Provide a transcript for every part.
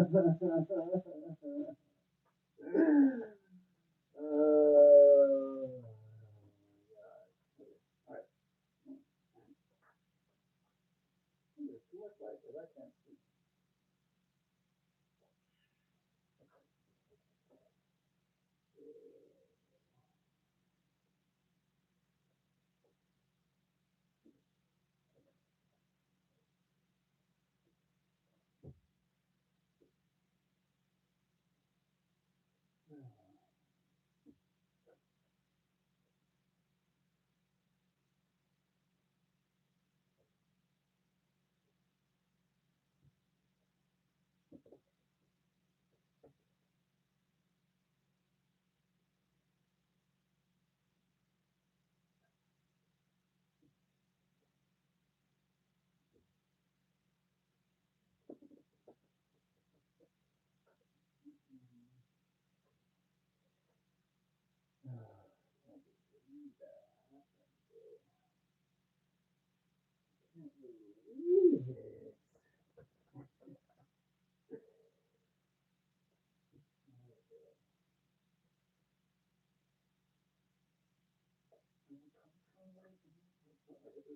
Alright. There's too much light because I can't see.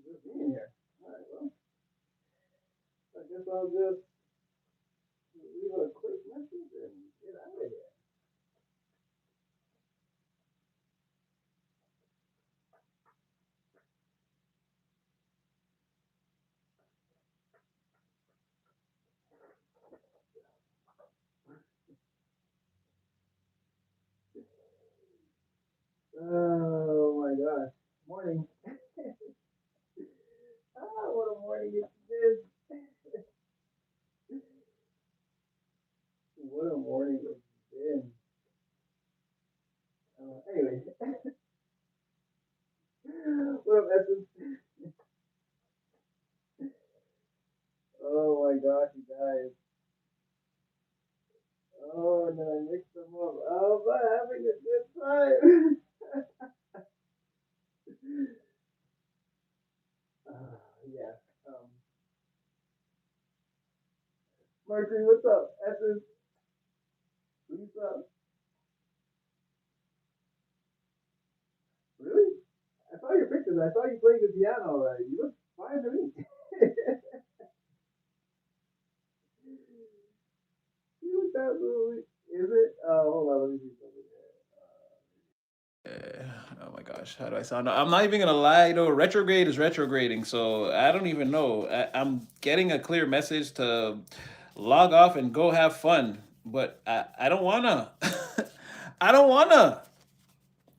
Just being here. Alright, well, I guess I'll just leave a quick message and get out of here. Oh my gosh. Morning. What a morning it's been. What a morning it's been. Anyway, what up, Essence? Oh my gosh, you guys. Oh, and then I mixed them up. Oh, but having a good time. Yeah. Um, Mercury, what's up? Essence, Lisa. Really? I saw your pictures. I saw you playing the piano. You look fine to me. You look absolutely. Is it? Hold on. Let me see something here. Oh my gosh, how do I sound? I'm not even gonna lie though. Retrograde is retrograding, so I don't even know. I'm getting a clear message to log off and go have fun, but I don't wanna. I don't wanna.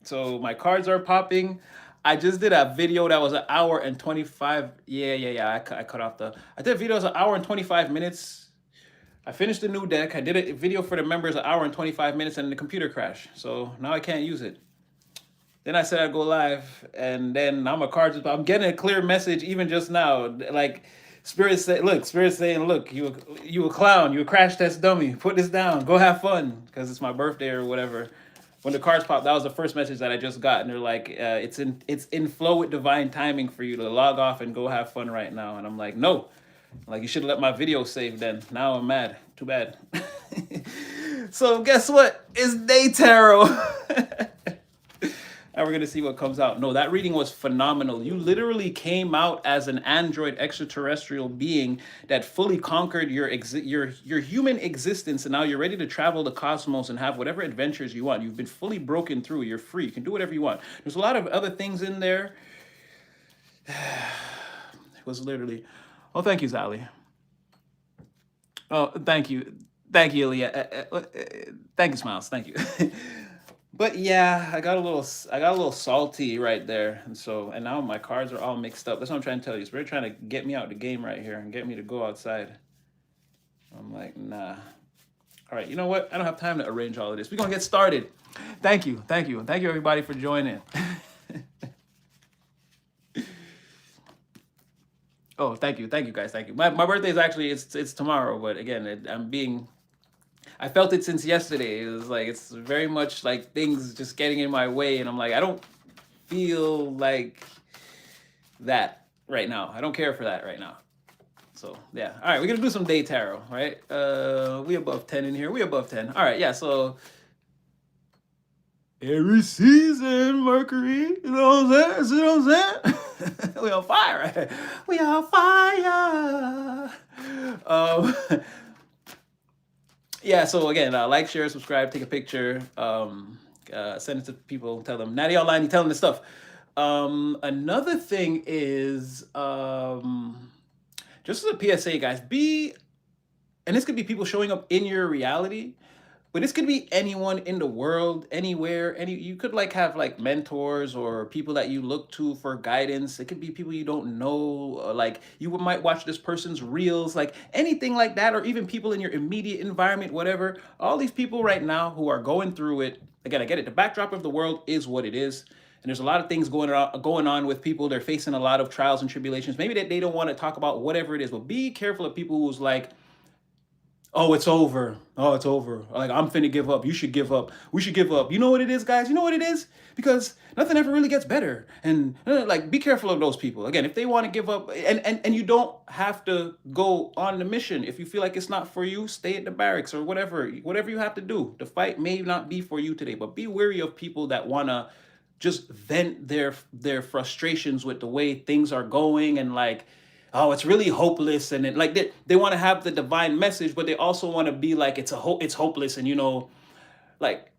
So my cards are popping. I just did a video that was an hour and 25. Yeah. I cut off the. I did a video that was an hour and 25 minutes. I finished the new deck. I did a video for the members, an hour and 25 minutes, and the computer crashed. So now I can't use it. Then I said I'd go live, and then now my cards. I'm getting a clear message even just now. Like Spirit say, look, Spirit saying, look, you a clown, you a crash test dummy. Put this down, go have fun, because it's my birthday or whatever. When the cards popped, that was the first message that I just got, and they're like, it's in flow with divine timing for you to log off and go have fun right now. And I'm like, no, like you should have let my video save then. Now I'm mad. Too bad. So guess what? It's day tarot. And we're gonna see what comes out. No, that reading was phenomenal. You literally came out as an android extraterrestrial being that fully conquered your human existence, and now you're ready to travel the cosmos and have whatever adventures you want. You've been fully broken through. You're free. You can do whatever you want. There's a lot of other things in there. It was literally. Oh, thank you, Sally. Oh, thank you, Ilya. Thank you, Smiles. Thank you. But yeah, I got a little salty right there, and now my cards are all mixed up. That's what I'm trying to tell you. So they're trying to get me out the game right here and get me to go outside. I'm like, nah. All right, you know what? I don't have time to arrange all of this. We're gonna get started. Thank you, everybody for joining. Oh, thank you, guys, thank you. My birthday is actually it's tomorrow, but again, I felt it since yesterday. It was like it's very much like things just getting in my way, and I'm like, I don't feel like that right now. I don't care for that right now. So yeah. All right, we're gonna do some day tarot, right? We above 10 in here. We above 10. All right, yeah. So every season, Mercury. You know what I'm saying? You know what I'm saying? We on fire, right? We on fire. Yeah. So again, like, share, subscribe, take a picture, send it to people, tell them Natty Online. You tell them this stuff. Another thing is just as a PSA, guys, and this could be people showing up in your reality, but this could be anyone in the world, anywhere. You could like have like mentors or people that you look to for guidance. It could be people you don't know, like you might watch this person's reels, like anything like that, or even people in your immediate environment, whatever. All these people right now who are going through it. Again, I get it. The backdrop of the world is what it is. And there's a lot of things going on with people. They're facing a lot of trials and tribulations. Maybe that they don't want to talk about whatever it is, but be careful of people who's like, oh, it's over. Oh, it's over. Like, I'm finna give up. You should give up. We should give up. You know what it is, guys? You know what it is? Because nothing ever really gets better. And like, be careful of those people. Again, if they want to give up, and you don't have to go on the mission. If you feel like it's not for you, stay at the barracks or whatever you have to do. The fight may not be for you today, but be wary of people that wanna just vent their frustrations with the way things are going, and like, oh, it's really hopeless, and it, like they want to have the divine message, but they also want to be like, it's hopeless, and like,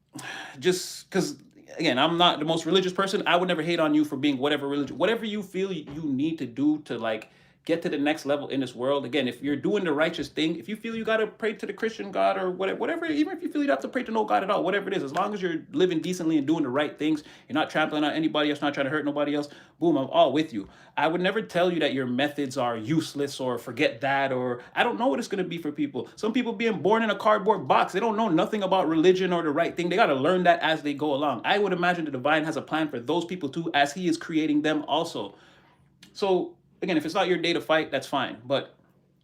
just because, again, I'm not the most religious person. I would never hate on you for being whatever religion, whatever you feel you need to do to like get to the next level in this world. Again, if you're doing the righteous thing, if you feel you got to pray to the Christian God or whatever, even if you feel you don't have to pray to no God at all, whatever it is, as long as you're living decently and doing the right things, you're not trampling on anybody else, not trying to hurt nobody else, boom, I'm all with you. I would never tell you that your methods are useless or forget that, or I don't know what it's going to be for people. Some people being born in a cardboard box, they don't know nothing about religion or the right thing. They got to learn that as they go along. I would imagine the divine has a plan for those people too, as he is creating them also. So again, if it's not your day to fight, that's fine. But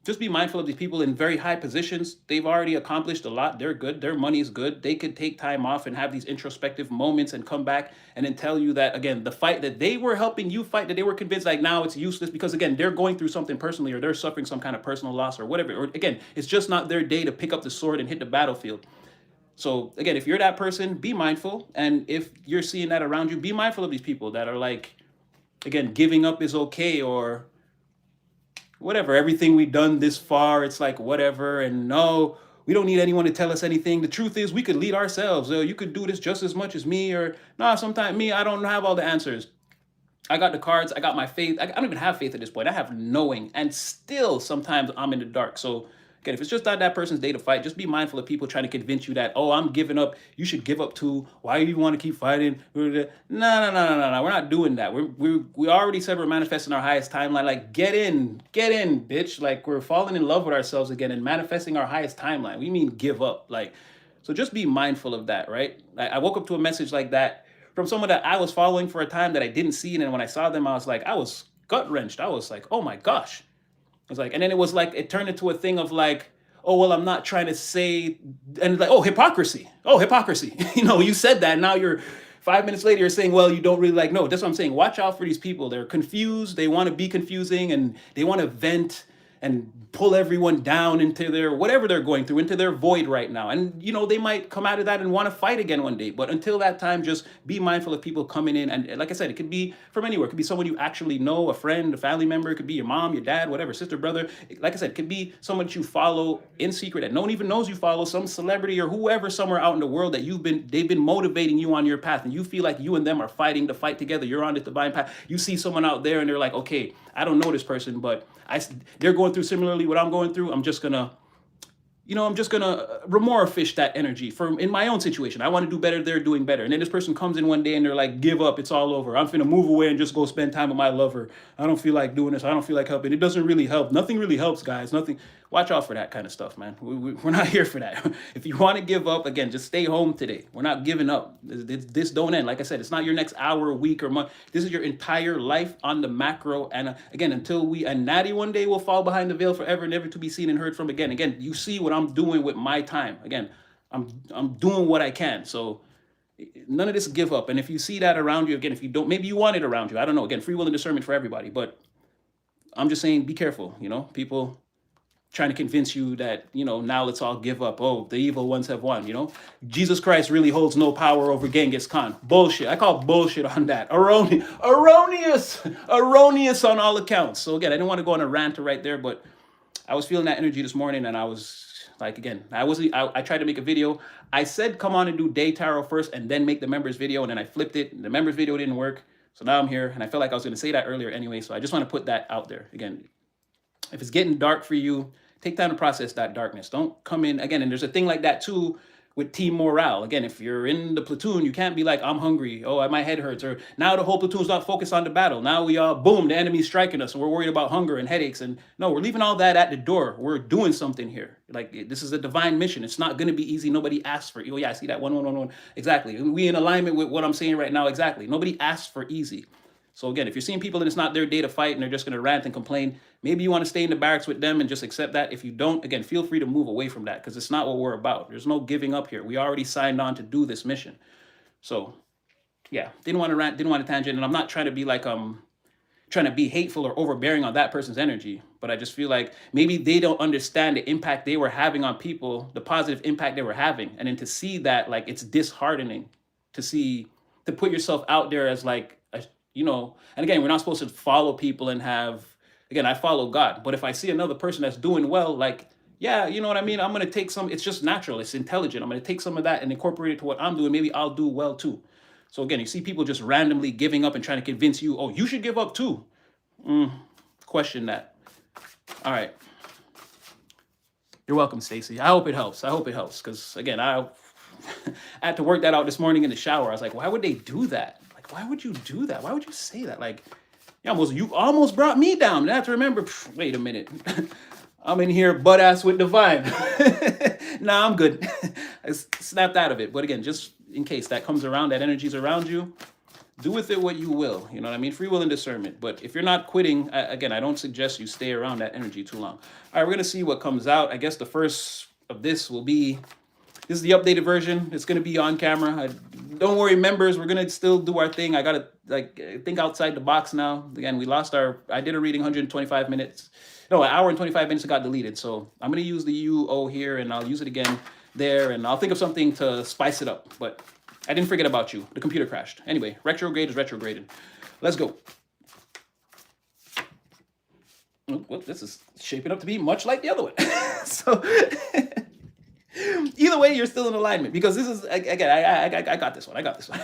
just be mindful of these people in very high positions. They've already accomplished a lot. They're good. Their money is good. They could take time off and have these introspective moments and come back and then tell you that, again, the fight that they were helping you fight, that they were convinced like now it's useless because, again, they're going through something personally, or they're suffering some kind of personal loss or whatever. Or again, it's just not their day to pick up the sword and hit the battlefield. So again, if you're that person, be mindful. And if you're seeing that around you, be mindful of these people that are like, again, giving up is okay, or whatever, everything we've done this far, it's like whatever, and no, we don't need anyone to tell us anything. The truth is, we could lead ourselves. You could do this just as much as me, or nah, sometimes me, I don't have all the answers. I got the cards, I got my faith. I don't even have faith at this point. I have knowing, and still sometimes I'm in the dark. So again, if it's just not that person's day to fight, just be mindful of people trying to convince you that, oh, I'm giving up. You should give up too. Why do you want to keep fighting? No, no, no, no, no, no. We're not doing that. We already said we're manifesting our highest timeline. Like, get in, bitch. Like, we're falling in love with ourselves again and manifesting our highest timeline. We mean give up. Like, so just be mindful of that, right? I woke up to a message like that from someone that I was following for a time that I didn't see, and then when I saw them, I was gut wrenched. I was like, oh my gosh. It's like, and then it was like, it turned into a thing of like, oh, well, I'm not trying to say, and like, oh, hypocrisy. Oh, hypocrisy. You said that. Now you're 5 minutes later, you're saying, well, you don't really like, no, that's what I'm saying. Watch out for these people. They're confused. They want to be confusing, and they want to vent and pull everyone down into their whatever they're going through, into their void right now. And they might come out of that and want to fight again one day. But until that time, just be mindful of people coming in. And like I said, it could be from anywhere. It could be someone you actually know, a friend, a family member. It could be your mom, your dad, whatever, sister, brother. Like I said, it could be someone that you follow in secret that no one even knows you follow, some celebrity or whoever somewhere out in the world that they've been motivating you on your path, and you feel like you and them are fighting to fight together. You're on this divine path. You see someone out there and they're like, okay, I don't know this person, but they're going through similarly what I'm going through. I'm just gonna remora fish that energy in my own situation. I want to do better. They're doing better. And then this person comes in one day and they're like, give up. It's all over. I'm finna move away and just go spend time with my lover. I don't feel like doing this. I don't feel like helping. It doesn't really help. Nothing really helps, guys. Nothing. Watch out for that kind of stuff, man. We're not here for that. If you want to give up, again, just stay home today. We're not giving up. This don't end. Like I said, it's not your next hour, week, or month. This is your entire life on the macro. And again, until and Natty one day will fall behind the veil forever, never to be seen and heard from again. Again, you see what I'm doing with my time. Again, I'm doing what I can. So none of this give up. And if you see that around you, again, if you don't, maybe you want it around you. I don't know. Again, free will and discernment for everybody. But I'm just saying, be careful. People trying to convince you that, now let's all give up. Oh, the evil ones have won. Jesus Christ really holds no power over Genghis Khan. Bullshit. I call bullshit on that. Erroneous on all accounts. So again, I didn't want to go on a rant right there, but I was feeling that energy this morning, and I was like, again, I tried to make a video. I said come on and do day tarot first and then make the members video, and then I flipped it, and the members video didn't work. So now I'm here, and I felt like I was going to say that earlier anyway, so I just want to put that out there. Again, if it's getting dark for you, take time to process that darkness. Don't come in again. And there's a thing like that too with team morale. Again, if you're in the platoon, you can't be like, I'm hungry. Oh, my head hurts. Or now the whole platoon's not focused on the battle. Now we all, boom, the enemy's striking us, and we're worried about hunger and headaches. And no, we're leaving all that at the door. We're doing something here. Like, this is a divine mission. It's not going to be easy. Nobody asked for it. Oh yeah, I see that. 1 1 1 1. Exactly. We in alignment with what I'm saying right now. Exactly. Nobody asked for easy. So again, if you're seeing people and it's not their day to fight and they're just going to rant and complain, maybe you want to stay in the barracks with them and just accept that. If you don't, again, feel free to move away from that, because it's not what we're about. There's no giving up here. We already signed on to do this mission. So yeah, didn't want to rant, didn't want to tangent. And I'm not trying to be like, trying to be hateful or overbearing on that person's energy, but I just feel like maybe they don't understand the impact they were having on people, the positive impact they were having. And then to see that, like, it's disheartening to see, to put yourself out there as like, and again, we're not supposed to follow people and have, again, I follow God, but if I see another person that's doing well, like, yeah, you know what I mean? I'm going to take some, it's just natural, it's intelligent. I'm going to take some of that and incorporate it to what I'm doing. Maybe I'll do well too. So again, you see people just randomly giving up and trying to convince you, oh, you should give up too. Question that. All right. You're welcome, Stacy. I hope it helps. Because again, I had to work that out this morning in the shower. I was like, why would they do that? Why would you do that? Why would you say that? Like, you almost brought me down. I have to remember, wait a minute. I'm in here butt ass with the vibe. Nah, I'm good. I snapped out of it. But again, just in case that comes around, that energy's around you, do with it what you will. You know what I mean? Free will and discernment. But if you're not quitting, again, I don't suggest you stay around that energy too long. All right, we're going to see what comes out. I guess the first of this will be, this is the updated version. It's going to be on camera. Don't worry, members. We're going to still do our thing. I got to think outside the box now. Again, I did a reading 125 minutes. No, an hour and 25 minutes. It got deleted. So I'm going to use the UO here, and I'll use it again there. And I'll think of something to spice it up. But I didn't forget about you. The computer crashed. Anyway, retrograde is retrograded. Let's go. Well, this is shaping up to be much like the other one. So... either way, you're still in alignment, because this is, again, I got this one.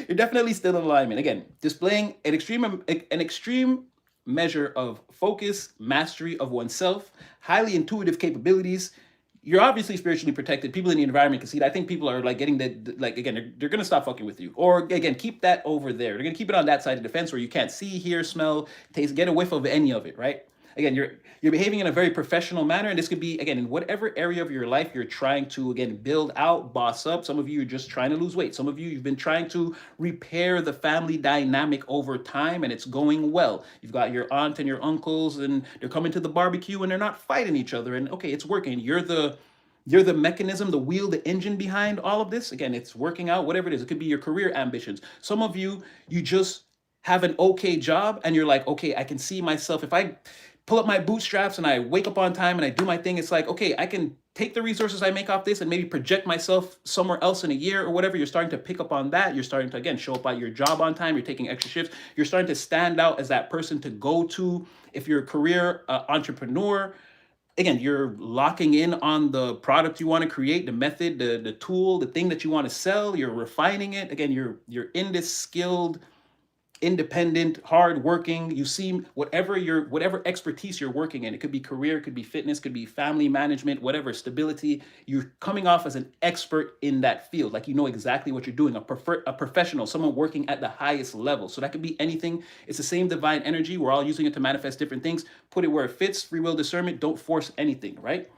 You're definitely still in alignment. Again, displaying an extreme measure of focus, mastery of oneself, highly intuitive capabilities. You're obviously spiritually protected. People in the environment can see that. I think people are like getting again, they're going to stop fucking with you. Or again, keep that over there. They're going to keep it on that side of the fence where you can't see, hear, smell, taste, get a whiff of any of it, right? Again, you're behaving in a very professional manner, and this could be, again, in whatever area of your life you're trying to, again, build out, boss up. Some of you are just trying to lose weight. Some of you, you've been trying to repair the family dynamic over time, and it's going well. You've got your aunt and your uncles, and they're coming to the barbecue, and they're not fighting each other, and okay, it's working. You're the mechanism, the wheel, the engine behind all of this. Again, it's working out, whatever it is. It could be your career ambitions. Some of you, you just have an okay job, and you're like, okay, I can see myself, if I pull up my bootstraps and I wake up on time and I do my thing, it's like, okay, I can take the resources I make off this and maybe project myself somewhere else in a year or whatever. You're starting to pick up on that. You're starting to, again, show up at your job on time. You're taking extra shifts. You're starting to stand out as that person to go to. If you're a career entrepreneur, again, you're locking in on the product you want to create, the method, the tool, the thing that you want to sell. You're refining it. Again, you're in this skilled, independent, hardworking. You seem, whatever expertise you're working in, it could be career, it could be fitness, could be family management, whatever, stability. You're coming off as an expert in that field, like you know exactly what you're doing. A professional, someone working at the highest level. So that could be anything. It's the same divine energy. We're all using it to manifest different things. Put it where it fits. Free will discernment. Don't force anything, right?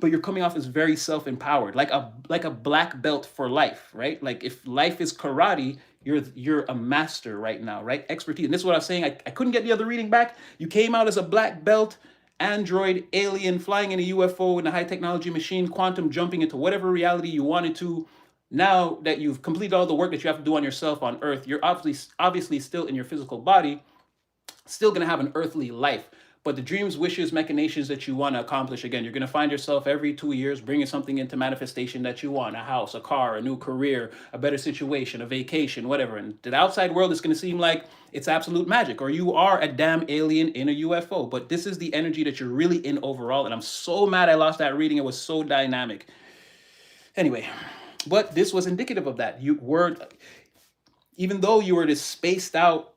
But you're coming off as very self-empowered, like a black belt for life, right? Like if life is karate, you're a master right now, right? Expertise. And this is what I was saying. I couldn't get the other reading back. You came out as a black belt, android, alien, flying in a UFO, in a high technology machine, quantum jumping into whatever reality you wanted to. Now that you've completed all the work that you have to do on yourself on Earth, you're obviously still in your physical body, still going to have an earthly life. But the dreams, wishes, machinations that you want to accomplish, again, you're going to find yourself every 2 years bringing something into manifestation that you want: a house, a car, a new career, a better situation, a vacation, whatever. And to the outside world, it's going to seem like it's absolute magic, or you are a damn alien in a UFO. But this is the energy that you're really in overall. And I'm so mad I lost that reading. It was so dynamic. Anyway, but this was indicative of that. You were, even though you were this spaced out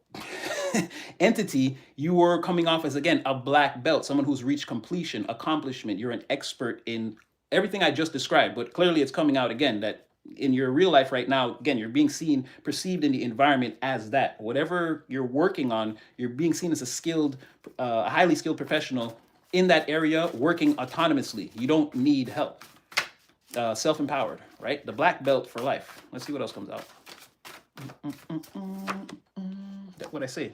entity, you were coming off as, again, a black belt, someone who's reached completion, accomplishment. You're an expert in everything I just described. But clearly it's coming out again that in your real life right now, again, you're being seen, perceived in the environment as that. Whatever you're working on, you're being seen as a skilled, a highly skilled professional in that area, working autonomously. You don't need help. Self-empowered, right? The black belt for life. Let's see what else comes out. That's what I say.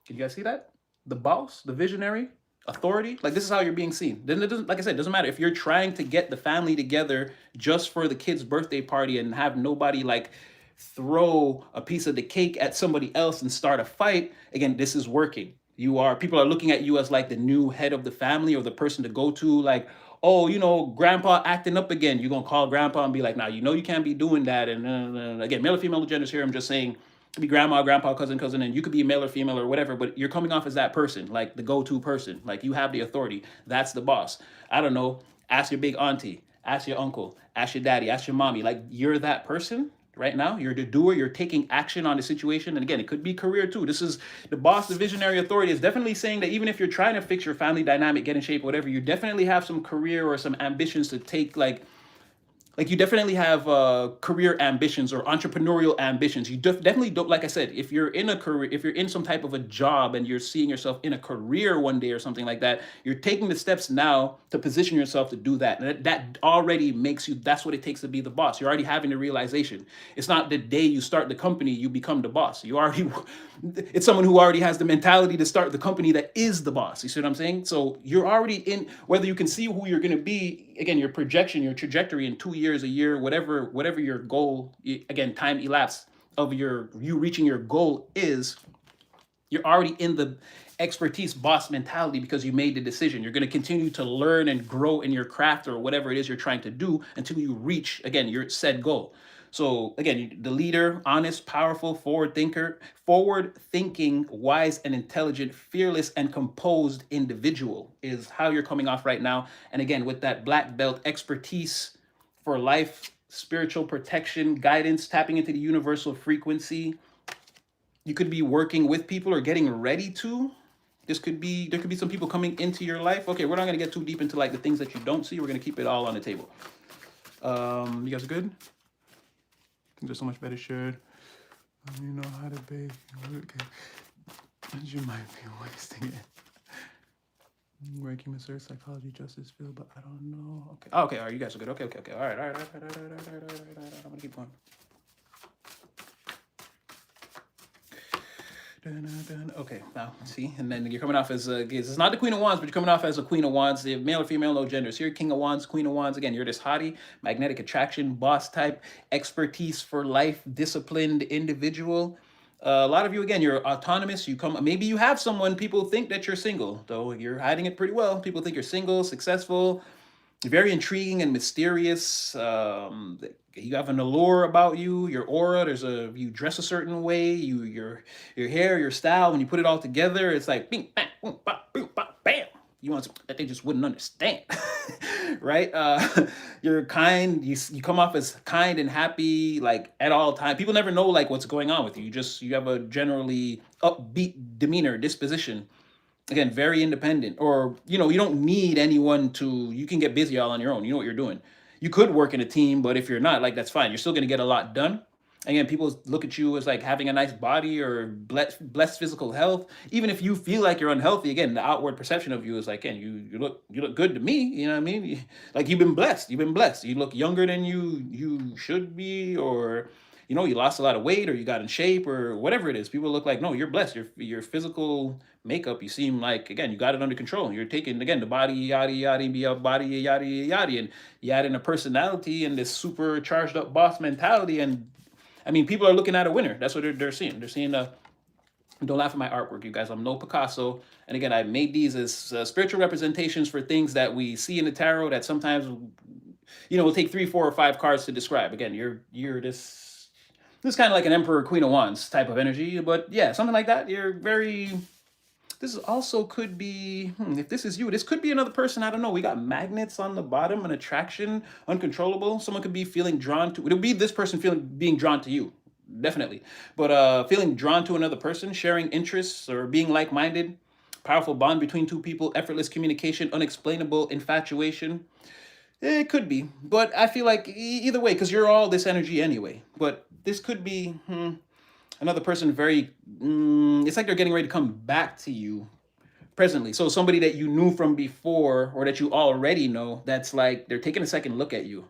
Can you guys see that? The boss, the visionary, authority. Like, this is how you're being seen. Then it doesn't, like I said, it doesn't matter if you're trying to get the family together just for the kid's birthday party and have nobody like throw a piece of the cake at somebody else and start a fight. Again, this is working. People are looking at you as like the new head of the family or the person to go to, like, oh, grandpa acting up again. You're going to call grandpa and be like, nah, you can't be doing that. And again, male or female genders here. I'm just saying, it could be grandma, grandpa, cousin, and you could be male or female or whatever, but you're coming off as that person, like the go-to person. Like, you have the authority. That's the boss. I don't know. Ask your big auntie, ask your uncle, ask your daddy, ask your mommy. Like, you're that person right now. You're the doer. You're taking action on the situation. And again, it could be career too. This is the boss, the visionary authority is definitely saying that even if you're trying to fix your family dynamic, get in shape, whatever, you definitely have some career or some ambitions to take, like you definitely have career ambitions or entrepreneurial ambitions. You definitely don't, like I said, if you're in a career, if you're in some type of a job and you're seeing yourself in a career one day or something like that, you're taking the steps now to position yourself to do that. And that already makes you, that's what it takes to be the boss. You're already having the realization. It's not the day you start the company, you become the boss. It's someone who already has the mentality to start the company that is the boss. You see what I'm saying? So you're already in, whether you can see who you're going to be, again, your projection, your trajectory in 2 years, a year, whatever your goal, again, time elapsed of you reaching your goal is, you're already in the expertise boss mentality because you made the decision. You're going to continue to learn and grow in your craft or whatever it is you're trying to do until you reach, again, your said goal. So again, the leader, honest, powerful, forward thinking, wise and intelligent, fearless and composed individual is how you're coming off right now. And again, with that black belt expertise for life, spiritual protection, guidance, tapping into the universal frequency. You could be working with people or getting ready to. There could be some people coming into your life. Okay, we're not going to get too deep into like the things that you don't see. We're going to keep it all on the table. You guys are good? Things are so much better shared. You know how to bake. Okay. You might be wasting it. Working research, psychology, justice field, but I don't know. Okay. Oh, okay. All right. You guys are good. Okay. All right. I'm gonna keep going. Okay, now see, and then you're coming off as it's not the Queen of Wands, but you're coming off as a Queen of Wands. The male or female, no genders. Here, King of Wands, Queen of Wands. Again, you're this haughty, magnetic attraction, boss type, expertise for life, disciplined individual. A lot of you, again, you're autonomous. Maybe you have someone. People think that you're single, though you're hiding it pretty well. People think you're single, successful, very intriguing and mysterious. You have an allure about you, your aura. You dress a certain way. Your hair, your style. When you put it all together, it's like bing, bang, boom, bop, boom, bop, bam. You want something that they just wouldn't understand, right? You're kind. You come off as kind and happy, like at all times. People never know like what's going on with you. You have a generally upbeat demeanor, disposition. Again, very independent, or you don't need anyone you can get busy all on your own. You know what you're doing. You could work in a team, but if you're not, like, that's fine. You're still going to get a lot done. Again, people look at you as like having a nice body or blessed physical health. Even if you feel like you're unhealthy, again, the outward perception of you is like, you look good to me. You know what I mean? Like you've been blessed. You look younger than you should be, or you lost a lot of weight, or you got in shape, or whatever it is. People look like, no, you're blessed. Your physical makeup, you seem like, again, you got it under control. You're taking, again, the body, yada, yada, be a body, yada, yada, and you add in a personality and this super charged up boss mentality. And I mean, people are looking at a winner. That's what they're seeing. They're seeing Don't laugh at my artwork, you guys. I'm no Picasso. And again, I made these as spiritual representations for things that we see in the tarot that sometimes, will take three, four, or five cards to describe. Again, you're this kind of like an Emperor Queen of Wands type of energy, but yeah, something like that. You're very. This also could be, if this is you, this could be another person. I don't know. We got magnets on the bottom, an attraction, uncontrollable. Someone could be feeling drawn to. It'll be this person being drawn to you, definitely. But feeling drawn to another person, sharing interests or being like-minded, powerful bond between two people, effortless communication, unexplainable infatuation. It could be, but I feel like either way, because you're all this energy anyway. But this could be another person very. It's like they're getting ready to come back to you presently. So somebody that you knew from before or that you already know, that's like they're taking a second look at you,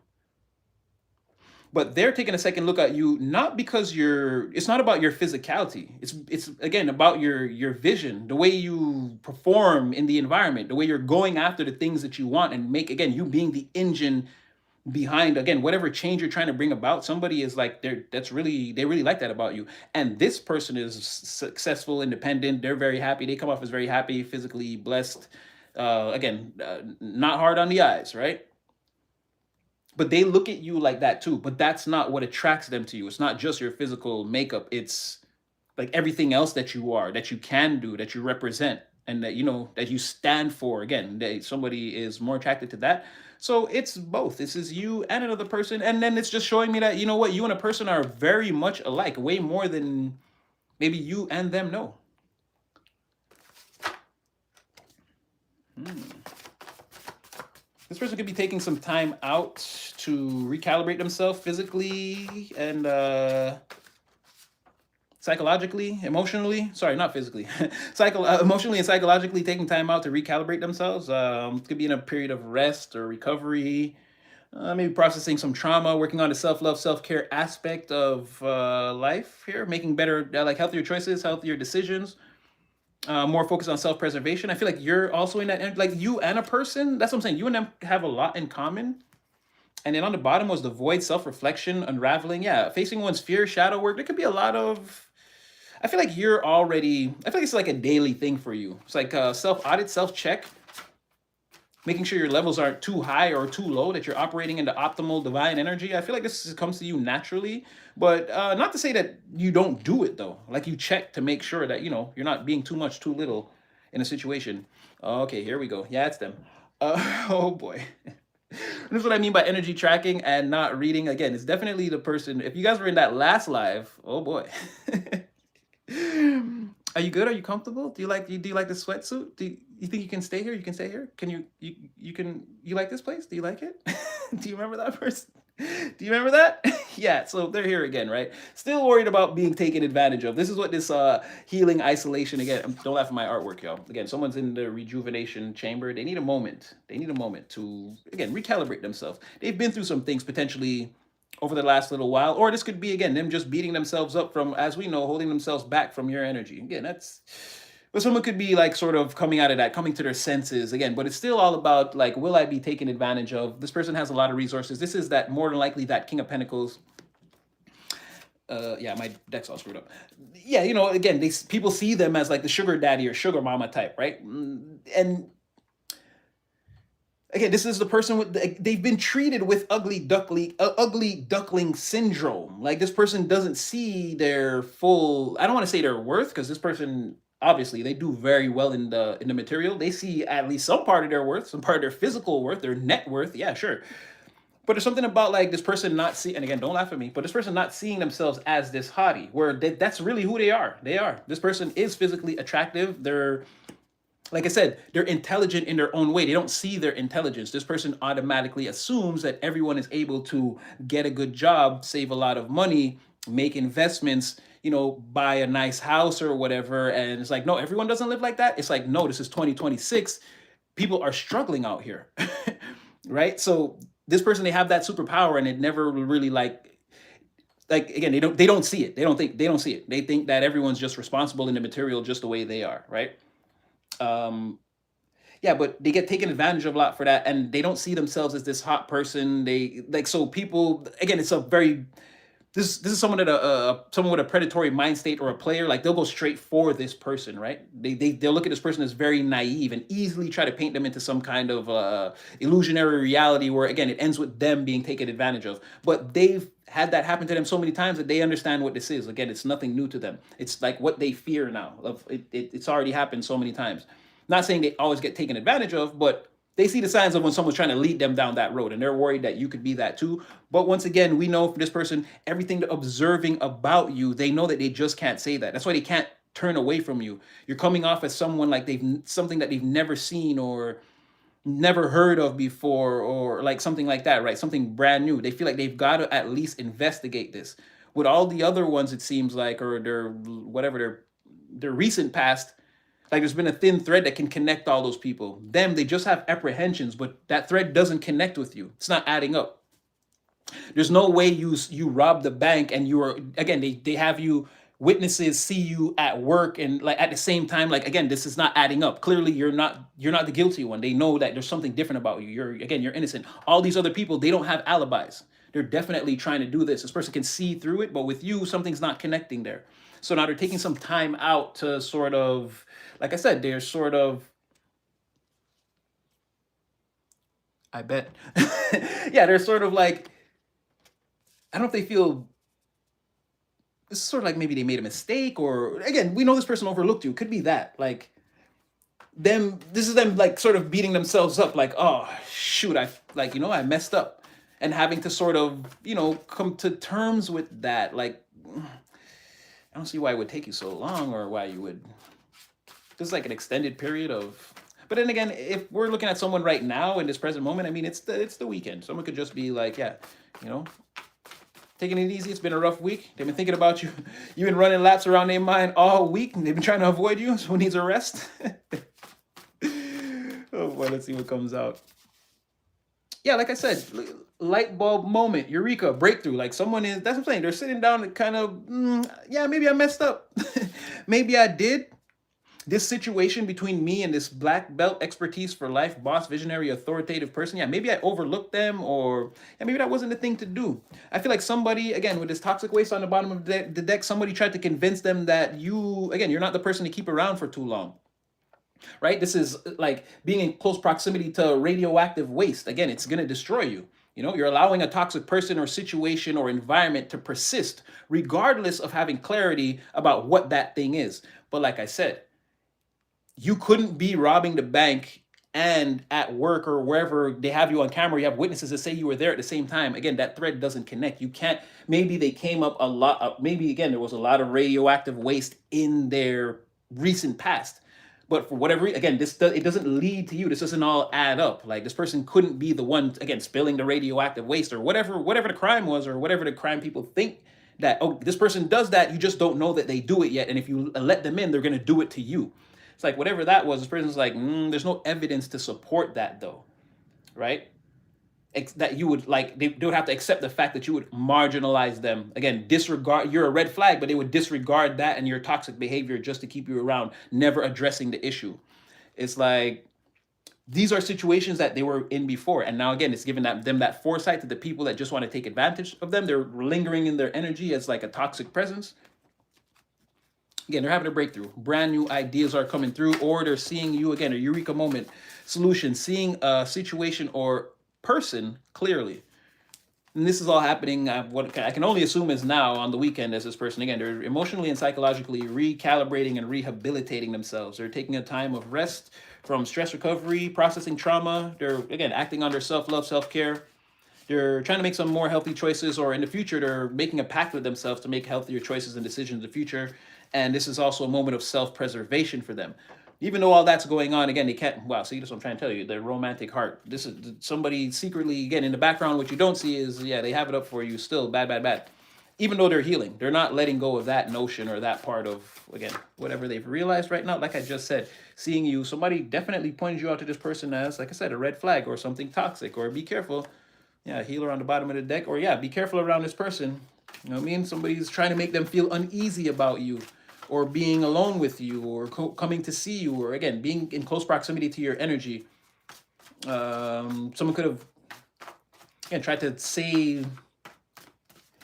but they're taking a second look at you not because it's not about your physicality. It's again about your vision, the way you perform in the environment, the way you're going after the things that you want and make, again, you being the engine behind, again, whatever change you're trying to bring about. Somebody is like, they really like that about you. And this person is successful, independent, they're very happy, they come off as very happy, physically blessed, again, not hard on the eyes, right? But they look at you like that too, but that's not what attracts them to you. It's not just your physical makeup, it's like everything else that you are, that you can do, that you represent, and that that you stand for. Again, somebody is more attracted to that. So it's both. This is you and another person, and then it's just showing me that, you know what, you and a person are very much alike, way more than maybe you and them know. This person could be taking some time out to recalibrate themselves physically and psychologically, emotionally. Sorry, not physically. Emotionally and psychologically, taking time out to recalibrate themselves. Could be in a period of rest or recovery. Maybe processing some trauma, working on the self-love, self-care aspect of life here, making better, like healthier choices, healthier decisions. More focused on self-preservation. I feel like you're also in that, like you and a person. That's what I'm saying. You and them have a lot in common. And then on the bottom was the void, self-reflection, unraveling. Yeah, facing one's fear, shadow work. There could be a lot of. I feel like you're already. I feel like it's like a daily thing for you. It's like self-audit, self-check, making sure your levels aren't too high or too low, that you're operating in the optimal divine energy. I feel like this comes to you naturally, but not to say that you don't do it though. Like you check to make sure that you're not being too much, too little in a situation. Okay, here we go. Yeah, it's them. Oh boy. This is what I mean by energy tracking and not reading. Again, it's definitely the person. If you guys were in that last live, oh boy. Are you good? Are you comfortable? Do you like the sweatsuit? You think you can stay here? You can stay here? Can you like this place? Do you like it? Do you remember that person? Do you remember that? Yeah, so they're here again, right? Still worried about being taken advantage of. This is what this healing isolation, again, don't laugh at my artwork, y'all. Again, someone's in the rejuvenation chamber. They need a moment. They need a moment to, again, recalibrate themselves. They've been through some things potentially over the last little while, or this could be, again, them just beating themselves up from, as we know, holding themselves back from your energy. Again, but someone could be like sort of coming out of that, coming to their senses again, but it's still all about like, will I be taken advantage of? This person has a lot of resources. This is that, more than likely, that King of Pentacles. Yeah, my deck's all screwed up. Yeah, again, people see them as like the sugar daddy or sugar mama type, right? And again, this is the person they've been treated with ugly duckling syndrome. Like this person doesn't see their full. I don't want to say their worth, because this person, obviously, they do very well in the material. They see at least some part of their worth, some part of their physical worth, their net worth. Yeah, sure. But there's something about like this person not see, and again, don't laugh at me, but this person not seeing themselves as this hottie, where that's really who they are. They are. This person is physically attractive. They're, like I said, they're intelligent in their own way. They don't see their intelligence. This person automatically assumes that everyone is able to get a good job, save a lot of money, make investments, buy a nice house or whatever. And it's like, no, everyone doesn't live like that. It's like, no, this is 2026. People are struggling out here. Right? So this person, they have that superpower, and it never really like again, they don't see it. They don't see it. They think that everyone's just responsible in the material just the way they are, right? Yeah, but they get taken advantage of a lot for that, and they don't see themselves as this hot person. They like, so people, again, it's a very this is someone that someone with a predatory mind state or a player, like they'll go straight for this person, right? They'll look at this person as very naive and easily try to paint them into some kind of illusionary reality where again it ends with them being taken advantage of. But they've had that happen to them so many times that they understand what this is. Again, it's nothing new to them. It's like what they fear now. It's already happened so many times. Not saying they always get taken advantage of, but they see the signs of when someone's trying to lead them down that road and they're worried that you could be that too. But once again, we know for this person, everything they're observing about you, they know that they just can't say that. That's why they can't turn away from you. You're coming off as someone like they've something that they've never seen or never heard of before, or like something like that, right? Something brand new. They feel like they've got to at least investigate this. With all the other ones, it seems like, or their whatever their recent past, like there's been a thin thread that can connect all those people. Them, they just have apprehensions, but that thread doesn't connect with you. It's not adding up. There's no way you rob the bank and you are again they have you witnesses see you at work and like at the same time, like again this is not adding up. Clearly you're not the guilty one. They know that there's something different about you. You're innocent. All these other people, they don't have alibis. They're definitely trying to do this. This person can see through it, but with you something's not connecting there. So now they're taking some time out to sort of, like I said, they're sort of, I bet. Yeah, they're sort of like, I don't know if they feel, it's sort of like maybe they made a mistake, or again, we know this person overlooked you. It could be that. Like them, this is them like sort of beating themselves up, like, oh shoot, I like, I messed up. And having to sort of, come to terms with that. Like, I don't see why it would take you so long, or why you would, this is like an extended period of, but then again, if we're looking at someone right now in this present moment, I mean, it's the weekend. Someone could just be like, yeah, you know, taking it easy. It's been a rough week. They've been thinking about you. You've been running laps around their mind all week. And they've been trying to avoid you. So who needs a rest? Oh boy, let's see what comes out. Yeah, like I said, light bulb moment, eureka, breakthrough. Like someone is, that's what I'm saying. They're sitting down and kind of, yeah, maybe I messed up. Maybe I did. This situation between me and this black belt expertise for life, boss, visionary, authoritative person, yeah, maybe I overlooked them, or yeah, maybe that wasn't the thing to do. I feel like somebody, again, with this toxic waste on the bottom of the deck, somebody tried to convince them that you, again, you're not the person to keep around for too long, right? This is like being in close proximity to radioactive waste. Again, it's going to destroy you. You're allowing a toxic person or situation or environment to persist, regardless of having clarity about what that thing is. But like I said, you couldn't be robbing the bank and at work or wherever they have you on camera, you have witnesses that say you were there at the same time. Again, that thread doesn't connect. You can't, maybe they came up a lot, maybe again, there was a lot of radioactive waste in their recent past. But for whatever reason, again, it doesn't lead to you. This doesn't all add up. Like this person couldn't be the one, again, spilling the radioactive waste or whatever the crime was, or whatever the crime people think that, oh, this person does that. You just don't know that they do it yet. And if you let them in, they're going to do it to you. It's like whatever that was, this person's like, there's no evidence to support that though, right? That you would like, they would have to accept the fact that you would marginalize them. Again, disregard, you're a red flag, but they would disregard that and your toxic behavior just to keep you around, never addressing the issue. It's like, these are situations that they were in before. And now again, it's giving them that foresight to the people that just want to take advantage of them. They're lingering in their energy as like a toxic presence. Again, they're having a breakthrough. Brand new ideas are coming through, or they're seeing you, again, a eureka moment, solution, seeing a situation or person clearly. And this is all happening, what I can only assume is now on the weekend as this person, again, they're emotionally and psychologically recalibrating and rehabilitating themselves. They're taking a time of rest from stress recovery, processing trauma. They're, again, acting on their self-love, self-care. They're trying to make some more healthy choices, or in the future, they're making a pact with themselves to make healthier choices and decisions in the future. And this is also a moment of self-preservation for them. Even though all that's going on, again, they can't, wow, see, that's what I'm trying to tell you, their romantic heart. This is somebody secretly, again, in the background, what you don't see is, yeah, they have it up for you still, bad, bad, bad. Even though they're healing, they're not letting go of that notion or that part of, again, whatever they've realized right now. Like I just said, seeing you, somebody definitely pointed you out to this person as, like I said, a red flag or something toxic, or be careful. Yeah, healer on the bottom of the deck, or yeah, be careful around this person. You know what I mean? Somebody's trying to make them feel uneasy about you, or being alone with you, or coming to see you, or again, being in close proximity to your energy. Someone could have, again, tried to say,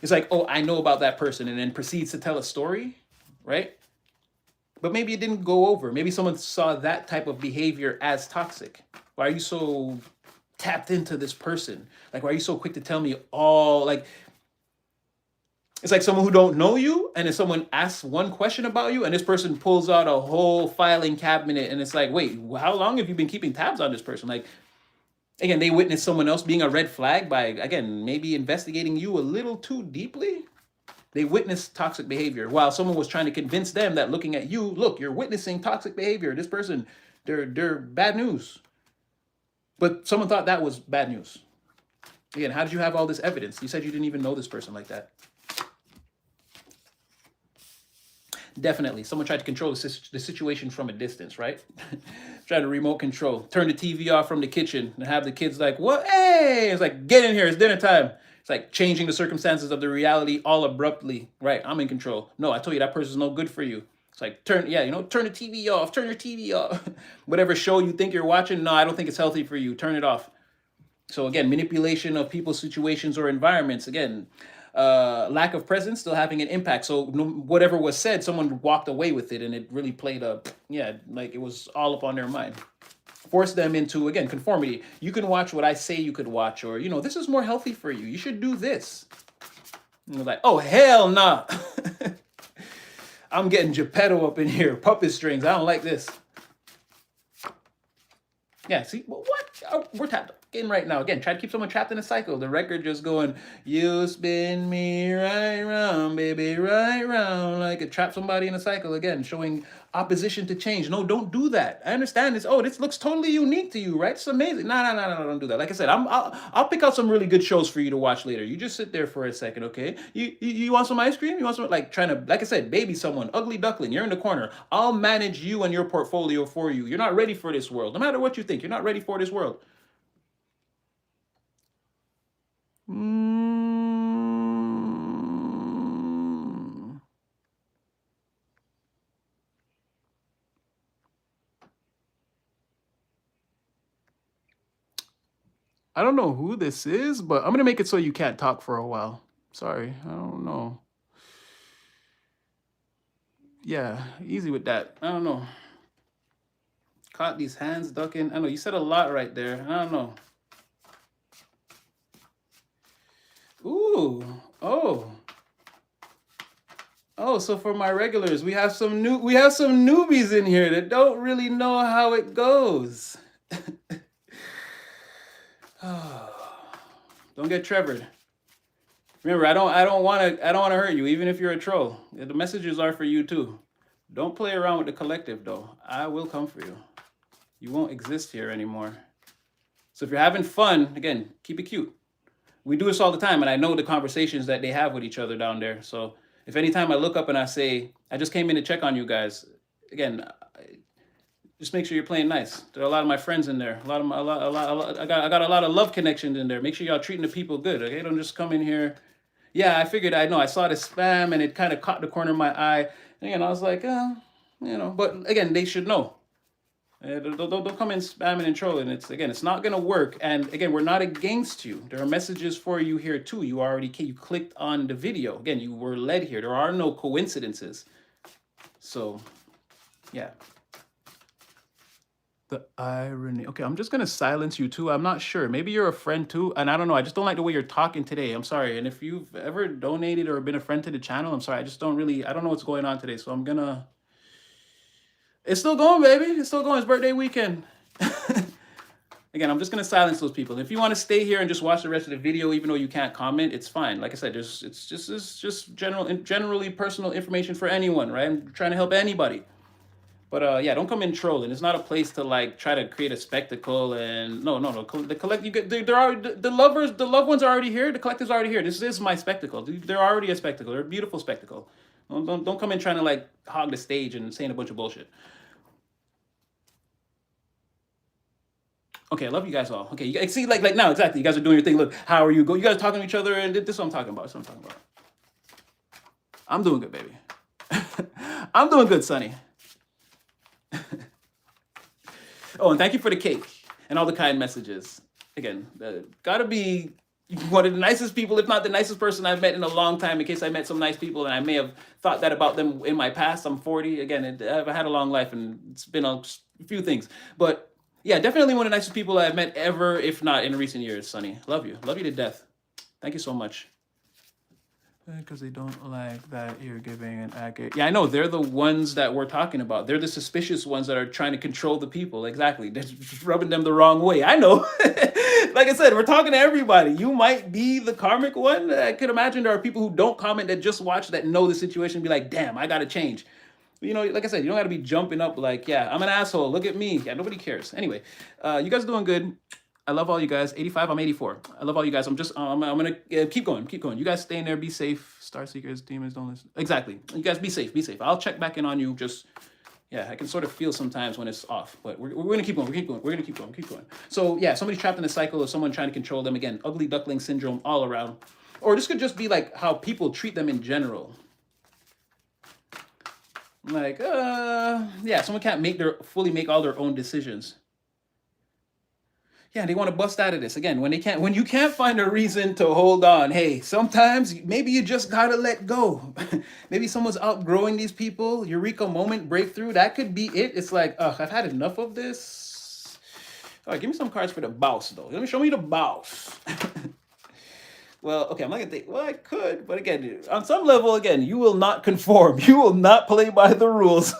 It's like, oh, I know about that person, and then proceeds to tell a story, right? But maybe it didn't go over. Maybe someone saw that type of behavior as toxic. Why are you so tapped into this person? Like, why are you so quick to tell me all, like, it's like someone who don't know you, and then someone asks one question about you, and this person pulls out a whole filing cabinet, and it's like, wait, how long have you been keeping tabs on this person? Like, again, they witnessed someone else being a red flag by, again, maybe investigating you a little too deeply. They witnessed toxic behavior while someone was trying to convince them that looking at you, look, you're witnessing toxic behavior. This person, they're bad news. But someone thought that was bad news. Again, how did you have all this evidence? You said you didn't even know this person like that. Definitely, someone tried to control the situation from a distance, right? Try to remote control, turn the TV off from the kitchen, and have the kids like, "What? Hey!" It's like, "Get in here! It's dinner time." It's like changing the circumstances of the reality all abruptly. Right? I'm in control. No, I told you that person's no good for you. It's like turn the TV off. Turn your TV off. Whatever show you think you're watching, no, I don't think it's healthy for you. Turn it off. So again, manipulation of people's situations or environments. Again, lack of presence still having an impact. So whatever was said, someone walked away with it, and it really played like it was all up on their mind. Force them into, again, conformity. You can watch what I say you could watch, or this is more healthy for you. You should do this. And they're like, oh hell nah. I'm getting Geppetto up in here, puppet strings. I don't like this. Yeah, see, what? Oh, we're tapped in right now. Again, try to keep someone trapped in a cycle. The record just going, you spin me right round, baby, right round. Like it trapped somebody in a cycle. Again, showing opposition to change. No, don't do that. I understand this. Oh, this looks totally unique to you, right? It's amazing. No, don't do that. Like I said, I'll pick out some really good shows for you to watch later. You just sit there for a second, okay? You want some ice cream? You want some, like, trying to, like I said, baby someone, ugly duckling, you're in the corner. I'll manage you and your portfolio for you. You're not ready for this world. No matter what you think, you're not ready for this world. I don't know who this is, but I'm gonna make it so you can't talk for a while. Sorry, I don't know. Yeah, easy with that. I don't know. Caught these hands ducking. I know you said a lot right there. I don't know. Ooh, oh. Oh, so for my regulars, we have some newbies in here that don't really know how it goes. Don't get Trevored. Remember, I don't want to hurt you, even if you're a troll. The messages are for you too. Don't play around with the collective, though. I will come for you. You won't exist here anymore. So if you're having fun, again, keep it cute. We do this all the time, and I know the conversations that they have with each other down there. So if anytime I look up and I say, I just came in to check on you guys, again, just make sure you're playing nice. There are a lot of my friends in there. I got a lot of love connections in there. Make sure y'all treating the people good, okay? Don't just come in here. Yeah, I figured, I saw the spam, and it kind of caught the corner of my eye. And again, I was like, but again, they should know. Don't come in spamming and trolling. It's not gonna work. And again, we're not against you. There are messages for you here too. You clicked on the video. Again, you were led here. There are no coincidences. So, yeah. The irony. Okay, I'm just gonna silence you too. I'm not sure. Maybe you're a friend too, and I don't know. I just don't like the way you're talking today. I'm sorry. And if you've ever donated or been a friend to the channel, I'm sorry. I don't know what's going on today. So I'm gonna. It's still going, baby. It's still going. It's birthday weekend. Again, I'm just gonna silence those people. If you want to stay here and just watch the rest of the video, even though you can't comment, it's fine. Like I said, it's just generally personal information for anyone, right? I'm trying to help anybody. But yeah, don't come in trolling. It's not a place to like try to create a spectacle. And no. The collect you get there are the loved ones are already here. The collective's already here. This is my spectacle. They're already a spectacle. They're a beautiful spectacle. Don't come in trying to like hog the stage and saying a bunch of bullshit. Okay, I love you guys all. Okay, you see, like now, exactly. You guys are doing your thing. Look, how are you? You guys talking to each other, and this is what I'm talking about. This is what I'm talking about. I'm doing good, baby. I'm doing good, Sonny. Oh, and thank you for the cake and all the kind messages. Again, gotta be one of the nicest people, if not the nicest person I've met in a long time. In case I met some nice people and I may have thought that about them in my past. I'm 40 again. I've had a long life and it's been a few things, but yeah, definitely one of the nicest people I've met ever, if not in recent years. Sonny, love you to death. Thank you so much. Because they don't like that you're giving an accurate. Yeah, I know. They're the ones that we're talking about. They're the suspicious ones that are trying to control the people. Exactly. They're just rubbing them the wrong way. I know. Like I said, we're talking to everybody. You might be the karmic one. I could imagine there are people who don't comment that just watch that know the situation and be like, damn, I got to change. You know, like I said, you don't got to be jumping up like, yeah, I'm an asshole. Look at me. Yeah, nobody cares. Anyway, you guys are doing good. I love all you guys. 85, I'm 84. I love all you guys. I'm gonna keep going, keep going. You guys stay in there, be safe. Star Seekers, demons, don't listen. Exactly. You guys be safe, be safe. I'll check back in on you. Just, yeah, I can sort of feel sometimes when it's off, but we're gonna keep going, we're gonna keep going. So yeah, somebody's trapped in a cycle of someone trying to control them. Again, ugly duckling syndrome all around. Or this could just be like how people treat them in general. Like, yeah, someone can't fully make all their own decisions. Yeah, they want to bust out of this again when you can't find a reason to hold on. Hey, sometimes maybe you just gotta let go. Maybe someone's outgrowing these people. Eureka moment, breakthrough. That could be it. It's like, I've had enough of this. All right, give me some cards for the boss though. Let me show me the boss. Well, okay, I'm not gonna think. Well, I could, but again, on some level, again, you will not conform. You will not play by the rules.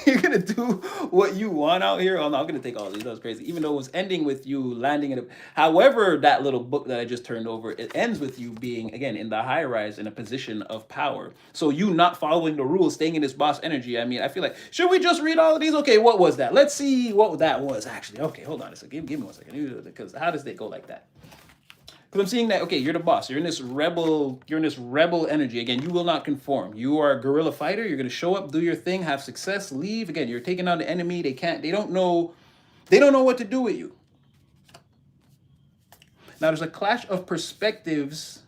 You're gonna do what you want out here. Oh no, I'm gonna take all these. That was crazy. Even though it was ending with you landing in a. However, that little book that I just turned over, it ends with you being again in the high rise in a position of power. So you not following the rules, staying in this boss energy. I mean, I feel like should we just read all of these? Okay, what was that? Let's see what that was actually. Okay, hold on a second. Give me 1 second. Because how does it go like that? Because I'm seeing that, okay, you're the boss. You're in this rebel energy. Again, you will not conform. You are a guerrilla fighter. You're gonna show up, do your thing, have success, leave. Again, you're taking on the enemy. They don't know what to do with you. Now there's a clash of perspectives.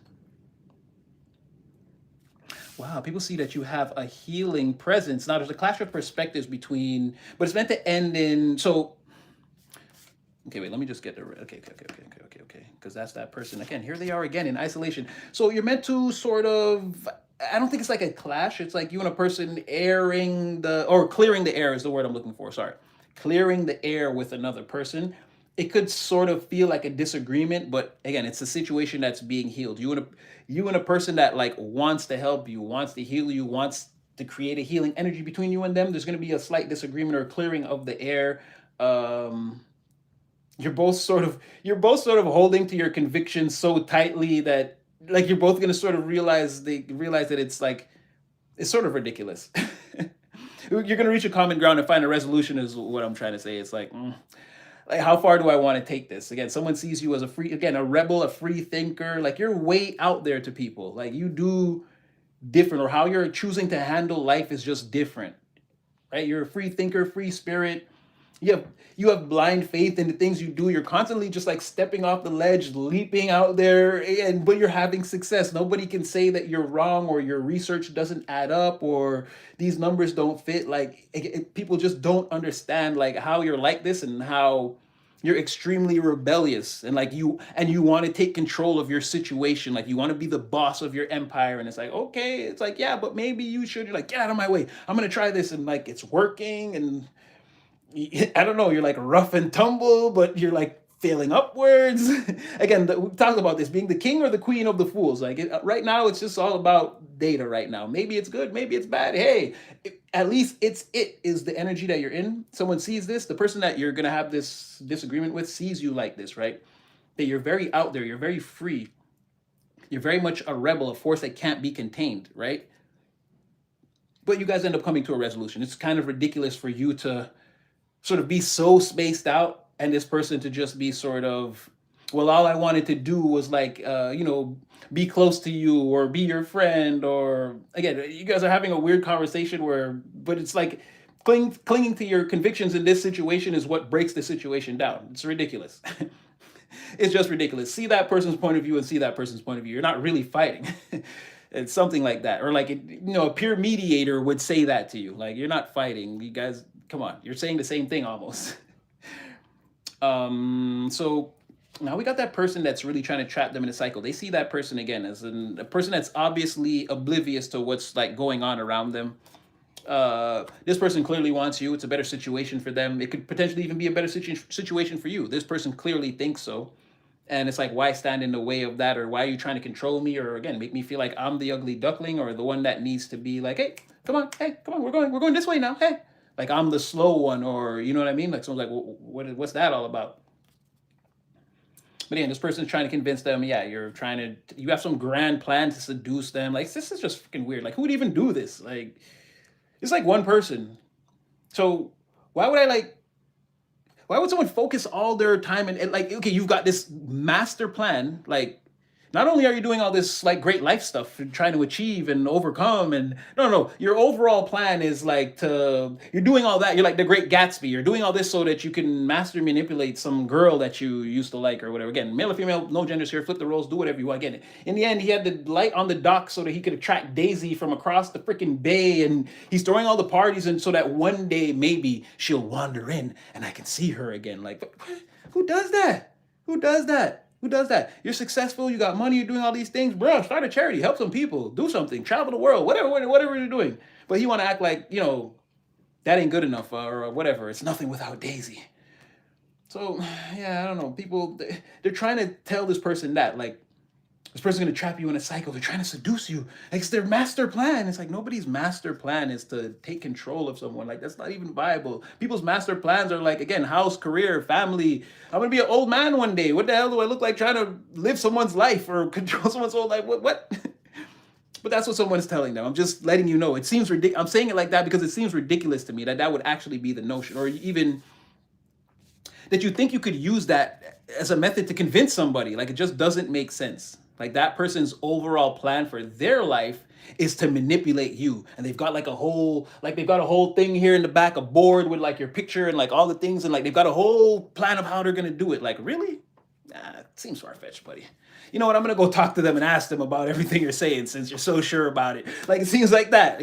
Wow, people see that you have a healing presence. Now there's a clash of perspectives between, but it's meant to end in so. Okay, wait, let me just get the okay. Because that's that person. Again, here they are again in isolation. So you're meant to sort of, I don't think it's like a clash. It's like you and a person clearing the air is the word I'm looking for. Sorry. Clearing the air with another person. It could sort of feel like a disagreement, but again, it's a situation that's being healed. You and a person that like wants to help you, wants to heal you, wants to create a healing energy between you and them. There's going to be a slight disagreement or clearing of the air. You're both sort of holding to your convictions so tightly that like you're both gonna sort of realize that it's sort of ridiculous. You're gonna reach a common ground and find a resolution is what I'm trying to say. It's like how far do I want to take this? Again, someone sees you as a rebel, a free thinker. Like you're way out there to people. Like you do different, or how you're choosing to handle life is just different, right? You're a free thinker, free spirit. You have blind faith in the things you do. You're constantly just like stepping off the ledge, leaping out there, but you're having success. Nobody can say that you're wrong or your research doesn't add up or these numbers don't fit. Like people just don't understand like how you're like this and how you're extremely rebellious and you want to take control of your situation. Like you want to be the boss of your empire. And it's like, okay, it's like, yeah, but maybe you should. You're like, get out of my way. I'm going to try this. And like, it's working. And I don't know, you're like rough and tumble, but you're like failing upwards. Again, we talked about this being the king or the queen of the fools. Like right now, it's just all about data right now. Maybe it's good, maybe it's bad. Hey, at least it is the energy that you're in. Someone sees this, the person that you're going to have this disagreement with sees you like this, right? That you're very out there, you're very free. You're very much a rebel, a force that can't be contained, right? But you guys end up coming to a resolution. It's kind of ridiculous for you to sort of be so spaced out and this person to just be sort of, well, all I wanted to do was like, be close to you or be your friend. Or again, you guys are having a weird conversation but it's like clinging to your convictions in this situation is what breaks the situation down. It's ridiculous. It's just ridiculous. See that person's point of view and see that person's point of view. You're not really fighting. It's something like that. Or like, a peer mediator would say that to you. Like, you're not fighting. You guys, come on. You're saying the same thing almost. So Now we got that person that's really trying to trap them in a cycle. They see that person again as a person that's obviously oblivious to what's like going on around them. This person clearly wants you. It's a better situation for them. It could potentially even be a better situation for you. This person clearly thinks so. And it's like, why stand in the way of that? Or why are you trying to control me? Or again, make me feel like I'm the ugly duckling or the one that needs to be like, hey, come on, we're going this way now. Hey, like I'm the slow one, or you know what I mean? Like someone's like, what's that all about? But yeah, this person's trying to convince them, yeah, you have some grand plan to seduce them. Like, this is just freaking weird. Like, who would even do this? Like, it's like one person. So why would I like why would someone focus all their time and like, okay, you've got this master plan, like not only are you doing all this like great life stuff and trying to achieve and overcome, and no, your overall plan is like you're doing all that, you're like the great Gatsby, you're doing all this so that you can master manipulate some girl that you used to like or whatever. Again, male or female, no genders here, flip the roles, do whatever you want. Again, in the end, he had the light on the dock so that he could attract Daisy from across the freaking bay, and he's throwing all the parties and so that one day maybe she'll wander in and I can see her again. Like, who does that? Who does that? Who does that? You're successful, you got money, you're doing all these things, bro. Start a charity, help some people, do something, travel the world, whatever you're doing. But you want to act like, that ain't good enough or whatever. It's nothing without Daisy. So, yeah, I don't know. People, they're trying to tell this person that, like, this person's gonna trap you in a cycle. They're trying to seduce you. Like, it's their master plan. It's like nobody's master plan is to take control of someone. Like, that's not even viable. People's master plans are like, again, house, career, family. I'm gonna be an old man one day. What the hell do I look like trying to live someone's life or control someone's whole life? What? But that's what someone's telling them. I'm just letting you know. It seems ridiculous. I'm saying it like that because it seems ridiculous to me that that would actually be the notion, or even that you think you could use that as a method to convince somebody. Like, it just doesn't make sense. Like, that person's overall plan for their life is to manipulate you. And they've got a whole thing here in the back, a board with like your picture and like all the things. And like, they've got a whole plan of how they're going to do it. Like, really? Nah, it seems far-fetched, buddy. You know what? I'm going to go talk to them and ask them about everything you're saying since you're so sure about it. Like, it seems like that,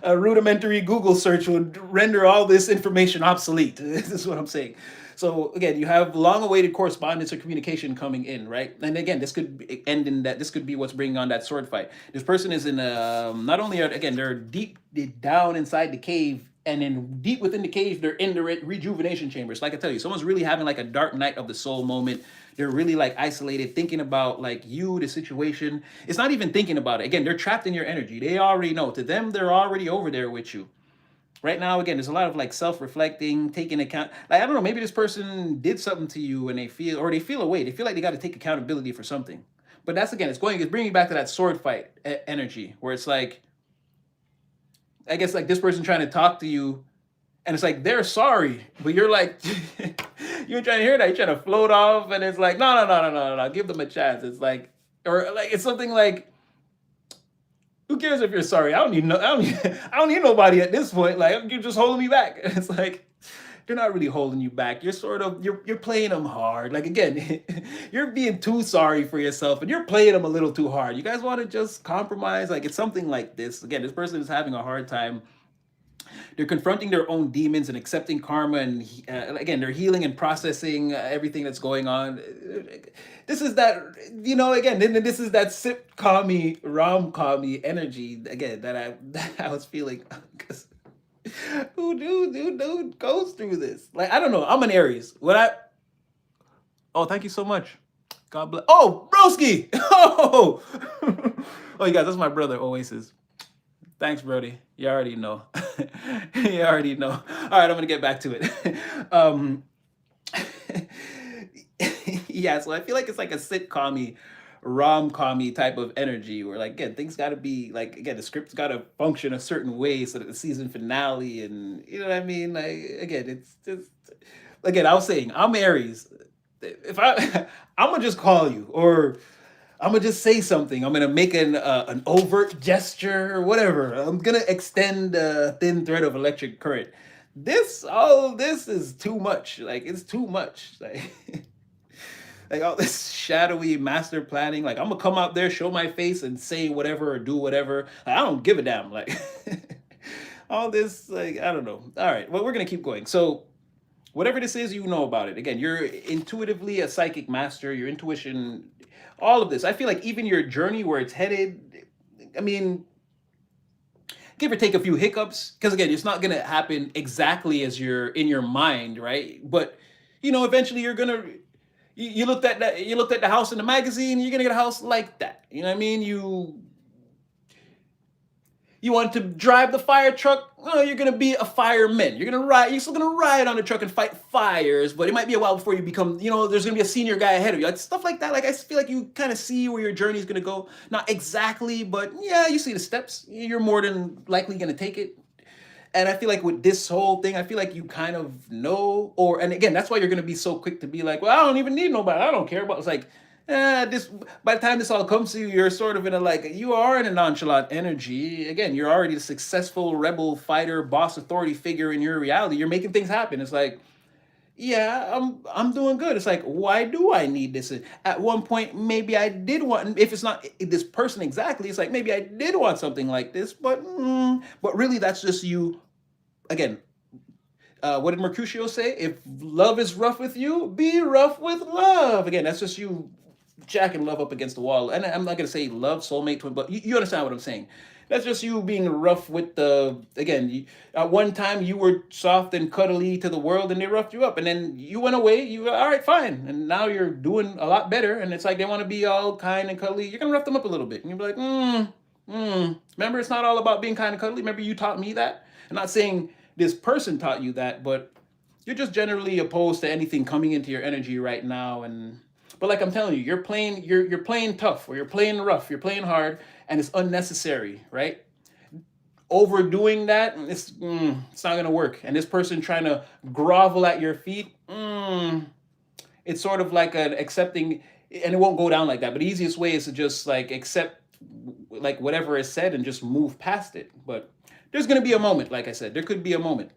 a rudimentary Google search would render all this information obsolete. This is what I'm saying. So again, you have long-awaited correspondence or communication coming in, right? And again, this could end in that. This could be what's bringing on that sword fight. This person is in not only again they're deep down inside the cave, and then deep within the cave, they're in the rejuvenation chambers. Like I tell you, someone's really having like a dark night of the soul moment. They're really like isolated, thinking about like you, the situation. It's not even thinking about it. Again, they're trapped in your energy. They already know. To them, they're already over there with you. Right now, again, there's a lot of like self-reflecting, taking account. Like, I don't know, maybe this person did something to you and they feel a weight. They feel like they got to take accountability for something. But that's, again, it's bringing back to that sword fight energy where it's like, I guess like this person trying to talk to you and it's like, they're sorry, but you're like, you're trying to hear that. You're trying to float off and it's like, no, give them a chance. It's like, or like, it's something like, who cares if you're sorry? I don't need nobody at this point. Like, you're just holding me back. It's like, you're not really holding you back. You're playing them hard. Like, again, you're being too sorry for yourself and you're playing them a little too hard. You guys want to just compromise? Like, it's something like this. Again, this person is having a hard time. They're confronting their own demons and accepting karma, and again, they're healing and processing everything that's going on. This is that, again, this is that sitcom-y, rom-com-y energy again that I was feeling. Because who goes through this? Like, I don't know. I'm an Aries. Oh, thank you so much. God bless. Oh, broski. Oh, oh, you guys, that's my brother Oasis. Thanks, Brody. You already know. You already know. All right, I'm going to get back to it. Yeah, so I feel like it's like a sitcom-y, rom-com-y type of energy where, like, again, things got to be, like, again, the script's got to function a certain way so that the season finale and, you know what I mean? Like, again, it's just, again, I was saying, I'm Aries. If I'm going to just call you or I'm gonna just say something. I'm gonna make an overt gesture or whatever. I'm gonna extend a thin thread of electric current. All this is too much. Like, it's too much. Like, like all this shadowy master planning. Like, I'm gonna come out there, show my face, and say whatever or do whatever. Like, I don't give a damn. Like, all this, like, I don't know. All right, well, we're gonna keep going. So, whatever this is, you know about it. Again, you're intuitively a psychic master. Your intuition, all of this. I feel like even your journey where it's headed. I mean, give or take a few hiccups, because again, it's not gonna happen exactly as you're in your mind, right? But eventually you're gonna. You looked at that. You looked at the house in the magazine. You're gonna get a house like that. You know what I mean? You want to drive the fire truck? Oh, you're gonna be a fireman. You're gonna ride. You're still gonna ride on the truck and fight fires, but it might be a while before you become. There's gonna be a senior guy ahead of you. Like stuff like that. Like I feel like you kind of see where your journey is gonna go. Not exactly, but yeah, you see the steps. You're more than likely gonna take it. And I feel like with this whole thing, I feel like you kind of know, and again, that's why you're gonna be so quick to be like, well, I don't even need nobody. I don't care about. It's like, this. By the time this all comes to you, you're sort of in a like, you are in a nonchalant energy. Again, you're already the successful rebel fighter, boss, authority figure in your reality. You're making things happen. It's like, yeah, I'm doing good. It's like, why do I need this? At one point, maybe I did want. If it's not this person exactly, it's like maybe I did want something like this, but really, that's just you again. What did Mercutio say? If love is rough with you, be rough with love. Again, that's just you jacking love up against the wall. And I'm not gonna say love, soulmate, twin, but you understand what I'm saying. That's just you being rough with the. Again, at one time you were soft and cuddly to the world, and they roughed you up, and then you went away. You were all right, fine, and now you're doing a lot better. And it's like they want to be all kind and cuddly. You're gonna rough them up a little bit, and you'll be like, Remember, it's not all about being kind and cuddly. Remember, you taught me that. I'm not saying this person taught you that, but you're just generally opposed to anything coming into your energy right now. And but like I'm telling you, you're playing tough, or you're playing rough, you're playing hard, and it's unnecessary, right? Overdoing that, it's not gonna work. And this person trying to grovel at your feet, it's sort of like an accepting, and it won't go down like that. But the easiest way is to just like accept like whatever is said and just move past it. But there's gonna be a moment, like I said, there could be a moment.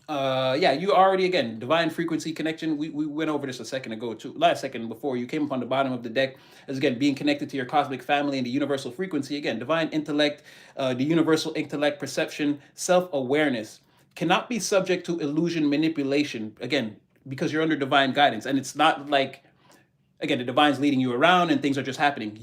Yeah, you already, again, divine frequency connection. We went over this a second ago too, last second before you came up on the bottom of the deck, as again being connected to your cosmic family and the universal frequency. Again, divine intellect, the universal intellect, perception, self-awareness cannot be subject to illusion manipulation. Again, because you're under divine guidance, and it's not like, again, the divine's leading you around and things are just happening.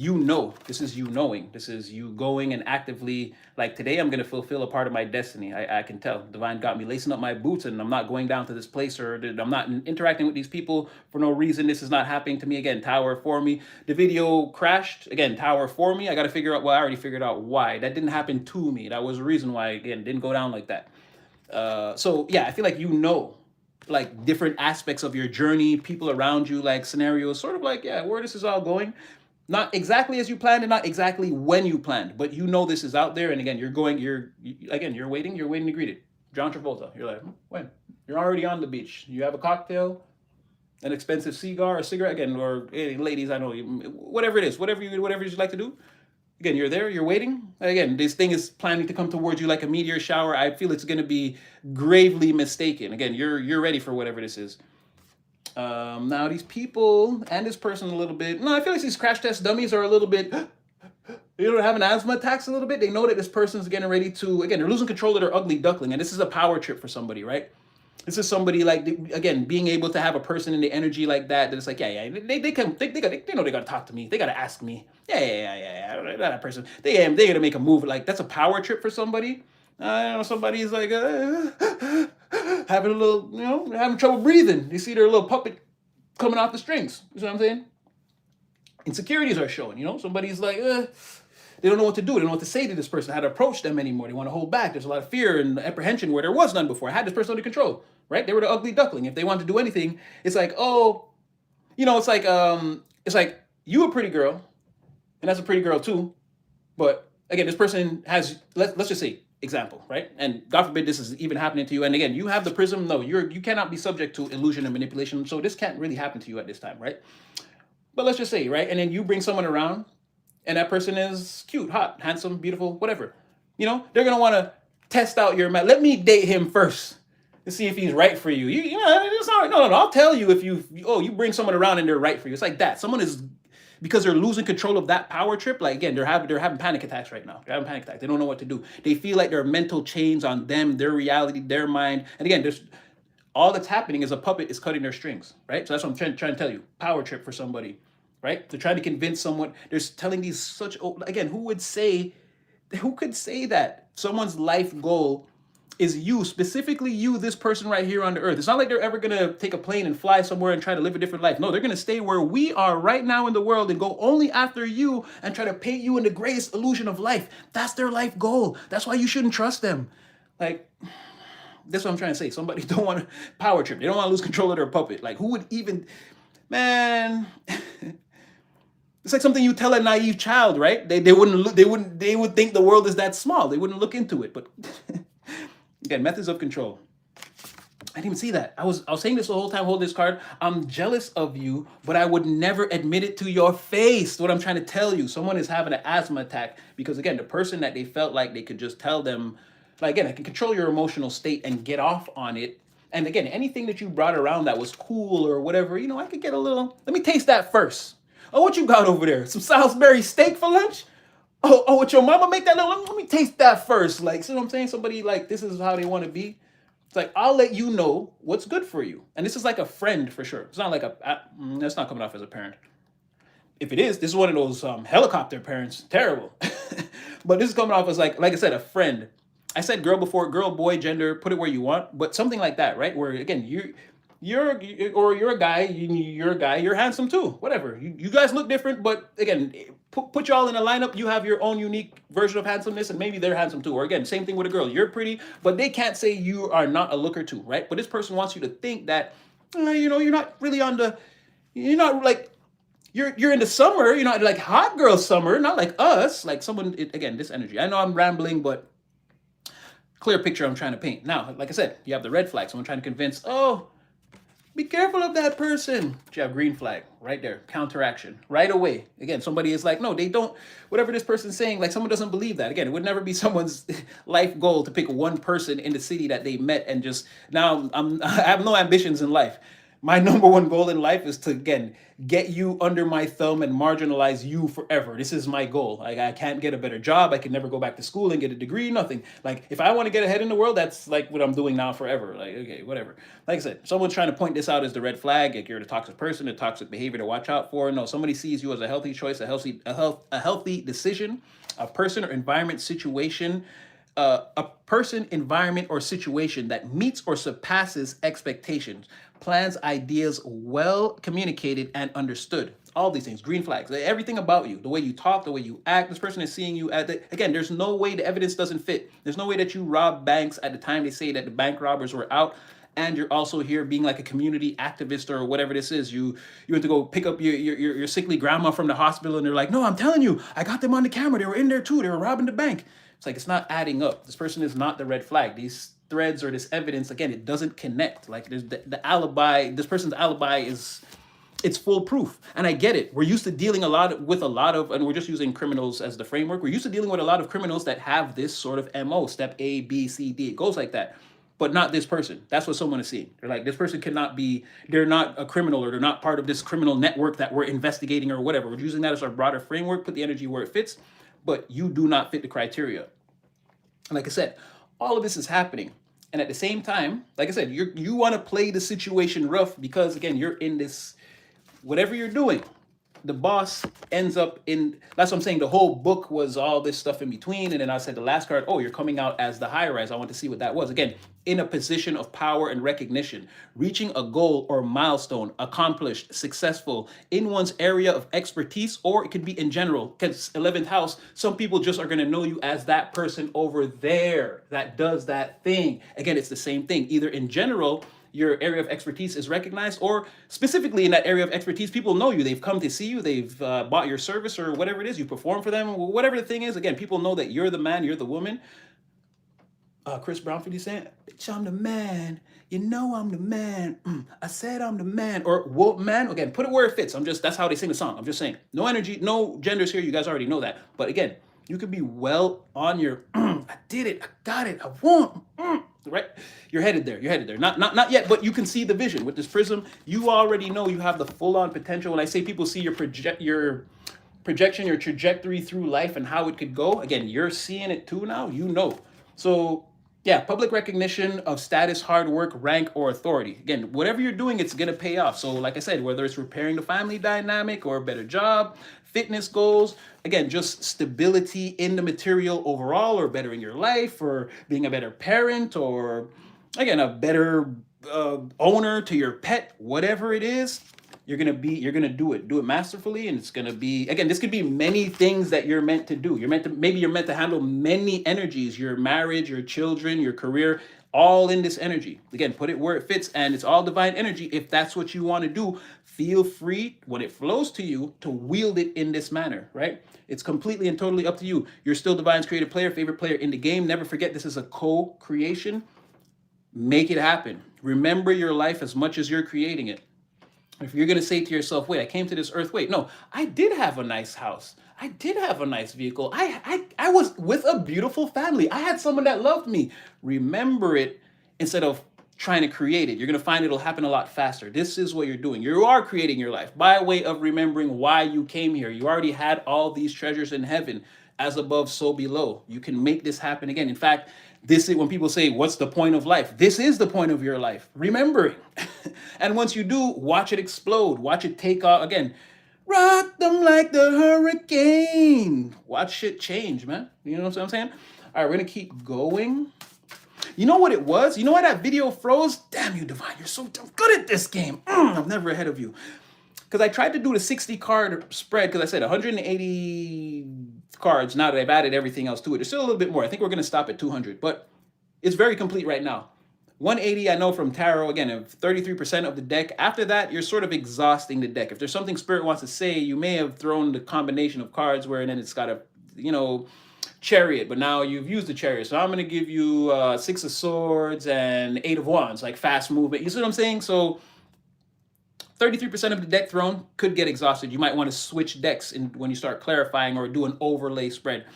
This is you knowing. This is you going and actively, like, today I'm going to fulfill a part of my destiny. I can tell. Divine got me lacing up my boots, and I'm not going down to this place, or I'm not interacting with these people for no reason. This is not happening to me. Again, tower for me. The video crashed. Again, tower for me. I got to figure out, well, I already figured out why. That didn't happen to me. That was the reason why, again, it didn't go down like that. So, yeah, I feel like like different aspects of your journey, people around you, like scenarios, sort of like, yeah, where this is all going. Not exactly as you planned, and not exactly when you planned, but this is out there. And again, you're waiting to greet it. John Travolta, you're like, when? You're already on the beach. You have a cocktail, an expensive cigar, a cigarette, again, or hey, ladies, I know, whatever it is, whatever you like to do. Again, you're there, you're waiting. Again, this thing is planning to come towards you like a meteor shower. I feel it's going to be gravely mistaken. Again, you're ready for whatever this is. Now, these people and this person a little bit. No, I feel like these crash test dummies are a little bit, having asthma attacks a little bit. They know that this person's getting ready to, again, they're losing control of their ugly duckling. And this is a power trip for somebody, right? This is somebody like, again, being able to have a person in the energy like that it's like, yeah, they know they gotta talk to me, they gotta ask me, yeah, that person, they gotta make a move. Like, that's a power trip for somebody. Somebody's like having a little, having trouble breathing. You see their little puppet coming off the strings. You see what I'm saying? Insecurities are showing. Somebody's like, they don't know what to do. They don't know what to say to this person, how to approach them anymore. They want to hold back. There's a lot of fear and apprehension where there was none before. I had this person under control, right? They were the ugly duckling. If they wanted to do anything, it's like, it's like you a pretty girl, and that's a pretty girl too. But again, this person has, let's just say, example, right? And God forbid this is even happening to you. And again, you have the prism. No, you cannot be subject to illusion and manipulation. So this can't really happen to you at this time, right? But let's just say, right? And then you bring someone around, and that person is cute, hot, handsome, beautiful, whatever. They're going to want to test out your let me date him first to see if he's right for you. It's not, no. I'll tell you if you bring someone around and they're right for you. It's like that. Someone is, because they're losing control of that power trip. Like, again, they're having panic attacks right now. They're having panic attacks. They don't know what to do. They feel like there are mental chains on them, their reality, their mind. And again, there's All that's happening is a puppet is cutting their strings, right? So that's what I'm trying to tell you. Power trip for somebody, right? They're trying to convince someone. They're telling these such, again, who could say that someone's life goal is you, specifically you, this person right here on the earth? It's not like they're ever gonna take a plane and fly somewhere and try to live a different life. No, they're gonna stay where we are right now in the world and go only after you and try to paint you in the greatest illusion of life. That's their life goal. That's why you shouldn't trust them. Like, that's what I'm trying to say. Somebody don't want to power trip. They don't want to lose control of their puppet. Like, who would even, man? It's like something you tell a naive child, right? They wouldn't look, they would think the world is that small. They wouldn't look into it. But again, methods of control. I didn't even see that. I was saying this the whole time. Hold this card. I'm jealous of you, but I would never admit it to your face. What I'm trying to tell you. Someone is having an asthma attack because, again, the person that they felt like they could just tell them, like, again, I can control your emotional state and get off on it. And again, anything that you brought around that was cool or whatever, I could get a little, let me taste that first. Oh, what you got over there? Some Salisbury steak for lunch? Oh, what your mama make that little, let me taste that first. Like, see what I'm saying? Somebody like, this is how they want to be. It's like, I'll let you know what's good for you. And this is like a friend for sure. It's not like that's not coming off as a parent. If it is, this is one of those helicopter parents. Terrible. But this is coming off as like I said, a friend. I said girl before, girl, boy, gender, put it where you want, but something like that, right? Where again, you're a guy, you're a guy, you're handsome too, whatever. You guys look different, but again, put y'all in a lineup, you have your own unique version of handsomeness, and maybe they're handsome too. Or again, same thing with a girl, you're pretty, but they can't say you are not a looker too, right? But this person wants you to think that, you're not really you're not like, you're in the summer, you're not like hot girl summer, not like us, like someone, again, this energy. I know I'm rambling, but clear picture I'm trying to paint. Now, like I said, you have the red flag. Someone trying to convince, oh, be careful of that person. But you have green flag right there, counteraction right away. Again, somebody is like, no, they don't, whatever this person's saying, like someone doesn't believe that. Again, it would never be someone's life goal to pick one person in the city that they met and just, now I have no ambitions in life. My number one goal in life is to, again, get you under my thumb and marginalize you forever. This is my goal. Like, I can't get a better job. I can never go back to school and get a degree, nothing. Like, if I want to get ahead in the world, that's like what I'm doing now forever. Like, okay, whatever. Like I said, someone's trying to point this out as the red flag. Like, you're the toxic person, the toxic behavior to watch out for. No, somebody sees you as a healthy choice, a healthy decision, a person or environment situation, a person, environment, or situation that meets or surpasses expectations, plans, ideas, well communicated and understood. All these things, green flags, everything about you, the way you talk, the way you act. This person is seeing you at the, again, there's no way the evidence doesn't fit. There's no way that you robbed banks at the time they say that the bank robbers were out. And you're also here being like a community activist or whatever this is. You went to go pick up your sickly grandma from the hospital and they're like, no, I'm telling you, I got them on the camera. They were in there too. They were robbing the bank. It's like, it's not adding up. This person is not the red flag. These threads or this evidence, again, it doesn't connect. Like there's the alibi, this person's alibi it's foolproof. And I get it. We're used to dealing with a lot of, and we're just using criminals as the framework. We're used to dealing with a lot of criminals that have this sort of MO, step A, B, C, D. It goes like that. But not this person. That's what someone is seeing. They're like, this person cannot be, they're not a criminal or they're not part of this criminal network that we're investigating or whatever. We're using that as our broader framework, put the energy where it fits, but you do not fit the criteria. And like I said, all of this is happening. And at the same time, like I said, you want to play the situation rough because, again, you're in this, whatever you're doing, the boss ends up in, that's what I'm saying, the whole book was all this stuff in between. And then I said the last card, oh, you're coming out as the high rise. I want to see what that was. Again, in a position of power and recognition, reaching a goal or milestone, accomplished, successful in one's area of expertise, or it could be in general, because 11th house, some people just are going to know you as that person over there that does that thing. Again, it's the same thing, either in general, your area of expertise is recognized, or specifically in that area of expertise, people know you. They've come to see you. They've bought your service or whatever it is. You perform for them, whatever the thing is. Again, people know that you're the man, you're the woman. Chris Brown 50 Cent, bitch, I'm the man. You know I'm the man. I said I'm the man. Or what man? Again, put it where it fits. That's how they sing the song. I'm just saying. No energy, no genders here. You guys already know that. But again, you could be well on your, I did it, I got it, I won. Right? You're headed there. You're headed there. Not yet, but you can see the vision with this prism. You already know you have the full-on potential. When I say people see your projection, your trajectory through life and how it could go, again, you're seeing it too now. You know. So Yeah, public recognition of status, hard work, rank, or authority. Again, whatever you're doing, it's gonna pay off. So, like I said, whether it's repairing the family dynamic or a better job, fitness goals, again, just stability in the material overall, or bettering your life, or being a better parent, or again, a better owner to your pet, whatever it is, you're gonna do it masterfully, and it's gonna be, again, this could be many things that you're meant to do. You're meant to, maybe you're meant to handle many energies, your marriage, your children, your career, all in this energy. Again, put it where it fits, and it's all divine energy. If that's what you want to do, feel free when it flows to you to wield it in this manner, right? It's completely and totally up to you. You're still divine's creative player, favorite player in the game. Never forget, this is a co-creation. Make it happen. Remember your life as much as you're creating it. If you're going to say to yourself, wait, I came to this earth, wait, no, I did have a nice house. I did have a nice vehicle. I was with a beautiful family. I had someone that loved me. Remember it instead of trying to create it. You're going to find it'll happen a lot faster. This is what you're doing. You are creating your life by way of remembering why you came here. You already had all these treasures in heaven, as above, so below. You can make this happen again. In fact, this is when people say, what's the point of life? This is the point of your life, remembering. And once you do, watch it explode. Watch it take off again. Rock them like the hurricane. Watch shit change, man. You know what I'm saying? All right, we're going to keep going. You know what it was? You know why that video froze? Damn you, Divine. You're so damn good at this game. I'm never ahead of you. Because I tried to do the 60 card spread, because I said 180 cards. Now that I've added everything else to it, there's still a little bit more. I think we're going to stop at 200, but it's very complete right now. 180, I know from tarot, again, 33% of the deck. After that, you're sort of exhausting the deck. If there's something Spirit wants to say, you may have thrown the combination of cards where then it's got a, chariot, but now you've used the chariot. So I'm going to give you 6 of swords and 8 of wands, like fast movement. You see what I'm saying? So 33% of the deck thrown could get exhausted. You might want to switch decks when you start clarifying or do an overlay spread.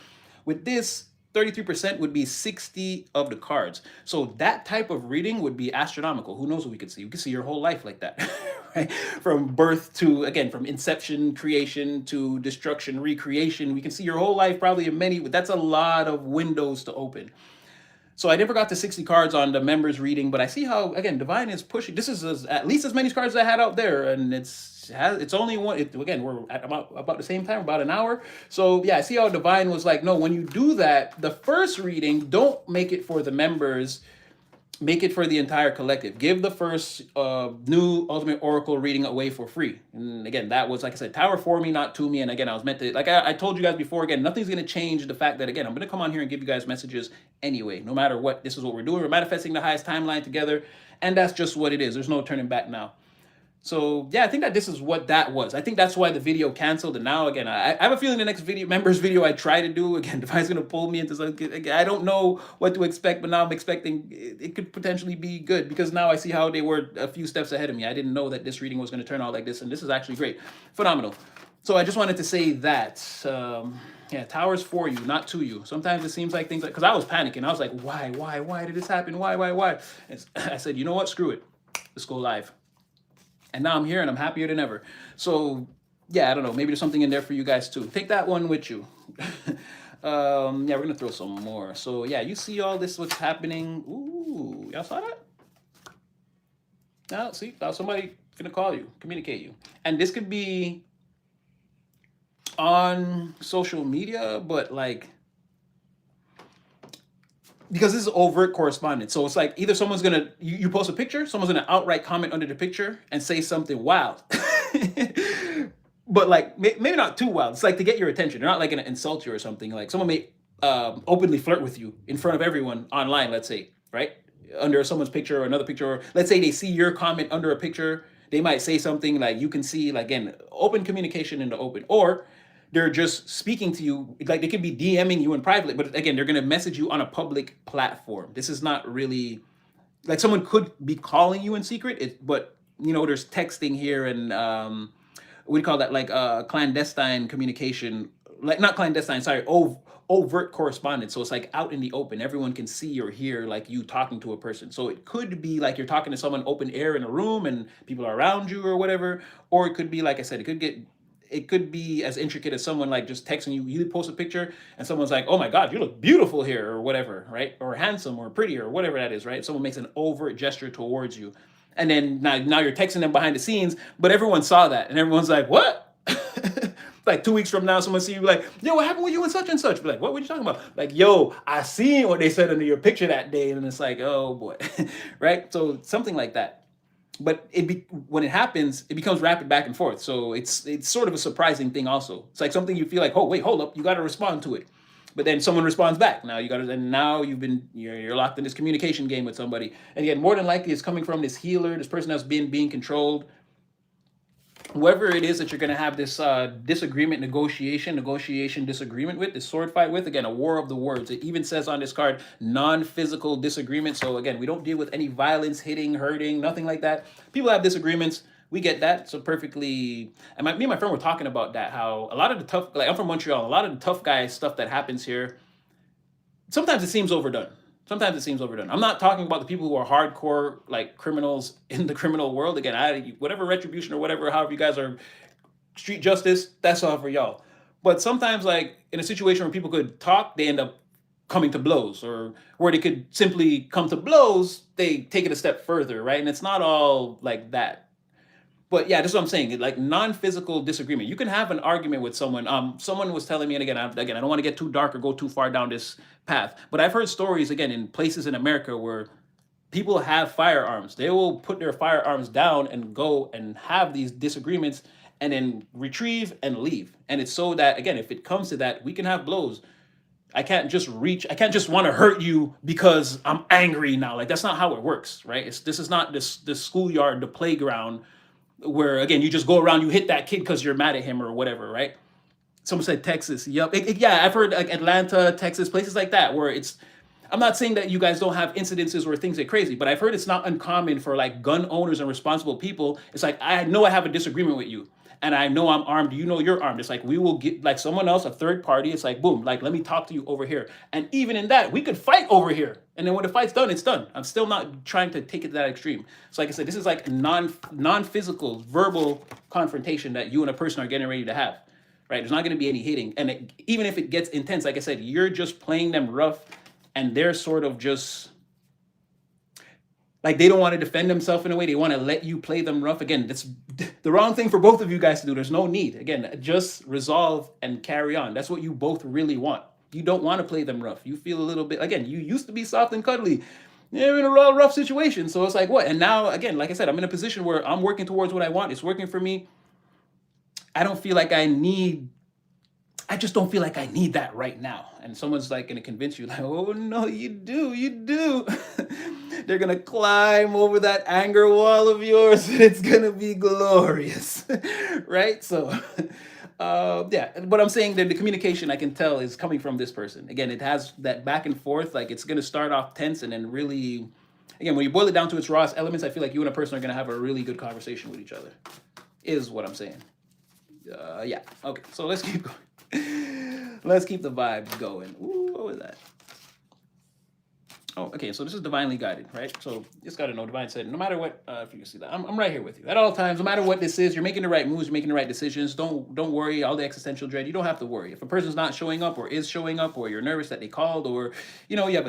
With this, 33% would be 60 of the cards. So that type of reading would be astronomical. Who knows what we could see? We could see your whole life like that, right? From birth to, again, from inception, creation to destruction, recreation. We can see your whole life probably in many, but that's a lot of windows to open. So I never got to 60 cards on the members reading, but I see how, again, Divine is pushing. This is at least as many cards as I had out there, and it's only one. Again, we're at about the same time, about an hour. So yeah, I see how Divine was like, no, when you do that, the first reading, don't make it for the members. Make it for the entire collective. Give the first new Ultimate Oracle reading away for free. And again, that was, like I said, Tower for me, not to me. And again, I was meant to, like I told you guys before, again, nothing's going to change the fact that, again, I'm going to come on here and give you guys messages anyway. No matter what, this is what we're doing. We're manifesting the highest timeline together. And that's just what it is. There's no turning back now. So yeah, I think that this is what that was. I think that's why the video canceled. And now again, I have a feeling the next members video I try to do, again, Devine's gonna pull me into something. I don't know what to expect, but now I'm expecting it could potentially be good, because now I see how they were a few steps ahead of me. I didn't know that this reading was gonna turn out like this, and this is actually great, phenomenal. So I just wanted to say that. Yeah, towers for you, not to you. Sometimes it seems like things like, because I was panicking. I was like, why did this happen? Why? And I said, you know what? Screw it. Let's go live. And now I'm here and I'm happier than ever. So yeah, I don't know. Maybe there's something in there for you guys too. Take that one with you. Yeah, we're gonna throw some more. So yeah, you see all this, what's happening. Ooh, y'all saw that? Now, see, now somebody gonna call you, communicate you. And this could be on social media, but like, because this is overt correspondence. So it's like either someone's gonna, you post a picture, someone's gonna outright comment under the picture and say something wild. But like, maybe not too wild. It's like to get your attention. They're not like gonna insult you or something. Like someone may openly flirt with you in front of everyone online, let's say, right? Under someone's picture or another picture, or let's say they see your comment under a picture, they might say something like you can see, like, again, open communication in the open. Or they're just speaking to you, like they could be DMing you in private, but again, they're gonna message you on a public platform. This is not really, like someone could be calling you in secret, but there's texting here and what do you call that? Like clandestine communication, like not clandestine, sorry, overt correspondence. So it's like out in the open. Everyone can see or hear like you talking to a person. So it could be like you're talking to someone open air in a room and people are around you or whatever. Or it could be, like I said, it could get it could be as intricate as someone like just texting you. You post a picture and someone's like, "Oh my God, you look beautiful here," or whatever, right? Or handsome, or pretty, or whatever that is, right? Someone makes an overt gesture towards you, and then now you're texting them behind the scenes, but everyone saw that, and everyone's like, "What?" Like 2 weeks from now, someone see you like, "Yo, what happened with you and such and such?" Be like, "What were you talking about?" Like, "Yo, I seen what they said under your picture that day," and it's like, "Oh boy," right? So something like that. But when it happens, it becomes rapid back and forth. So it's sort of a surprising thing. Also, it's like something you feel like, "Oh wait, hold up, you got to respond to it." But then someone responds back. Now you got to, and now you're locked in this communication game with somebody. And again, more than likely, it's coming from this healer, this person that's been being controlled, whoever it is that you're going to have this disagreement, negotiation disagreement with, this sword fight with. Again, a war of the words. It even says on this card, non-physical disagreement. So again, we don't deal with any violence, hitting, hurting, nothing like that. People have disagreements, we get that. So perfectly. And me and my friend were talking about that, how a lot of the tough, like I'm from Montreal, a lot of the tough guy stuff that happens here, sometimes it seems overdone. Sometimes it seems overdone. I'm not talking about the people who are hardcore like criminals in the criminal world. Again, whatever retribution or whatever, however you guys are, street justice, that's all for y'all. But sometimes, like in a situation where people could talk, they end up coming to blows, or where they could simply come to blows, they take it a step further, right? And it's not all like that. But yeah, that's what I'm saying. Like non-physical disagreement. You can have an argument with someone. Someone was telling me, and again, I don't want to get too dark or go too far down this path. But I've heard stories again in places in America where people have firearms. They will put their firearms down and go and have these disagreements, and then retrieve and leave. And it's so that again, if it comes to that, we can have blows. I can't just want to hurt you because I'm angry now. Like that's not how it works, right? This is not this schoolyard, the playground, where again you just go around, you hit that kid because you're mad at him or whatever, right? Someone said Texas. Yep. Yeah, I've heard like Atlanta, Texas, places like that where it's. I'm not saying that you guys don't have incidences where things get crazy, but I've heard it's not uncommon for like gun owners and responsible people. It's like, I know I have a disagreement with you, and I know I'm armed. You know you're armed. It's like we will get like someone else, a third party. It's like boom, like let me talk to you over here, and even in that, we could fight over here. And then when the fight's done, it's done. I'm still not trying to take it to that extreme. So like I said, this is like non physical, verbal confrontation that you and a person are getting ready to have. Right? There's not going to be any hitting, and even if it gets intense, like I said, you're just playing them rough, and they're sort of just like they don't want to defend themselves in a way. They want to let you play them rough. Again, that's the wrong thing for both of you guys to do. There's no need. Again, just resolve and carry on. That's what you both really want. You don't want to play them rough. You feel a little bit, again, you used to be soft and cuddly. You're in a real rough situation. So it's like, what? And now, again, like I said, I'm in a position where I'm working towards what I want. It's working for me. I don't feel like I just don't feel like I need that right now. And someone's like gonna convince you, like, oh no, you do, you do. They're gonna climb over that anger wall of yours, and it's gonna be glorious, right? So, yeah. But I'm saying that the communication I can tell is coming from this person. Again, it has that back and forth. Like it's gonna start off tense, and then really, again, when you boil it down to its rawest elements, I feel like you and a person are gonna have a really good conversation with each other. Is what I'm saying. Yeah. Okay. So let's keep going. Let's keep the vibes going. Ooh, what was that? Oh, okay. So this is divinely guided, right? So you just got to know, divine said, no matter what, if you can see that, I'm right here with you at all times. No matter what this is, you're making the right moves, you're making the right decisions. Don't worry. All the existential dread, you don't have to worry. If a person's not showing up, or is showing up, or you're nervous that they called, or you have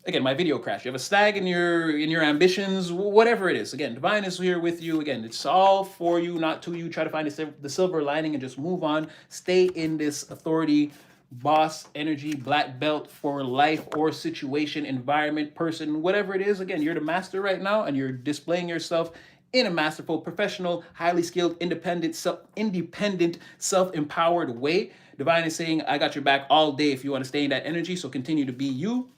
again, my video crash. You have a snag in your ambitions, whatever it is. Again, divine is here with you. Again, it's all for you, not to you. Try to find the silver lining and just move on. Stay in this authority, boss energy, black belt for life or situation, environment, person, whatever it is. Again, you're the master right now, and you're displaying yourself in a masterful, professional, highly skilled, independent, self-empowered way. Divine is saying, I got your back all day if you want to stay in that energy. So continue to be you.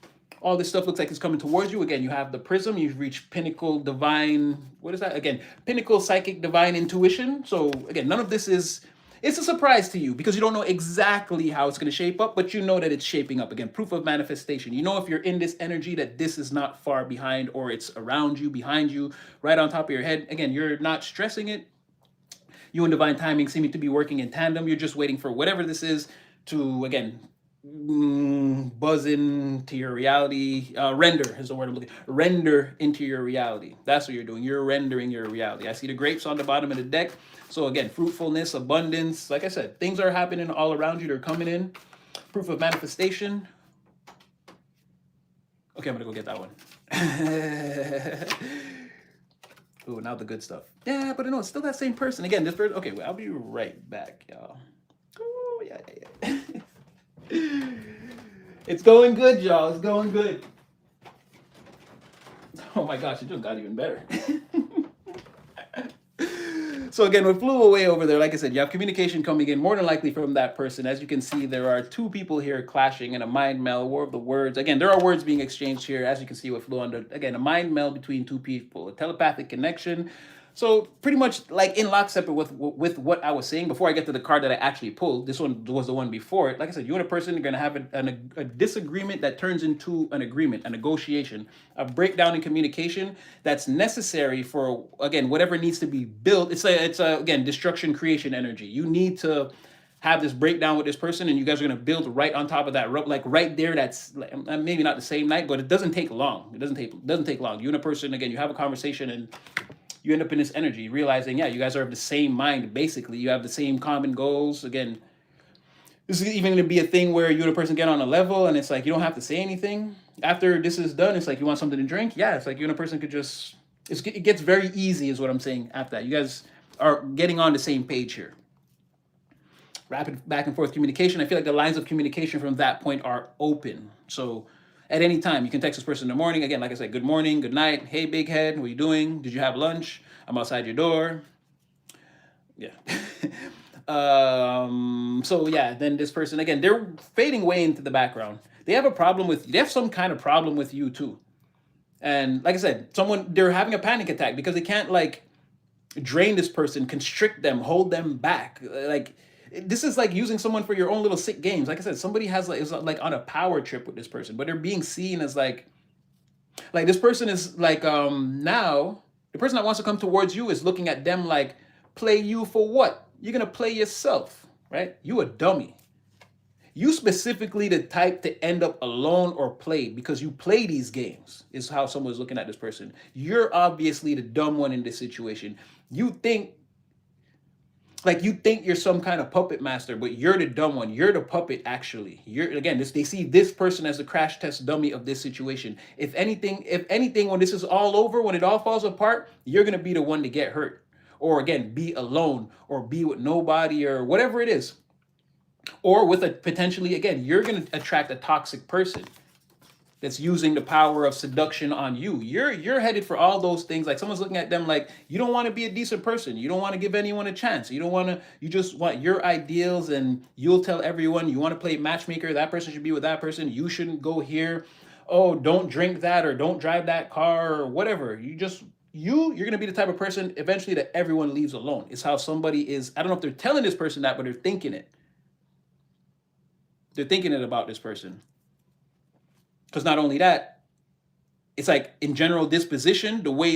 All this stuff looks like it's coming towards you. Again, you have the prism. You've reached pinnacle divine. What is that? Again, pinnacle psychic divine intuition. So again, none of this it's a surprise to you because you don't know exactly how it's going to shape up, but you know that it's shaping up. Again, proof of manifestation. You know if you're in this energy that this is not far behind, or it's around you, behind you, right on top of your head. Again, you're not stressing it. You and divine timing seem to be working in tandem. You're just waiting for whatever this is to, again, buzz into your reality. Render is the word I'm looking. Render into your reality. That's what you're doing. You're rendering your reality. I see the grapes on the bottom of the deck. So again, fruitfulness, abundance. Like I said, things are happening all around you. They're coming in. Proof of manifestation. Okay, I'm gonna go get that one. Ooh, now the good stuff. Yeah, but no, it's still that same person. Again, this person. Okay, well, I'll be right back, y'all. Oh yeah, yeah, yeah. It's going good, y'all. It's going good. Oh my gosh, it just got even better. So again, what flew away over there, like I said, you have communication coming in more than likely from that person. As you can see, there are two people here clashing in a mind meld, war of the words. Again, there are words being exchanged here. As you can see what flew under, again, a mind meld between two people, a telepathic connection. So pretty much like in lockstep with what I was saying before I get to the card that I actually pulled. This one was the one before it. Like I said, you and a person are going to have a disagreement that turns into an agreement, a negotiation, a breakdown in communication that's necessary for, again, whatever needs to be built. It's again, destruction creation energy. You need to have this breakdown with this person, and you guys are going to build right on top of that rope, like right there. That's like, maybe not the same night, but it doesn't take long. It doesn't take long. You and a person, again, you have a conversation, and you end up in this energy, realizing, yeah, you guys are of the same mind. Basically, you have the same common goals. Again, this is even going to be a thing where you and a person get on a level, and it's like you don't have to say anything. After this is done, it's like you want something to drink. Yeah, it's like you and a person could just. It gets very easy, is what I'm saying. After that, you guys are getting on the same page here. Rapid back and forth communication. I feel like the lines of communication from that point are open. So at any time, you can text this person in the morning. Again, like I said, good morning, good night. Hey, big head, what are you doing? Did you have lunch? I'm outside your door. Yeah. So yeah, then this person, again, they're fading way into the background. They have a problem with, they have some kind of problem with you too. And like I said, they're having a panic attack because they can't like drain this person, constrict them, hold them back. Like this is like using someone for your own little sick games. Like I said, somebody has like is like on a power trip with this person, but they're being seen as like this person is like now the person that wants to come towards you is looking at them like, play you for what? You're gonna play yourself, right? You a dummy. You specifically the type to end up alone or played because you play these games, is how someone's looking at this person. You're obviously the dumb one in this situation. You think you're some kind of puppet master, but you're the dumb one. You're the puppet, actually. You're again, they see this person as the crash test dummy of this situation. If anything, when this is all over, when it all falls apart, you're gonna be the one to get hurt. Or again, be alone or be with nobody or whatever it is. Or with a potentially, again, you're gonna attract a toxic person that's using the power of seduction on you. You're headed for all those things. Like someone's looking at them like you don't want to be a decent person. You don't want to give anyone a chance. You just want your ideals, and you'll tell everyone you want to play matchmaker. That person should be with that person. You shouldn't go here. Oh, don't drink that or don't drive that car or whatever. You're gonna be the type of person eventually that everyone leaves alone. It's how somebody is. I don't know if they're telling this person that, but they're thinking it. They're thinking it about this person. Because not only that, it's like in general disposition, the way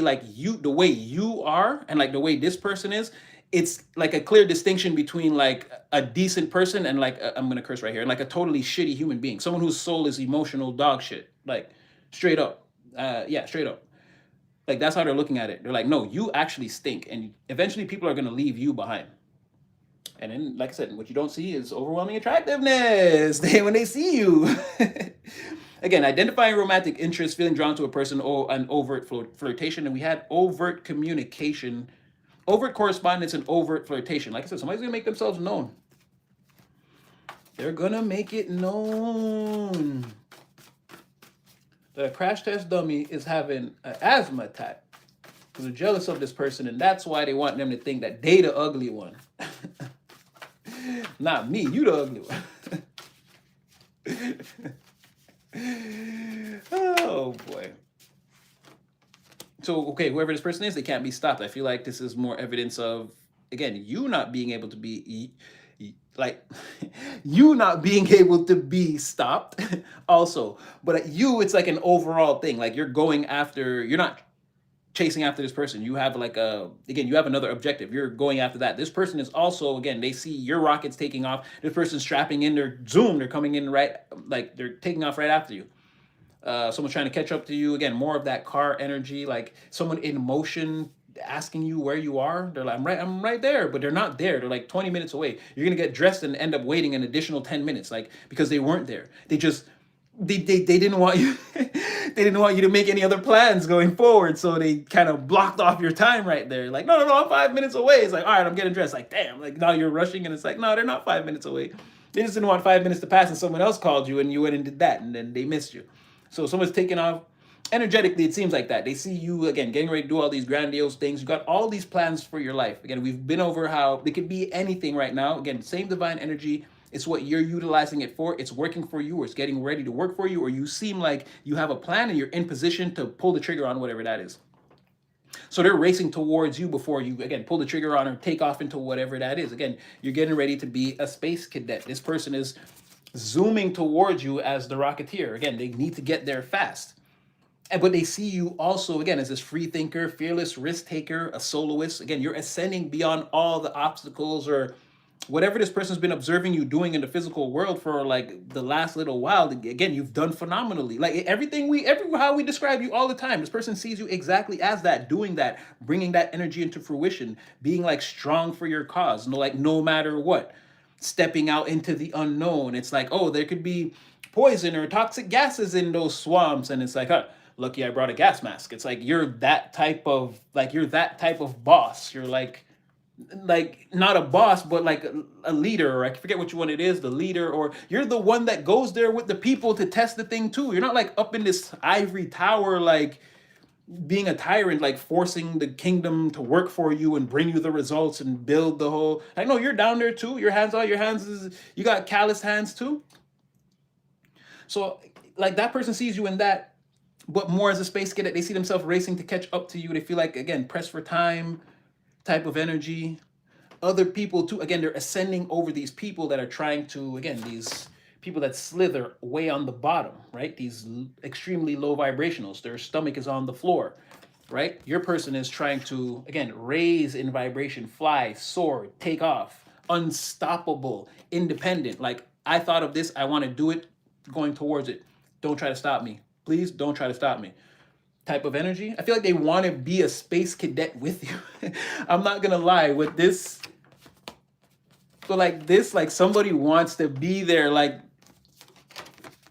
you are, and like the way this person is, it's like a clear distinction between like a decent person and like I'm gonna curse right here, and like a totally shitty human being, someone whose soul is emotional dog shit, like straight up, yeah, straight up. Like that's how they're looking at it. They're like, no, you actually stink, and eventually people are gonna leave you behind. And then, like I said, what you don't see is overwhelming attractiveness. When they see you. Again, identifying romantic interest, feeling drawn to a person, or an overt flirtation. And we had overt communication, overt correspondence, and overt flirtation. Like I said, somebody's going to make themselves known. They're going to make it known. The crash test dummy is having an asthma attack because they're jealous of this person. And that's why they want them to think that they the ugly one. Not me, you the ugly one. Oh boy. So okay, whoever this person is, they can't be stopped. I feel like this is more evidence of, again, you not being able to be like you not being able to be stopped also. But you, it's like an overall thing. Like you're going after, you're not chasing after this person. You have like a, again, you have another objective. You're going after that. This person is also, again, they see your rockets taking off. This person's strapping in their zoom. They're coming in right, like they're taking off right after you. Someone's trying to catch up to you. Again, more of that car energy, like someone in motion asking you where you are. They're like, I'm right there, but they're not there. They're like 20 minutes away. You're gonna get dressed and end up waiting an additional 10 minutes, like because they weren't there. They just they didn't want you they didn't want you to make any other plans going forward, so they kind of blocked off your time right there. Like, no, I'm 5 minutes away. It's like, all right, I'm getting dressed. Like, damn, like now you're rushing, and it's like, no, they're not 5 minutes away. They just didn't want 5 minutes to pass, and someone else called you, and you went and did that, and then they missed you. So someone's taking off. Energetically, it seems like that. They see you, again, getting ready to do all these grandiose things. You got all these plans for your life. Again, we've been over how it could be anything right now. Again, same divine energy. It's what you're utilizing it for. It's working for you, or it's getting ready to work for you, or you seem like you have a plan and you're in position to pull the trigger on whatever that is. So they're racing towards you before you, again, pull the trigger on or take off into whatever that is. Again, you're getting ready to be a space cadet. This person is zooming towards you as the Rocketeer. Again, they need to get there fast. But they see you also, again, as this free thinker, fearless risk taker, a soloist. Again, you're ascending beyond all the obstacles or whatever this person's been observing you doing in the physical world for like the last little while. Again, you've done phenomenally. Like how we describe you all the time. This person sees you exactly as that, doing that, bringing that energy into fruition, being like strong for your cause. No, like no matter what, stepping out into the unknown. It's like, oh, there could be poison or toxic gases in those swamps, and it's like, huh, lucky I brought a gas mask. It's like you're that type of boss. You're like not a boss, but like a leader, or I forget which one it is, the leader, or you're the one that goes there with the people to test the thing too. You're not like up in this ivory tower, like being a tyrant, like forcing the kingdom to work for you and bring you the results and build the whole. I know you're down there too. Your hands is, you got callous hands too. So like that person sees you in that, but more as a space cadet. They see themselves racing to catch up to you. They feel like, again, pressed for time type of energy. Other people too, again, they're ascending over these people that are trying to, again, these people that slither way on the bottom, right? These extremely low vibrationals. Their stomach is on the floor, right? Your person is trying to, again, raise in vibration, fly, soar, take off, unstoppable, independent. Like, I thought of this, I want to do it, going towards it. Don't try to stop me. Please don't try to stop me. Type of energy. I feel like they want to be a space cadet with you. I'm not gonna lie, with this, but like this, like somebody wants to be there. Like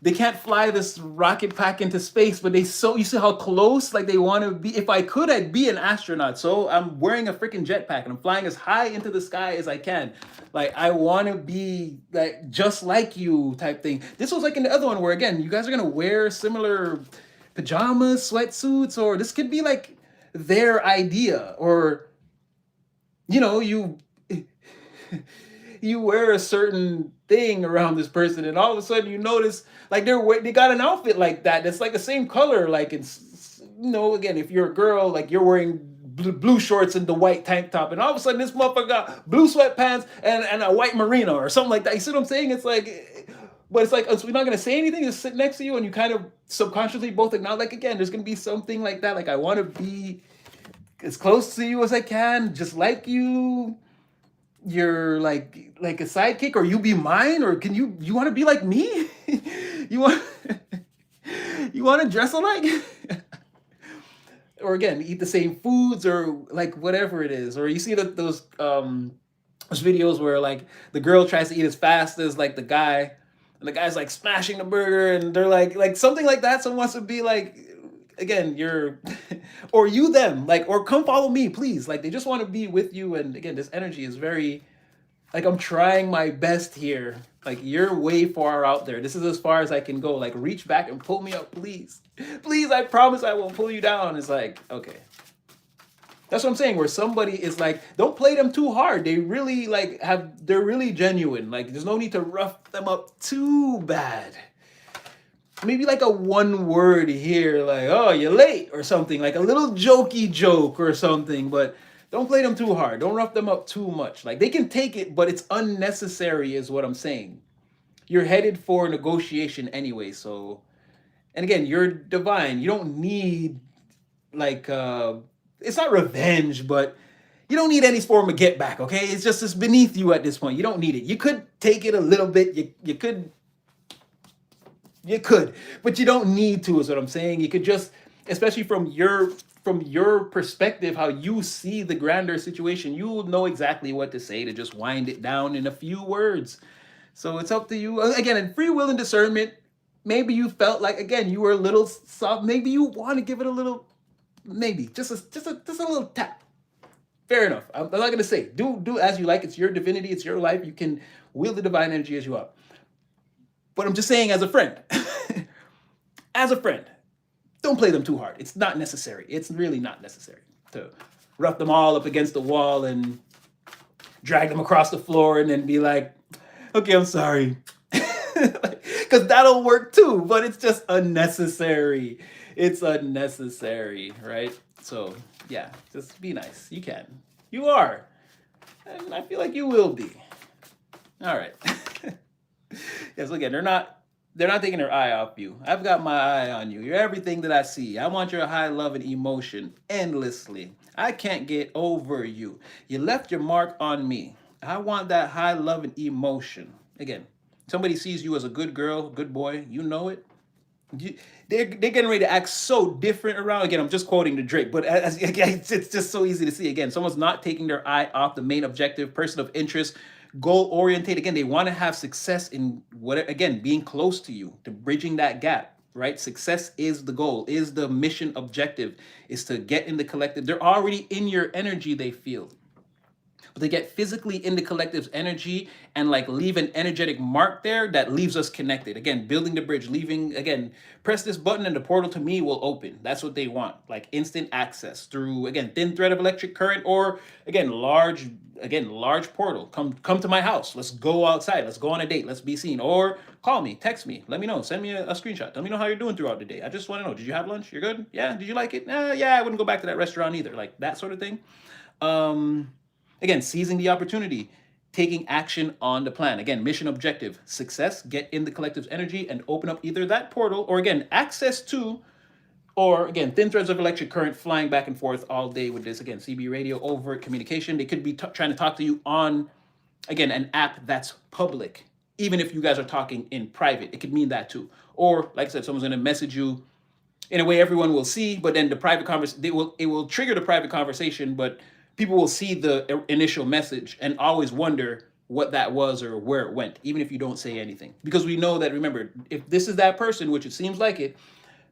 they can't fly this rocket pack into space, but they, so you see how close, like they want to be. If I could, I'd be an astronaut. So I'm wearing a freaking jetpack and I'm flying as high into the sky as I can. Like I want to be like just like you type thing. This was like in the other one where, again, you guys are gonna wear similar pajamas, sweatsuits, or this could be like their idea, or you you wear a certain thing around this person, and all of a sudden you notice like they got an outfit like that that's like the same color. Like it's, again, if you're a girl, like you're wearing blue shorts and the white tank top, and all of a sudden this motherfucker got blue sweatpants and a white merino or something like that. You see what I'm saying? It's like, but it's like, so we're not gonna say anything, just sit next to you, and you kind of subconsciously both acknowledge, like, again, there's gonna be something like that. Like I want to be as close to you as I can, just like you. You're like a sidekick, or you be mine, or can you want to be like me? you want you want to dress alike, or again eat the same foods, or like whatever it is. Or you see those videos where like the girl tries to eat as fast as like the guy, and the guy's like smashing the burger, and they're like something like that. Someone wants to be like, again, you're or you them, like, or come follow me please. Like they just want to be with you. And again, this energy is very like, I'm trying my best here. Like you're way far out there. This is as far as I can go. Like reach back and pull me up, please. Please, I promise I won't pull you down. It's like, okay. That's what I'm saying, where somebody is like, don't play them too hard. They really they're really genuine. Like there's no need to rough them up too bad. Maybe like a one word here, like, oh, you're late or something, like a little jokey joke or something, but don't play them too hard. Don't rough them up too much. Like they can take it, but it's unnecessary is what I'm saying. You're headed for negotiation anyway. So, and again, you're divine. You don't need like it's not revenge, but you don't need any form of get back, okay? It's beneath you at this point. You don't need it. You could take it a little bit. You could, but you don't need to, is what I'm saying. You could just, especially from your perspective, how you see the grander situation, you'll know exactly what to say to just wind it down in a few words. So it's up to you. Again, in free will and discernment, maybe you felt like, again, you were a little soft. Maybe you want to give it a little, maybe just a little tap. Fair enough. I'm not gonna say do as you like. It's your divinity. It's your life. You can wield the divine energy as you want. But I'm just saying, as a friend, as a friend, don't play them too hard. It's not necessary. It's really not necessary to rough them all up against the wall and drag them across the floor and then be like, okay, I'm sorry. Because that'll work too, but it's just unnecessary. It's unnecessary, right? So, yeah, just be nice. You can. You are. And I feel like you will be. All right. Yes, again, they're not taking their eye off you. I've got my eye on you. You're everything that I see. I want your high love and emotion endlessly. I can't get over you. You left your mark on me. I want that high love and emotion. Again, somebody sees you as a good girl, good boy, you know it. They're getting ready to act so different around. Again, I'm just quoting the Drake, but again, it's just so easy to see. Again, someone's not taking their eye off the main objective, person of interest, goal oriented. Again, they want to have success in what, again, being close to you, to bridging that gap, right? Success is the goal, is the mission objective, is to get in the collective. They're already in your energy, they feel. But they get physically in the collective's energy and like leave an energetic mark there that leaves us connected. Again, building the bridge, leaving, again, press this button and the portal to me will open. That's what they want. Like instant access through, again, thin thread of electric current, or large portal. Come to my house. Let's go outside. Let's go on a date. Let's be seen. Or call me, text me, let me know. Send me a screenshot. Let me know how you're doing throughout the day. I just want to know, did you have lunch? You're good? Yeah. Did you like it? Yeah, I wouldn't go back to that restaurant either. Like that sort of thing. Again, seizing the opportunity, taking action on the plan. Again, mission objective, success, get in the collective's energy and open up either that portal or, again, access to, or, again, thin threads of electric current flying back and forth all day with this. Again, CB radio, overt communication. They could be trying to talk to you on, again, an app that's public. Even if you guys are talking in private, it could mean that too. Or, like I said, someone's going to message you in a way everyone will see, but then the private conversation, it will trigger the private conversation, but people will see the initial message and always wonder what that was or where it went, even if you don't say anything. Because we know that, remember, if this is that person, which it seems like it,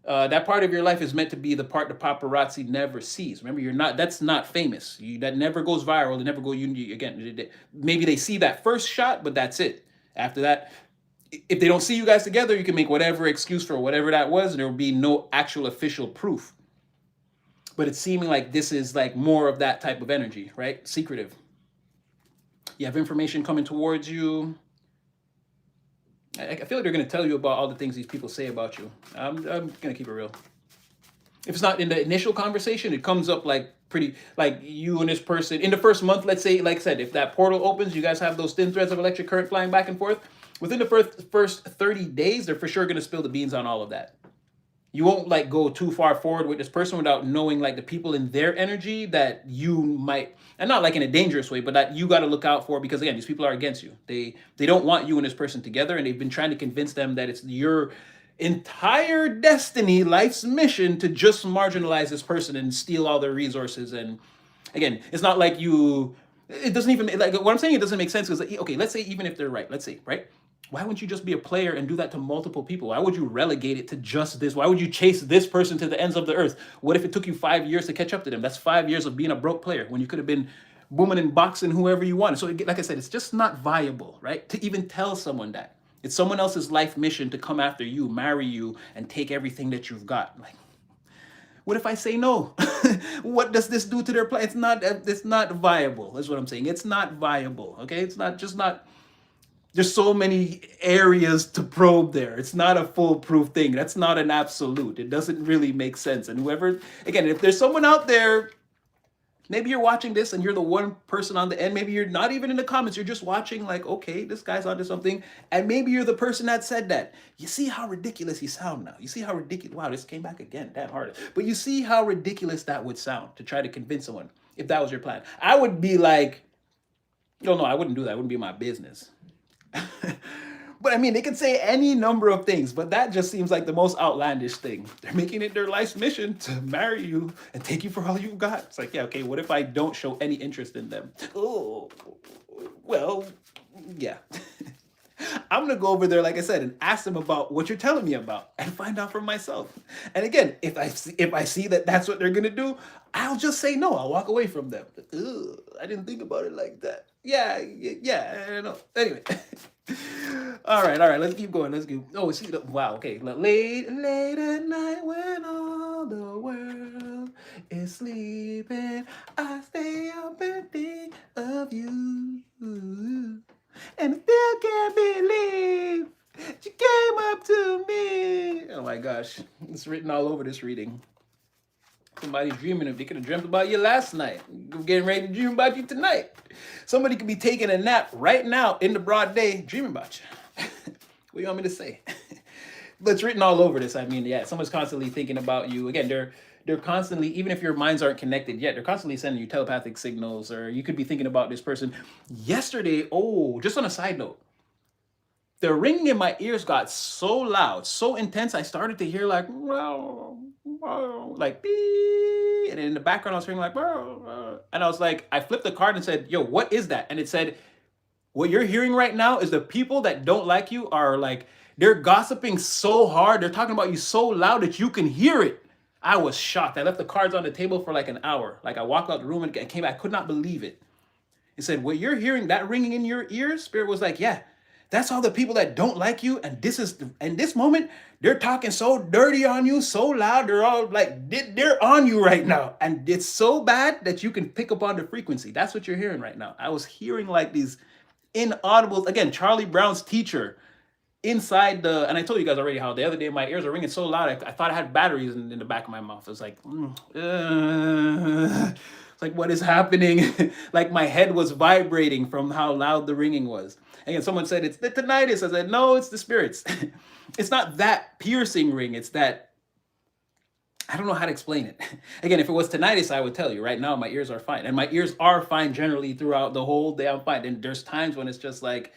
that part of your life is meant to be the part the paparazzi never sees. Remember, that's not famous. That never goes viral. They never go, again, maybe they see that first shot, but that's it. After that, if they don't see you guys together, you can make whatever excuse for whatever that was, and there will be no actual official proof. But it's seeming like this is like more of that type of energy, right? Secretive. You have information coming towards you. I feel like they're going to tell you about all the things these people say about you. I'm going to keep it real. If it's not in the initial conversation, it comes up like pretty, like you and this person in the first month, let's say, like I said, if that portal opens, you guys have those thin threads of electric current flying back and forth. Within the first 30 days, they're for sure going to spill the beans on all of that. You won't like go too far forward with this person without knowing like the people in their energy that you might, and not like in a dangerous way, but that you got to look out for, because again, these people are against you. They don't want you and this person together, and they've been trying to convince them that it's your entire destiny, life's mission to just marginalize this person and steal all their resources. And again, it's not like it doesn't even, like what I'm saying, it doesn't make sense because, okay, let's say even if they're right, let's say, right? Why wouldn't you just be a player and do that to multiple people? Why would you relegate it to just this? Why would you chase this person to the ends of the earth? What if it took you 5 years to catch up to them? That's 5 years of being a broke player when you could have been booming and boxing whoever you wanted. So like I said, it's just not viable, right? To even tell someone that. It's someone else's life mission to come after you, marry you, and take everything that you've got. Like, what if I say no? What does this do to their plan? It's not viable, is what I'm saying. It's not viable, okay? It's not. There's so many areas to probe there. It's not a foolproof thing. That's not an absolute. It doesn't really make sense. And whoever, again, if there's someone out there Maybe you're watching this and you're the one person on the end. Maybe you're not even in the comments. You're just watching, like, okay, this guy's onto something. And maybe you're the person that said that. You see how ridiculous you sound now. You see how ridiculous. Wow, this came back again. Damn hard. But you see how ridiculous that would sound to try to convince someone if that was your plan. I would be like, no, I wouldn't do that. It wouldn't be my business. But I mean, they could say any number of things, but that just seems like the most outlandish thing. They're making it their life's mission to marry you and take you for all you've got. It's like, yeah, okay, what if I don't show any interest in them? Oh, well, yeah. I'm gonna go over there, like I said, and ask them about what you're telling me about, and find out for myself. And again, if I see that that's what they're gonna do, I'll just say no. I'll walk away from them. Ugh, I didn't think about it like that. Yeah. I don't know. Anyway. All right. Let's keep going. Let's go. Oh, see, wow. Okay, late at night when all the world is sleeping, I stay up and think of you, and I still can't believe you came up to me. Oh my gosh, it's written all over this reading. Somebody's dreaming of. They could have dreamt about you last night. Getting ready to dream about you tonight. Somebody could be taking a nap right now in the broad day, dreaming about you. What do you want me to say? But it's written all over this. I mean, yeah, someone's constantly thinking about you. Again, they're constantly, even if your minds aren't connected yet, they're constantly sending you telepathic signals, or you could be thinking about this person. Yesterday, just on a side note, the ringing in my ears got so loud, so intense, I started to hear like, like, beep, and in the background I was hearing like, and I was like, I flipped the card and said, yo, what is that? And it said, what you're hearing right now is the people that don't like you are like, they're gossiping so hard, they're talking about you so loud that you can hear it. I was shocked. I left the cards on the table for like an hour. Like I walked out the room and came back, I could not believe it. It said, what you're hearing, that ringing in your ears, Spirit was like, yeah, that's all the people that don't like you. And in this moment, they're talking so dirty on you, so loud. They're all like, they're on you right now. And it's so bad that you can pick up on the frequency. That's what you're hearing right now. I was hearing like these inaudibles. Again, Charlie Brown's teacher inside and I told you guys already how the other day my ears are ringing so loud. I thought I had batteries in the back of my mouth. It was like, it's like, what is happening? Like my head was vibrating from how loud the ringing was. Again, someone said it's the tinnitus. I said, no, it's the spirits. It's not that piercing ring. It's that, I don't know how to explain it. Again, if it was tinnitus, I would tell you. Right now, my ears are fine. And my ears are fine generally throughout the whole day. I'm fine. And there's times when it's just like,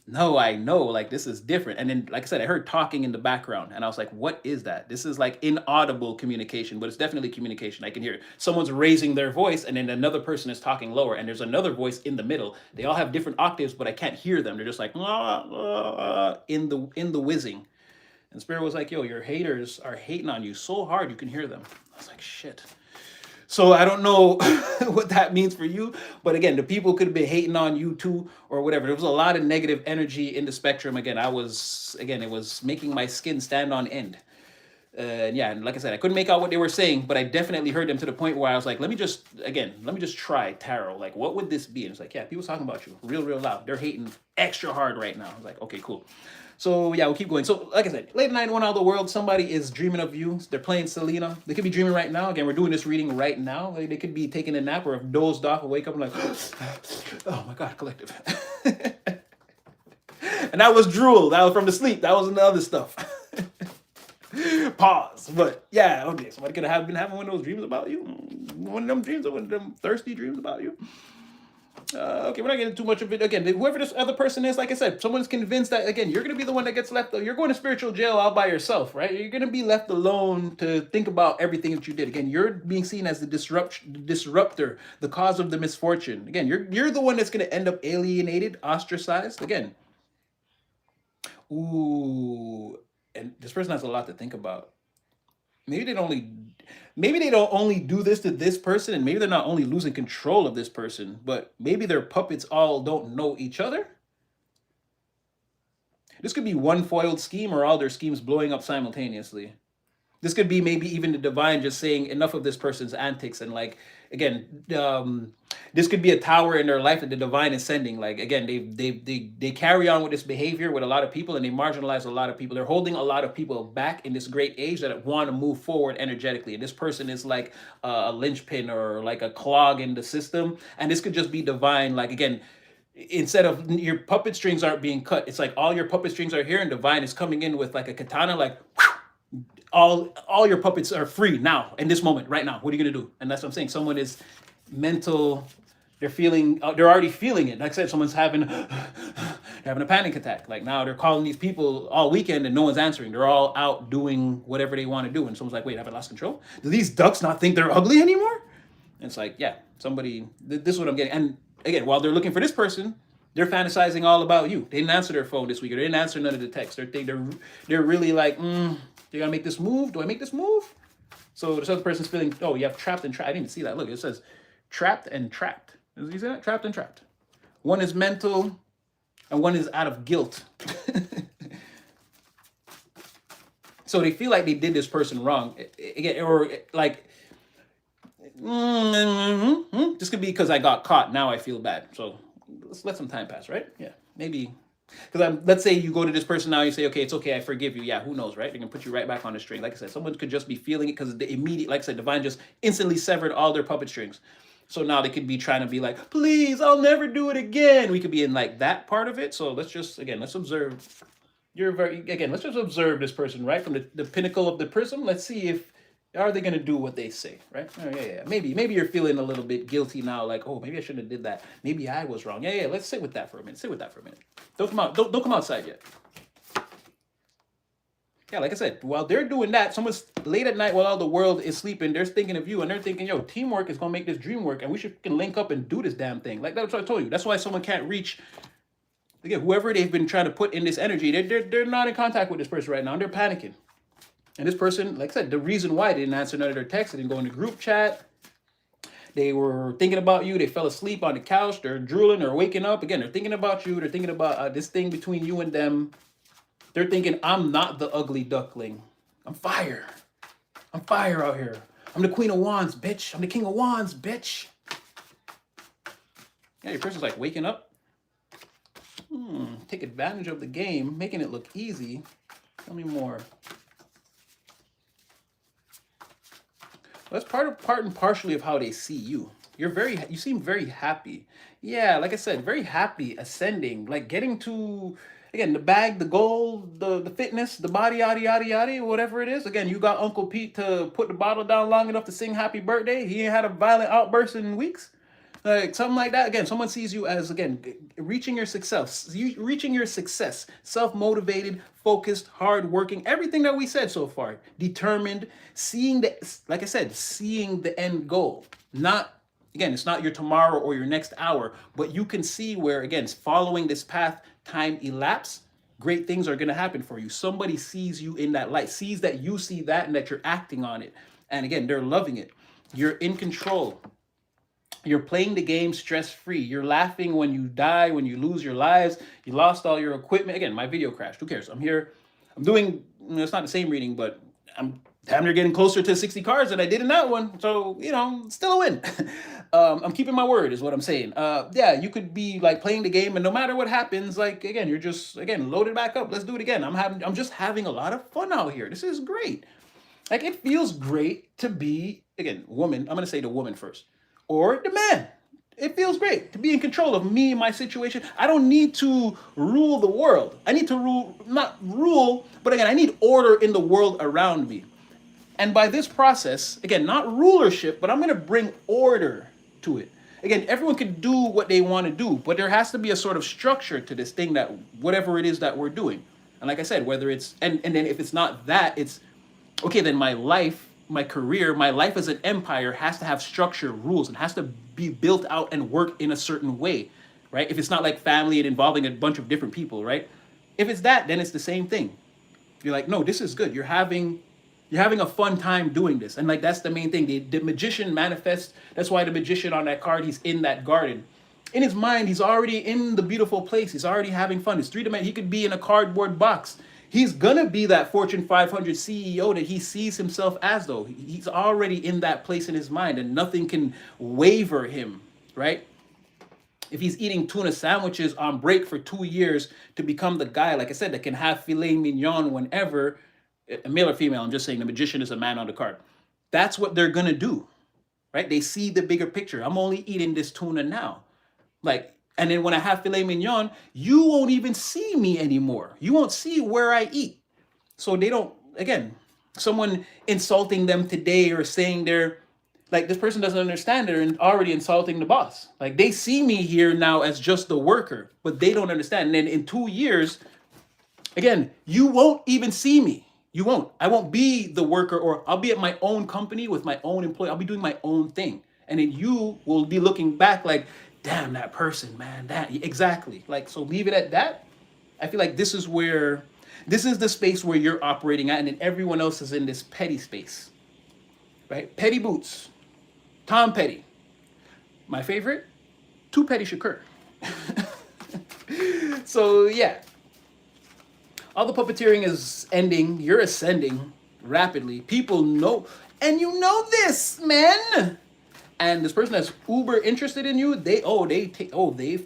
no, I know, like this is different. And then, like I said, I heard talking in the background and I was like, what is that? This is like inaudible communication, but it's definitely communication. I can hear it. Someone's raising their voice and then another person is talking lower and there's another voice in the middle. They all have different octaves, but I can't hear them. They're just like, in the whizzing. And Spirit was like, yo, your haters are hating on you so hard you can hear them. I was like, shit. So I don't know what that means for you, but again, the people could have been hating on you too, or whatever. There was a lot of negative energy in the spectrum. Again, it was making my skin stand on end. Yeah, and like I said, I couldn't make out what they were saying, but I definitely heard them to the point where I was like, let me just try tarot. Like, what would this be? And it's like, yeah, people's talking about you real loud. They're hating extra hard right now. I was like, okay, cool. So yeah, we'll keep going. So like I said, late night, one out of the world, somebody is dreaming of you. They're playing Selena. They could be dreaming right now. Again, we're doing this reading right now. They could be taking a nap or have dozed off and wake up and like, oh my God, collective. And that was drool. That was from the sleep. That wasn't the other stuff. Pause. But yeah, okay. Somebody could have been having one of those dreams about you. One of them dreams or one of them thirsty dreams about you. Okay, we're not getting too much of it. Again, whoever this other person is, like I said, someone's convinced that, again, you're going to be the one that gets left. You're going to spiritual jail all by yourself, right? You're going to be left alone to think about everything that you did. Again, you're being seen as the disruptor, the cause of the misfortune. Again, you're the one that's going to end up alienated, ostracized. Again, ooh, and this person has a lot to think about. Maybe they don't only do this to this person, and maybe they're not only losing control of this person, but maybe their puppets all don't know each other. This could be one foiled scheme or all their schemes blowing up simultaneously. This could be maybe even the divine just saying enough of this person's antics, and like again, this could be a tower in their life that the divine is sending. Like again, they carry on with this behavior with a lot of people, and they marginalize a lot of people. They're holding a lot of people back in this great age that want to move forward energetically. And this person is like a linchpin or like a clog in the system. And this could just be divine. Like again, instead of your puppet strings aren't being cut, it's like all your puppet strings are here, and divine is coming in with like a katana, like all your puppets are free now in this moment right now. What are you gonna do? And that's what I'm saying. Someone is mental. They're feeling. They're already feeling it. Like I said, someone's having they're having a panic attack. Like now they're calling these people all weekend and no one's answering. They're all out doing whatever they want to do, and someone's like, "Wait, have I lost control? Do these ducks not think they're ugly anymore?" And it's like, yeah, somebody. This is what I'm getting. And again, while they're looking for this person, they're fantasizing all about you. They didn't answer their phone this week, or they didn't answer none of the texts. They're really like, you gotta make this move. Do I make this move? So this other person's feeling, oh, you have trapped and trapped. I didn't even see that. Look, it says trapped and trapped. Did you see that? Trapped and trapped. One is mental, and one is out of guilt. So they feel like they did this person wrong, again, or like, this could be because I got caught. Now I feel bad. So let's let some time pass, right? Yeah, maybe. Because let's say you go to this person now, you say, okay, it's okay, I forgive you. Yeah, who knows, right? They're gonna put you right back on the string. Like I said, someone could just be feeling it because the immediate, like I said, divine just instantly severed all their puppet strings. So now they could be trying to be like, please, I'll never do it again. We could be in like that part of it. So let's just, again, let's observe. Let's just observe this person, right? From the pinnacle of the prism. Let's see if, are they gonna do what they say, right? Oh, yeah. Maybe you're feeling a little bit guilty now, like, oh, maybe I shouldn't have did that. Maybe I was wrong. Yeah. Let's sit with that for a minute. Sit with that for a minute. Don't come out. Don't come outside yet. Yeah, like I said, while they're doing that, someone's late at night while all the world is sleeping. They're thinking of you, and they're thinking, yo, teamwork is gonna make this dream work, and we should can link up and do this damn thing. Like that's what I told you. That's why someone can't reach. Again, whoever they've been trying to put in this energy, they're not in contact with this person right now, and they're panicking. And this person, like I said, the reason why they didn't answer none of their texts, they didn't go in the group chat. They were thinking about you. They fell asleep on the couch. They're drooling or waking up. Again, they're thinking about you. They're thinking about this thing between you and them. They're thinking, I'm not the ugly duckling. I'm fire. I'm fire out here. I'm the queen of wands, bitch. I'm the king of wands, bitch. Yeah, your person's like waking up. Take advantage of the game, making it look easy. Tell me more. Well, that's part and partially of how they see you. You seem very happy. Yeah, like I said, very happy, ascending, like getting to, again, the bag, the goal, the fitness, the body, yada, yada, yada, whatever it is. Again, you got Uncle Pete to put the bottle down long enough to sing happy birthday. He ain't had a violent outburst in weeks. Like something like that. Again, someone sees you as, again, reaching your success, self-motivated, focused, hard-working, everything that we said so far, determined, like I said, seeing the end goal. Not, again, it's not your tomorrow or your next hour, but you can see where, again, following this path, time elapse, great things are going to happen for you. Somebody sees you in that light, sees that you see that and that you're acting on it. And again, they're loving it. You're in control. You're playing the game stress-free. You're laughing when you die, when you lose your lives. You lost all your equipment. Again, my video crashed. Who cares? I'm here. I'm doing, it's not the same reading, but I'm damn near getting closer to 60 cards than I did in that one. So, still a win. I'm keeping my word is what I'm saying. Yeah, you could be like playing the game and no matter what happens, like, again, you're just, again, load it back up. Let's do it again. I'm just having a lot of fun out here. This is great. Like, it feels great to be, again, woman. I'm going to say the woman first. Or the man. It feels great to be in control of me and my situation. I don't need to rule the world. I need to not rule, but again, I need order in the world around me. And by this process, again, not rulership, but I'm going to bring order to it. Again, everyone can do what they want to do, but there has to be a sort of structure to this thing, that whatever it is that we're doing. And like I said, whether it's, and then if it's not that, it's, okay, then my life, my career, my life as an empire has to have structure, rules, and has to be built out and work in a certain way, right? If it's not like family and involving a bunch of different people, right? If it's that, then it's the same thing. You're like, no, this is good. You're having a fun time doing this. And like, that's the main thing. The magician manifests. That's why the magician on that card, he's in that garden. In his mind, he's already in the beautiful place. He's already having fun. It's 3 dimensional. He could be in a cardboard box. He's gonna be that Fortune 500 CEO that he sees himself as, though. He's already in that place in his mind, and nothing can waver him, right? If he's eating tuna sandwiches on break for 2 years to become the guy, like I said, that can have filet mignon whenever, male or female, I'm just saying the magician is a man on the card. That's what they're gonna do, right? They see the bigger picture. I'm only eating this tuna now. Like, and then when I have filet mignon, you won't even see me anymore. You won't see where I eat. So they don't, again, someone insulting them today or saying they're, like, this person doesn't understand, they're already insulting the boss. Like, they see me here now as just the worker, but they don't understand. And then in 2 years, again, you won't even see me. You won't. I won't be the worker, or I'll be at my own company with my own employee. I'll be doing my own thing. And then you will be looking back like, damn, that person, man, that, exactly. Like, so leave it at that. I feel like this is the space where you're operating at, and then everyone else is in this petty space, right? Petty boots, Tom Petty. My favorite, Too Petty Shakur. So yeah, all the puppeteering is ending. You're ascending rapidly. People know, and you know this, man. And this person that's uber interested in you, they've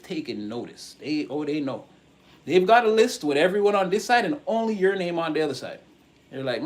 taken notice. They know. They've got a list with everyone on this side and only your name on the other side. They're like,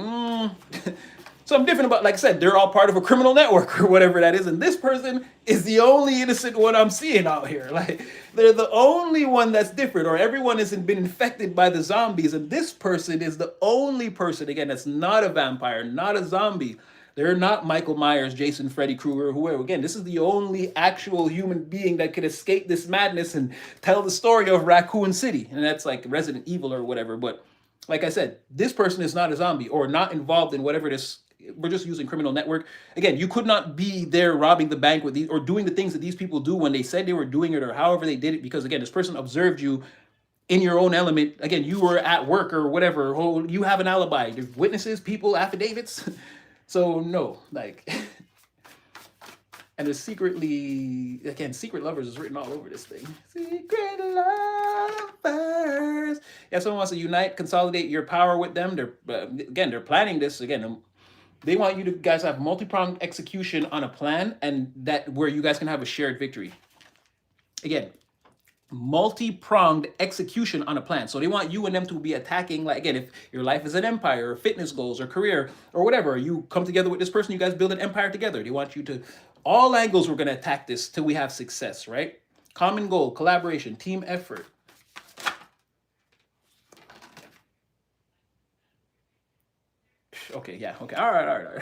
something different about, like I said, they're all part of a criminal network or whatever that is. And this person is the only innocent one I'm seeing out here. Like, they're the only one that's different, or everyone hasn't been infected by the zombies. And this person is the only person, again, that's not a vampire, not a zombie. They're not Michael Myers, Jason, Freddy Krueger, whoever. Again, this is the only actual human being that could escape this madness and tell the story of Raccoon City. And that's like Resident Evil or whatever. But like I said, this person is not a zombie or not involved in whatever this. We're just using criminal network. Again, you could not be there robbing the bank with these or doing the things that these people do when they said they were doing it or however they did it. Because again, this person observed you in your own element. Again, you were at work or whatever. Oh, you have an alibi. There's witnesses, people, affidavits. So no, like, and there's secretly, again, secret lovers is written all over this thing. Secret lovers. Yeah, someone wants to unite, consolidate your power with them. They're planning this again. They want you to guys have multi-pronged execution on a plan, and that where you guys can have a shared victory. Again, multi-pronged execution on a plan. So they want you and them to be attacking, like, again, if your life is an empire or fitness goals or career or whatever, you come together with this person, you guys build an empire together. They want you to, all angles, we're going to attack this till we have success, right? Common goal, collaboration, team effort. Okay, yeah, okay, all right.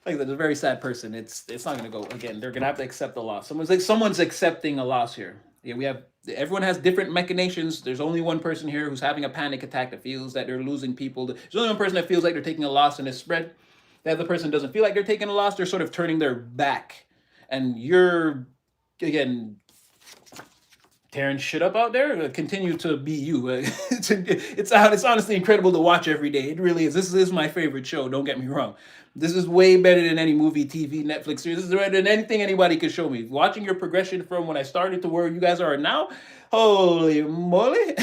Like I said, a very sad person. It's not gonna go again. They're gonna have to accept the loss. Someone's accepting a loss here. Yeah, everyone has different machinations. There's only one person here who's having a panic attack that feels that they're losing people. There's only one person that feels like they're taking a loss in this spread. The other person doesn't feel like they're taking a loss. They're sort of turning their back, and you're again tearing shit up out there. Continue to be you. It's honestly incredible to watch every day. It really is. This is my favorite show. Don't get me wrong. This is way better than any movie, TV, Netflix series. This is better than anything anybody could show me. Watching your progression from when I started to where you guys are now, holy moly.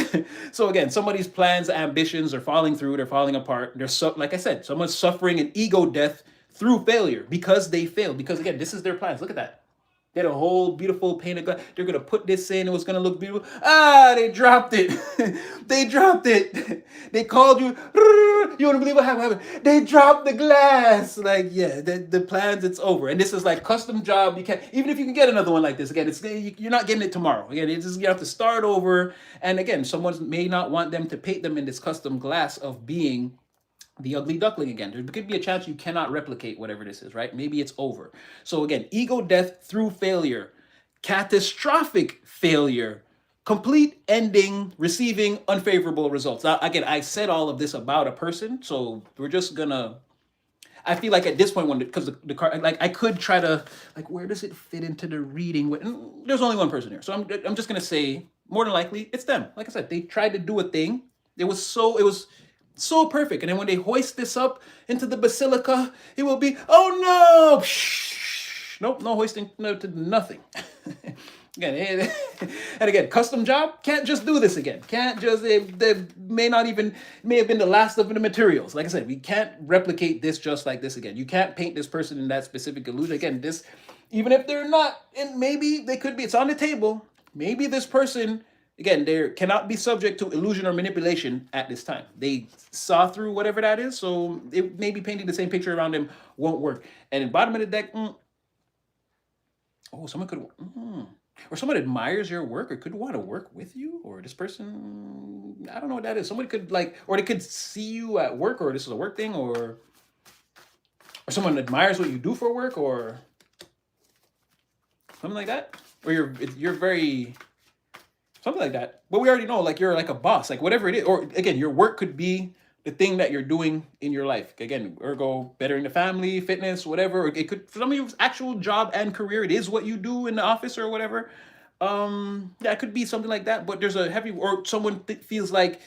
So again, somebody's plans, ambitions are falling through. They're falling apart. Like I said, someone's suffering an ego death through failure because they failed. Because again, this is their plans. Look at that. They had a whole beautiful painted glass. They're going to put this in. It was going to look beautiful. They dropped it. They dropped it. They called you. You want to believe what happened? They dropped the glass. Like, yeah, the plans, it's over. And this is like custom job. You can't, even if you can get another one like this, again, you're not getting it tomorrow. Again, you have to start over. And again, someone may not want them to paint them in this custom glass of being the ugly duckling again. There could be a chance you cannot replicate whatever this is, right? Maybe it's over. So again, ego death through failure, catastrophic failure, complete ending, receiving unfavorable results. Now, again, I said all of this about a person, so we're just gonna, I feel like at this point, because the card, like I could try to, like, where does it fit into the reading? There's only one person here. So I'm just gonna say, more than likely, it's them. Like I said, they tried to do a thing. It was so perfect. And then when they hoist this up into the basilica, it will be, oh no! Nope, no hoisting, no, to nothing. Again, and again, custom job can't just do this again. Can't just they may not even may have been the last of the materials. Like I said, we can't replicate this just like this again. You can't paint this person in that specific illusion again. This, even if they're not, and maybe they could be. It's on the table. Maybe this person again, they cannot be subject to illusion or manipulation at this time. They saw through whatever that is, so it maybe painting the same picture around them won't work. And in bottom of the deck, oh, someone could. Or someone admires your work or could want to work with you, or this person, I don't know what that is. Someone could like, or they could see you at work, or this is a work thing, or someone admires what you do for work, or something like that. Or you're very something like that. But we already know, like you're like a boss, like whatever it is. Or again, your work could be the thing that you're doing in your life. Again, ergo bettering the family, fitness, whatever. Or it could, for some of you, actual job and career, it is what you do in the office or whatever. That could be something like that. But there's a heavy, or someone feels like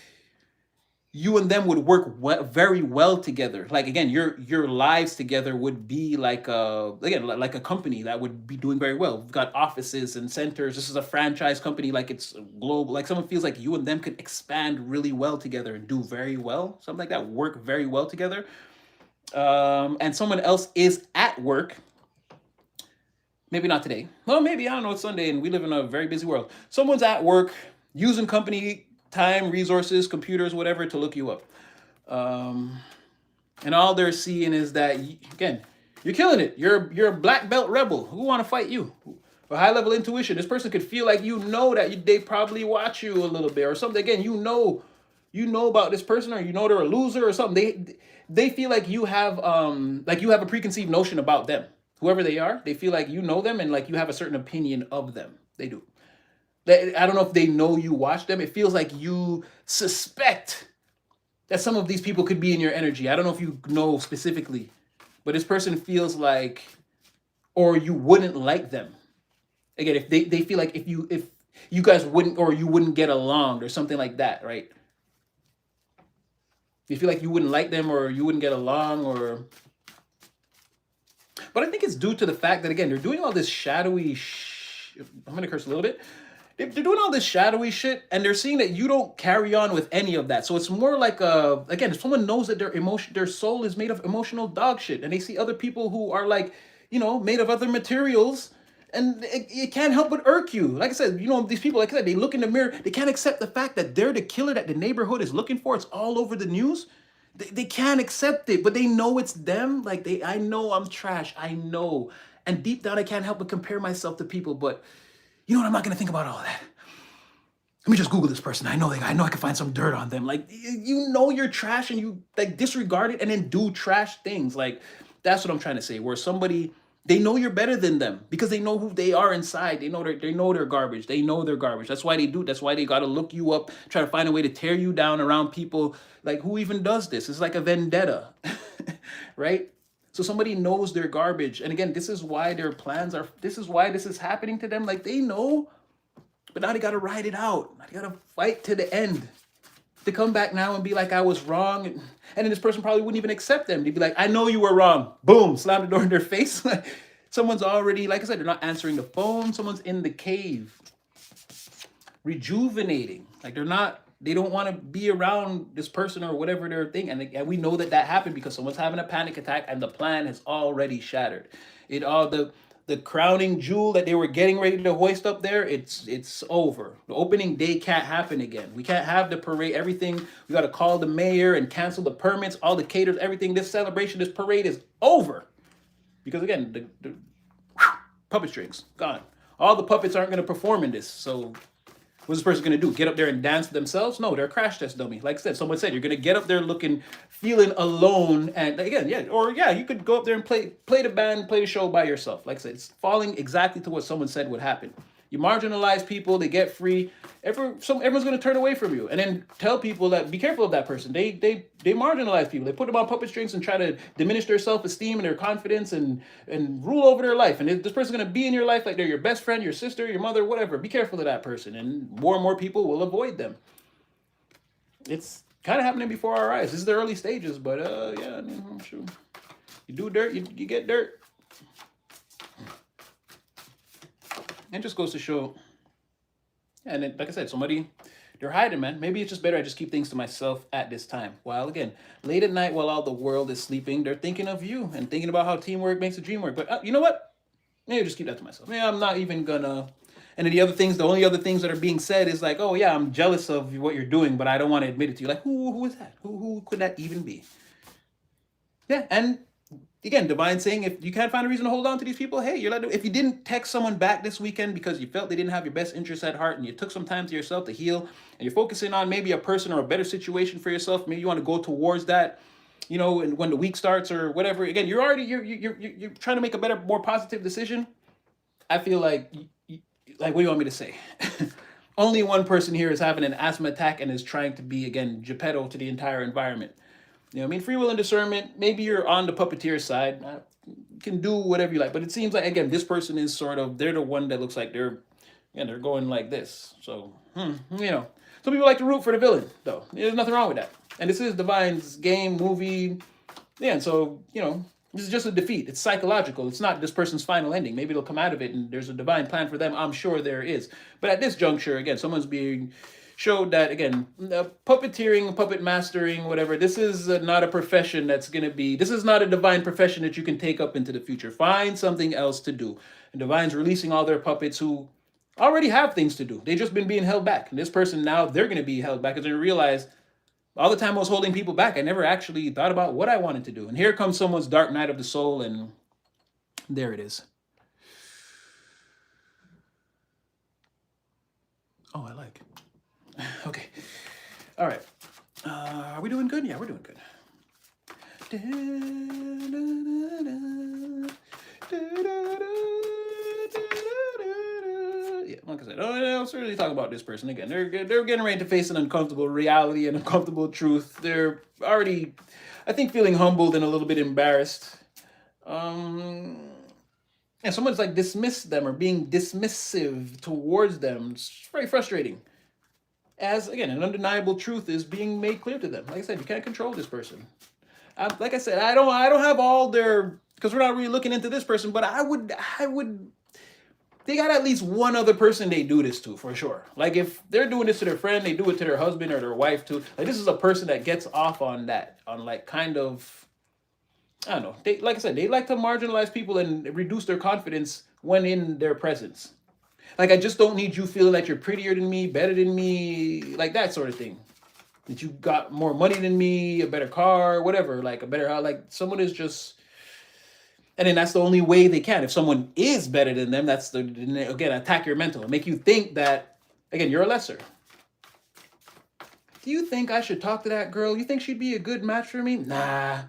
you and them would work very well together. Like again, your lives together would be like again like a company that would be doing very well. We've got offices and centers. This is a franchise company, like it's global. Like someone feels like you and them could expand really well together and do very well, something like that. Work very well together. And someone else is at work. Maybe not today. Well, maybe I don't know. It's Sunday and we live in a very busy world. Someone's at work using company time, resources, computers, whatever, to look you up. And all they're seeing is that, again, you're killing it. You're a black belt rebel. Who want to fight you? For high level intuition, this person could feel like you know that they probably watch you a little bit or something. Again, you know about this person, or you know they're a loser or something. They feel like you have a preconceived notion about them. Whoever they are, they feel like you know them and like you have a certain opinion of them. They do. I don't know if they know you watch them. It feels like you suspect that some of these people could be in your energy. I don't know if you know specifically, but this person feels like, or you wouldn't like them. Again, if they feel like if you guys wouldn't, or you wouldn't get along or something like that, right? You feel like you wouldn't like them or you wouldn't get along, or but I think it's due to the fact that again, they're doing all this shadowy I'm gonna curse a little bit. They're doing all this shadowy shit, and they're seeing that you don't carry on with any of that. So it's more like again, if someone knows that their soul is made of emotional dog shit, and they see other people who are like, made of other materials, and it can't help but irk you. Like I said, these people, like I said, they look in the mirror, they can't accept the fact that they're the killer that the neighborhood is looking for. It's all over the news. They can't accept it, but they know it's them. Like I know I'm trash. I know, and deep down, I can't help but compare myself to people, but. You know what? I'm not gonna think about all that. Let me just Google this person. I know I can find some dirt on them. Like you're trash and you like disregard it and then do trash things. Like that's what I'm trying to say. Where somebody they know you're better than them because they know who they are inside. They know they're garbage. They know they're garbage. That's why they do. That's why they gotta look you up, try to find a way to tear you down around people. Like who even does this? It's like a vendetta, right? So somebody knows they're garbage. And again, this is why their plans are, this is why this is happening to them. Like they know, but now they got to ride it out. Now they got to fight to the end to come back now and be like, I was wrong. And then this person probably wouldn't even accept them. They'd be like, I know you were wrong. Boom, slam the door in their face. Someone's already, like I said, they're not answering the phone. Someone's in the cave, rejuvenating. Like they don't want to be around this person or whatever their thing. And we know that happened because someone's having a panic attack and the plan has already shattered. The crowning jewel that they were getting ready to hoist up there, it's over. The opening day can't happen again. We can't have the parade, everything. We got to call the mayor and cancel the permits, all the caterers, everything. This celebration, this parade is over. Because again, the puppet strings, gone. All the puppets aren't going to perform in this. So what's this person going to do? Get up there and dance themselves? No, they're a crash test dummy. Like I said, someone said, you're going to get up there feeling alone. And again, you could go up there and play the band, play the show by yourself. Like I said, it's falling exactly to what someone said would happen. You marginalize people, they get free. Everyone's going to turn away from you. And then tell people that, be careful of that person. They marginalize people. They put them on puppet strings and try to diminish their self-esteem and their confidence and rule over their life. And this person's going to be in your life like they're your best friend, your sister, your mother, whatever. Be careful of that person. And more people will avoid them. It's kind of happening before our eyes. This is the early stages, but sure. You do dirt, you get dirt. And just goes to show, and then, like I said, somebody, they're hiding, man. Maybe it's just better I just keep things to myself at this time. While again, late at night while all the world is sleeping, they're thinking of you and thinking about how teamwork makes the dream work. But you know what? Maybe just keep that to myself. Yeah, I'm not even gonna. And then the other things, the only other things that are being said is like, oh yeah, I'm jealous of what you're doing, but I don't want to admit it to you. Like, who is that? Who could that even be? Yeah, and again, divine saying, if you can't find a reason to hold on to these people, hey, you're like, if you didn't text someone back this weekend because you felt they didn't have your best interests at heart, and you took some time to yourself to heal, and you're focusing on maybe a person or a better situation for yourself, maybe you want to go towards that, and when the week starts or whatever. Again, you're already you're trying to make a better, more positive decision. I feel like, like, what do you want me to say? Only one person here is having an asthma attack and is trying to be, again, Geppetto to the entire environment. You know what I mean? Free will and discernment, maybe you're on the puppeteer side. You can do whatever you like. But it seems like, again, this person is sort of, they're the one that looks like they're going like this. So, some people like to root for the villain, though. There's nothing wrong with that. And this is Divine's game, movie. Yeah, and so, this is just a defeat. It's psychological. It's not this person's final ending. Maybe they'll come out of it and there's a divine plan for them. I'm sure there is. But at this juncture, again, someone's being showed that, again, puppeteering, puppet mastering, whatever, this is not a profession this is not a divine profession that you can take up into the future. Find something else to do. And divine's releasing all their puppets who already have things to do. They've just been being held back. And this person now, they're going to be held back because they realize all the time I was holding people back, I never actually thought about what I wanted to do. And here comes someone's dark night of the soul, and there it is. Oh, I like. Okay. All right. Are we doing good? Yeah, we're doing good. Yeah, like I said, I was really talking about this person again. They're getting ready to face an uncomfortable reality and uncomfortable truth. They're already, I think, feeling humbled and a little bit embarrassed. And someone's like dismissed them or being dismissive towards them. It's very frustrating. As again, an undeniable truth is being made clear to them. Like I said, you can't control this person. Like I said, I don't have all their, because we're not really looking into this person, but I would they got at least one other person they do this to for sure. Like if they're doing this to their friend, they do it to their husband or their wife too. Like this is a person that gets off on that, on like kind of, I don't know. They, like I said, they like to marginalize people and reduce their confidence when in their presence. Like, I just don't need you feeling like you're prettier than me, better than me, like that sort of thing. That you got more money than me, a better car, whatever, like a better house. Like someone is just, and then that's the only way they can. If someone is better than them, that's again, attack your mental and make you think that, again, you're a lesser. Do you think I should talk to that girl? You think she'd be a good match for me? Nah.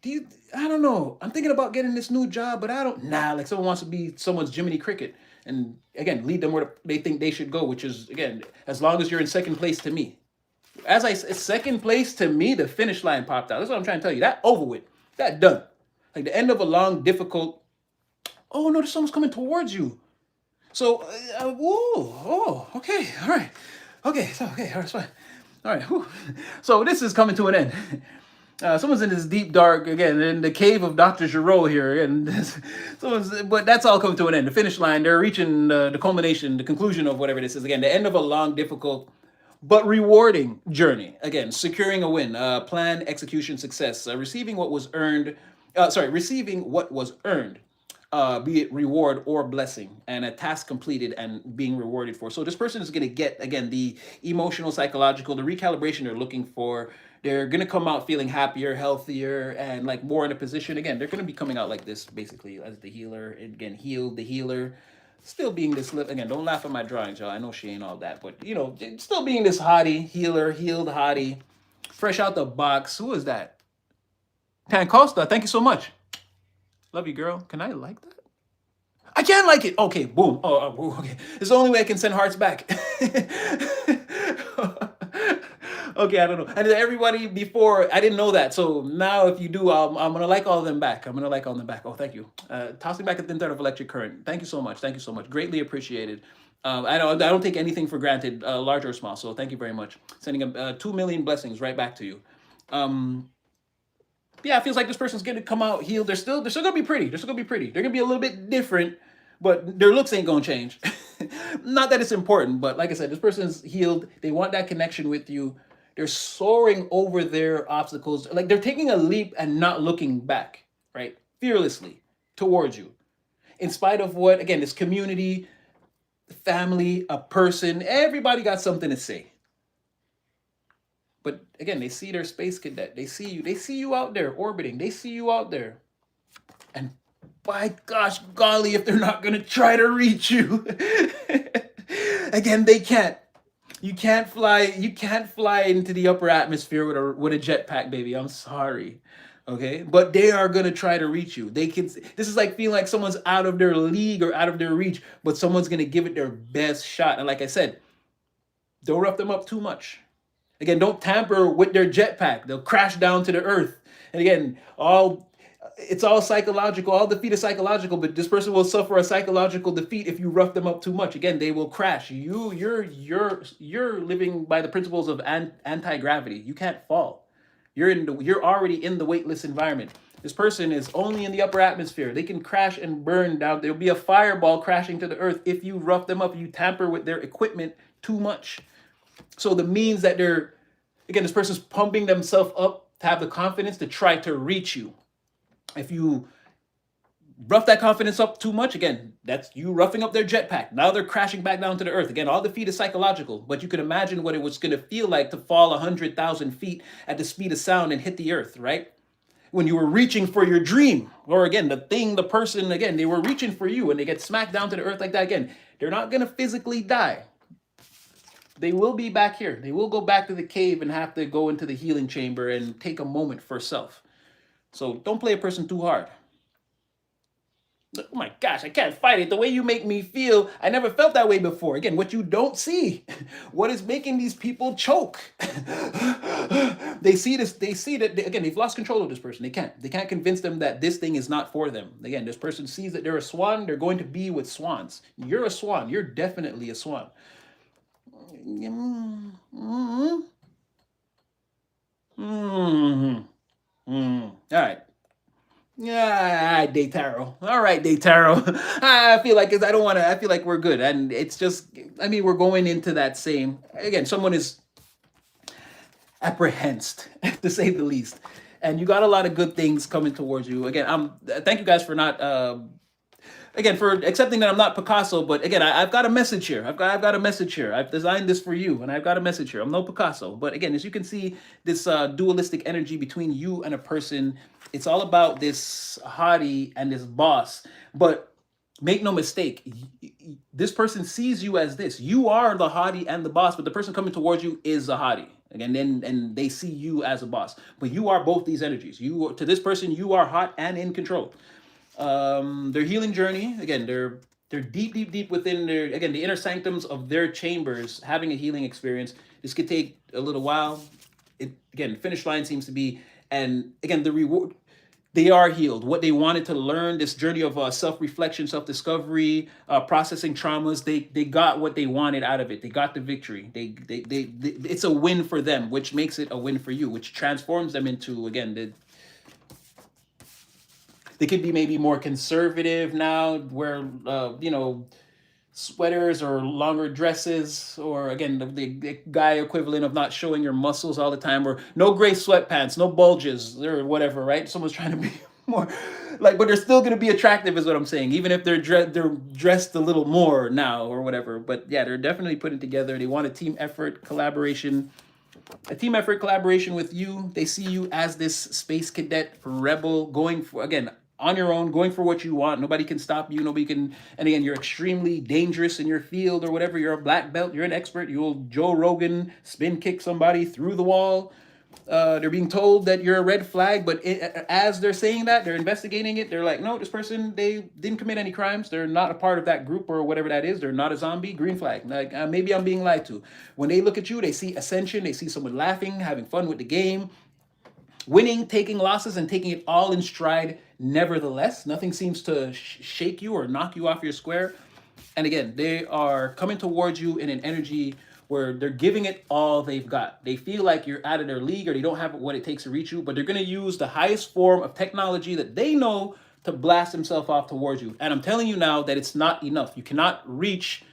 I don't know. I'm thinking about getting this new job, but like someone wants to be someone's Jiminy Cricket. And again, lead them where they think they should go, which is, again, as long as you're in second place to me. As I said, second place to me, the finish line popped out. That's what I'm trying to tell you. That over with. That done. Like the end of a long, difficult, oh no, there's someone's coming towards you. So, okay, all right. Okay, all right, it's fine. All right, whew. So this is coming to an end. Someone's in this deep dark, again, in the cave of Dr. Giraud here, and but that's all coming to an end. The finish line, they're reaching the culmination, the conclusion of whatever this is. Again, the end of a long, difficult, but rewarding journey. Again, securing a win, plan, execution, success, receiving what was earned. Receiving what was earned, be it reward or blessing, and a task completed and being rewarded for. So this person is going to get, again, the emotional, psychological, the recalibration they're looking for. They're going to come out feeling happier, healthier, and like more in a position. Again, they're going to be coming out like this, basically, as the healer. Again, healed, the healer. Still being this, again, don't laugh at my drawings, y'all. I know she ain't all that, but, still being this hottie, healer, healed hottie, fresh out the box. Who is that? Tan Costa, thank you so much. Love you, girl. Can I like that? I can like it. Okay, boom. Oh, okay. It's the only way I can send hearts back. Okay, I don't know. And everybody before, I didn't know that. So now if you do, I'm going to like all of them back. I'm going to like all of them back. Oh, thank you. Tossing back a thin thread of electric current. Thank you so much. Thank you so much. Greatly appreciated. I don't take anything for granted, large or small. So thank you very much. Sending 2 million blessings right back to you. Yeah, it feels like this person's going to come out healed. They're still going to be pretty. They're still going to be pretty. They're going to be a little bit different, but their looks ain't gonna change. Not that it's important, but like I said, this person's healed. They want that connection with you. They're soaring over their obstacles. Like they're taking a leap and not looking back, right? Fearlessly towards you. In spite of what, again, this community, family, a person, everybody got something to say. But again, they see their space cadet. They see you. They see you out there orbiting. They see you out there. And by gosh, golly, if they're not going to try to reach you, again, they can't. You can't fly. You can't fly into the upper atmosphere with a jetpack, baby. I'm sorry. Okay, but they are gonna try to reach you. They can. This is like feeling like someone's out of their league or out of their reach, but someone's gonna give it their best shot. And like I said, don't rough them up too much. Again, don't tamper with their jetpack. They'll crash down to the earth. And again, all it's all psychological. All defeat is psychological, but this person will suffer a psychological defeat if you rough them up too much. Again, they will crash. You're living by the principles of anti-gravity. You can't fall. You're already in the weightless environment. This person is only in the upper atmosphere. They can crash and burn down. There'll be a fireball crashing to the earth if you rough them up, if you tamper with their equipment too much. So the means that this person's pumping themselves up to have the confidence to try to reach you. If you rough that confidence up too much, again, that's you roughing up their jetpack. Now they're crashing back down to the earth. Again, all defeat is psychological, but you can imagine what it was going to feel like to fall 100,000 feet at the speed of sound and hit the earth, right? When you were reaching for your dream, or again, the person, again, they were reaching for you and they get smacked down to the earth like that again. They're not going to physically die. They will be back here. They will go back to the cave and have to go into the healing chamber and take a moment for self. So don't play a person too hard. Oh my gosh, I can't fight it. The way you make me feel, I never felt that way before. Again, what you don't see, what is making these people choke. They see this, they see that, again, they've lost control of this person. They can't convince them that this thing is not for them. Again, this person sees that they're a swan, they're going to be with swans. You're a swan, you're definitely a swan. Mm-hmm. Mm-hmm. All right. Yeah, Daytaro. All right, Daytaro. I feel like I don't want to. I feel like we're good, and it's just. I mean, we're going into that same. Again, someone is apprehensed, to say the least, and you got a lot of good things coming towards you. Again, thank you guys for not. Again, for accepting that I'm not Picasso, but again, I've got a message here. I've got a message here. I've designed this for you, and I've got a message here. I'm no Picasso, but again, as you can see, this dualistic energy between you and a person, it's all about this hottie and this boss. But make no mistake, this person sees you as this. You are the hottie and the boss, but the person coming towards you is a hottie. Again, and they see you as a boss, but you are both these energies. To this person, you are hot and in control. Their healing journey, again, they're deep within the inner sanctums of their chambers, having a healing experience. This could take a little while. Finish line seems to be, and again, the reward, they are healed. What they wanted to learn, this journey of self-reflection, self-discovery, processing traumas, they got what they wanted out of it. They got the victory. They it's a win for them, which makes it a win for you, which transforms them into, again, they could be maybe more conservative now, wear sweaters or longer dresses, or again the guy equivalent of not showing your muscles all the time, or no gray sweatpants, no bulges or whatever, right? Someone's trying to be more like, but they're still going to be attractive, is what I'm saying, even if they're dressed a little more now or whatever. But yeah, they're definitely putting together. They want a team effort, collaboration. A team effort, collaboration with you. They see you as this space cadet rebel, going for, again, on your own, going for what you want. Nobody can stop you. Nobody can. And again, you're extremely dangerous in your field or whatever. You're a black belt. You're an expert. You'll Joe Rogan spin kick somebody through the wall. They're being told that you're a red flag, but as they're saying that, they're investigating it. They're like, no, this person, they didn't commit any crimes. They're not a part of that group or whatever that is. They're not a zombie. Green flag. Like, maybe I'm being lied to. When they look at you, they see ascension. They see someone laughing, having fun with the game, winning, taking losses, and taking it all in stride. Nevertheless, nothing seems to shake you or knock you off your square. And again, they are coming towards you in an energy where they're giving it all they've got. They feel like you're out of their league, or they don't have what it takes to reach you, but they're going to use the highest form of technology that they know to blast himself off towards you. And I'm telling you now that it's not enough. You cannot reach.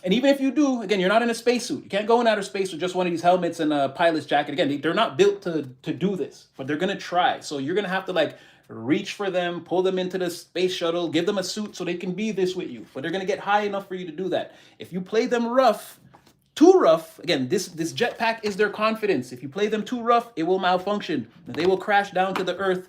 And even if you do, again, you're not in a spacesuit. You can't go in outer space with just one of these helmets and a pilot's jacket. Again, they're not built to do this, but they're gonna try. So you're gonna have to like reach for them, pull them into the space shuttle, give them a suit so they can be this with you. But they're gonna get high enough for you to do that. If you play them rough, too rough, again, this jetpack is their confidence. If you play them too rough, it will malfunction. They will crash down to the earth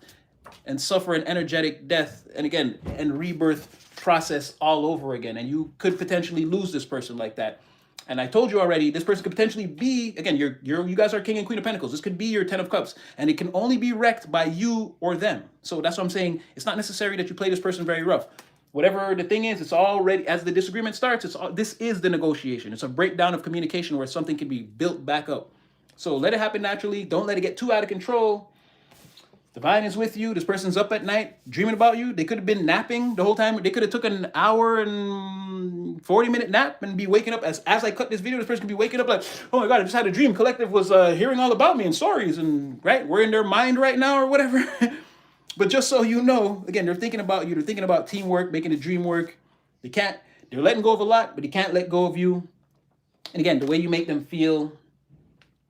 and suffer an energetic death, and again, and rebirth process all over again. And you could potentially lose this person like that. And I told you already, this person could potentially be, again, you guys are King and Queen of Pentacles. This could be your Ten of Cups, and it can only be wrecked by you or them. So that's what I'm saying. It's not necessary that you play this person very rough. Whatever the thing is, it's already, as the disagreement starts, this is the negotiation. It's a breakdown of communication where something can be built back up. So let it happen naturally. Don't let it get too out of control. Divine is with you. This person's up at night dreaming about you. They could have been napping the whole time. They could have took an hour and 40-minute nap and be waking up as I cut this video. This person could be waking up like, oh my God, I just had a dream. Collective was hearing all about me and stories, and right, we're in their mind right now or whatever. But just so you know, again, they're thinking about you. They're thinking about teamwork, making the dream work. They're letting go of a lot, but they can't let go of you. And again, the way you make them feel,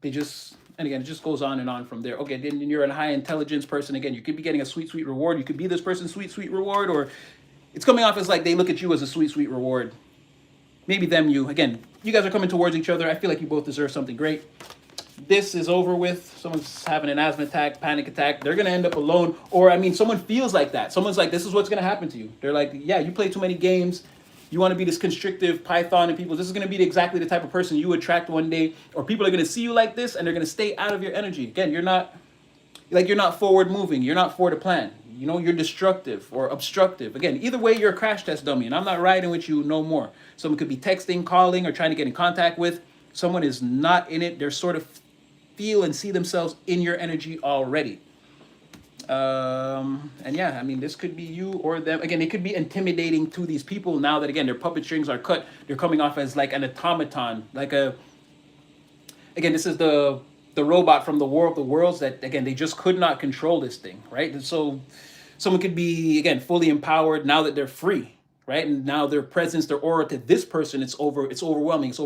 and again, it just goes on and on from there. Okay, then you're a high intelligence person. Again, you could be getting a sweet, sweet reward. You could be this person's sweet, sweet reward, or it's coming off as like they look at you as a sweet, sweet reward. Maybe them, you. Again, you guys are coming towards each other. I feel like you both deserve something great. This is over with. Someone's having an asthma attack, panic attack. They're going to end up alone. Or, I mean, someone feels like that. Someone's like, this is what's going to happen to you. They're like, yeah, you play too many games. You want to be this constrictive python and people. This is going to be exactly the type of person you attract one day. Or people are going to see you like this and they're going to stay out of your energy. Again, you're not forward moving. You're not for the plan. You know, you're destructive or obstructive. Again, either way, you're a crash test dummy. And I'm not riding with you no more. Someone could be texting, calling, or trying to get in contact with. Someone is not in it. They're sort of feel and see themselves in your energy already. And yeah, I mean, this could be you or them. Again, it could be intimidating to these people now that, again, their puppet strings are cut. They're coming off as like an automaton, again, this is the robot from the War of the Worlds that, again, they just could not control this thing, right? And so someone could be, again, fully empowered now that they're free, right? And now their presence, their aura to this person, it's overwhelming, it's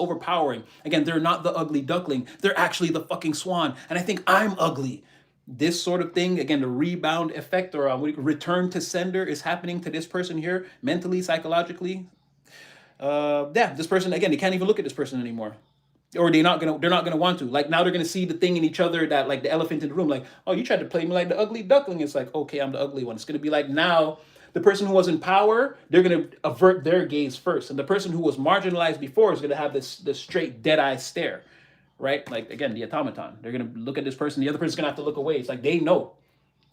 overpowering. Again, they're not the ugly duckling. They're actually the fucking swan. And I think I'm ugly. This sort of thing, again, the rebound effect or return to sender is happening to this person here, mentally, psychologically. This person, again, they can't even look at this person anymore. Or they're not gonna want to. Like now they're gonna see the thing in each other that, like, the elephant in the room, like, oh, you tried to play me like the ugly duckling. It's like, okay, I'm the ugly one. It's gonna be like now the person who was in power, they're gonna avert their gaze first. And the person who was marginalized before is gonna have this straight dead eye stare. Right? Like, again, the automaton. They're going to look at this person. The other person's going to have to look away. It's like they know.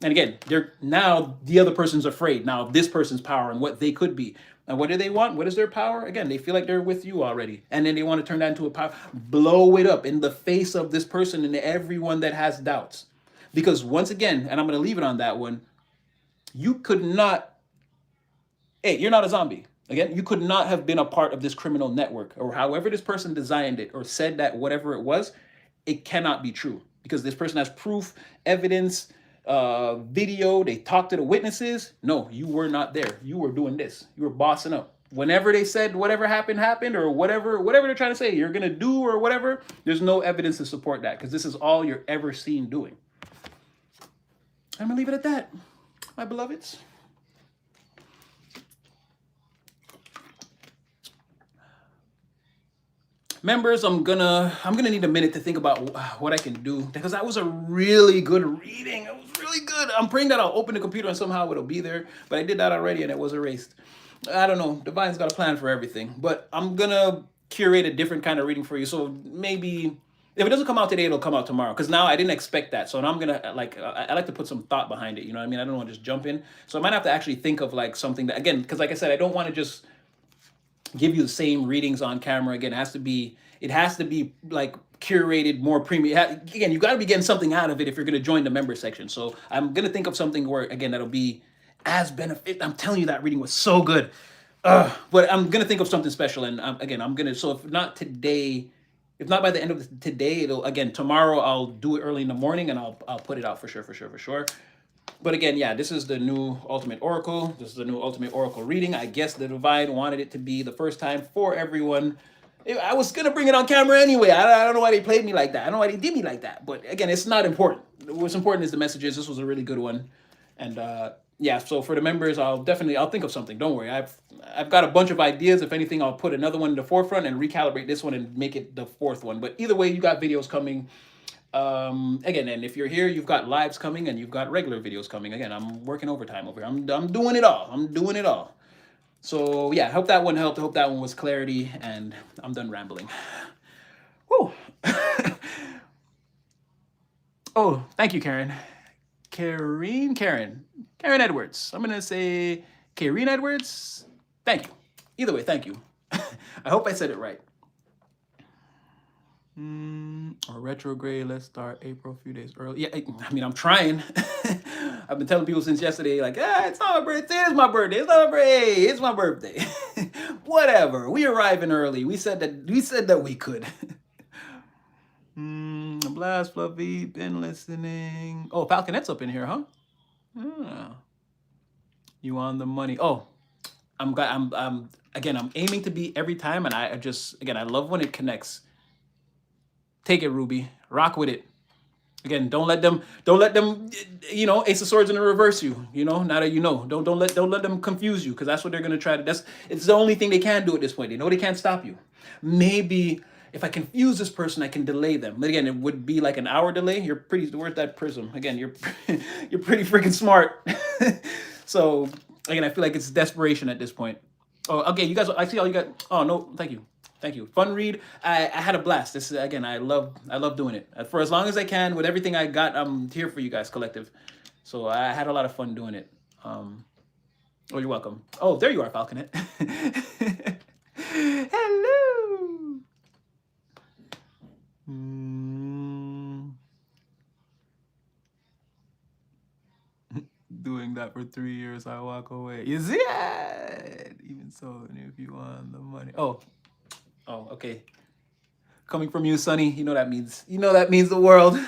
And again, now the other person's afraid now of this person's power and what they could be. And what do they want? What is their power? Again, they feel like they're with you already. And then they want to turn that into a power. Blow it up in the face of this person and everyone that has doubts. Because once again, and I'm going to leave it on that one, you could not, hey, you're not a zombie. Again, you could not have been a part of this criminal network, or however this person designed it or said that whatever it was, it cannot be true because this person has proof, evidence, video. They talked to the witnesses. No, you were not there. You were doing this. You were bossing up. Whenever they said whatever happened, or whatever they're trying to say you're going to do or whatever, there's no evidence to support that because this is all you're ever seen doing. I'm going to leave it at that, my beloveds. Members, I'm gonna need a minute to think about what I can do because that was a really good reading. It was really good. I'm praying that I'll open the computer and somehow it'll be there, but I did that already and it was erased. I don't know. Divine's got a plan for everything, but I'm gonna curate a different kind of reading for you. So maybe if it doesn't come out today, it'll come out tomorrow because now I didn't expect that. So now I'm gonna I like to put some thought behind it. You know what I mean? I don't want to just jump in. So I might have to actually think of like something that, again, because like I said, I don't want to just give you the same readings on camera. Again, it has to be like curated, more premium. Again, you got to be getting something out of it if you're going to join the member section. So I'm going to think of something where, again, that'll be as benefit. I'm telling you, that reading was so good. But I'm going to think of something special. And again, I'm going to, so if not today, if not by the end of today, it'll, again, tomorrow I'll do it early in the morning and I'll put it out for sure. But again, yeah, this is the new Ultimate Oracle. This is the new Ultimate Oracle reading. I guess the Divine wanted it to be the first time for everyone. I was gonna bring it on camera anyway. I don't know why they played me like that. I don't know why they did me like that. But again, it's not important. What's important is the messages. This was a really good one, and yeah. So for the members, I'll think of something. Don't worry. I've got a bunch of ideas. If anything, I'll put another one in the forefront and recalibrate this one and make it the fourth one. But either way, you got videos coming. Again, and if you're here, you've got lives coming and you've got regular videos coming. Again, I'm working overtime over here. I'm doing it all. I'm doing it all. So yeah, I hope that one helped. I hope that one was clarity, and I'm done rambling. Whew. Oh, thank you, Karen. Karen Edwards. I'm gonna say Karen Edwards. Thank you. Either way, thank you. I hope I said it right. Or retrograde, let's start April a few days early. Yeah, I mean, I'm trying. I've been telling people since yesterday, like, it's not my birthday, it's my birthday, it's not my birthday, it's my birthday. Whatever. We arriving early. We said that we could. Blast, Fluffy, been listening. Oh, Falconet's up in here, huh? You on the money. Oh, I'm aiming to be every time, and I love when it connects. Take it, Ruby. Rock with it. Again, don't let them, Ace of Swords in the reverse you. Now that you know. Don't let them confuse you, because that's what they're gonna try to. It's the only thing they can do at this point. They know they can't stop you. Maybe if I confuse this person, I can delay them. But again, it would be like an hour delay. You're pretty. Where's that prism? Again, you're pretty freaking smart. So again, I feel like it's desperation at this point. Oh, okay, you guys. I see all you got. Oh no, thank you. Thank you. Fun read. I had a blast. This is, again, I love doing it. For as long as I can, with everything I got, I'm here for you guys, collective. So I had a lot of fun doing it. Oh, you're welcome. Oh, there you are, Falconet. Hello. Doing that for 3 years, I walk away. You see it? Even so, if you want the money. Oh, okay. Coming from you, Sonny, you know that means the world.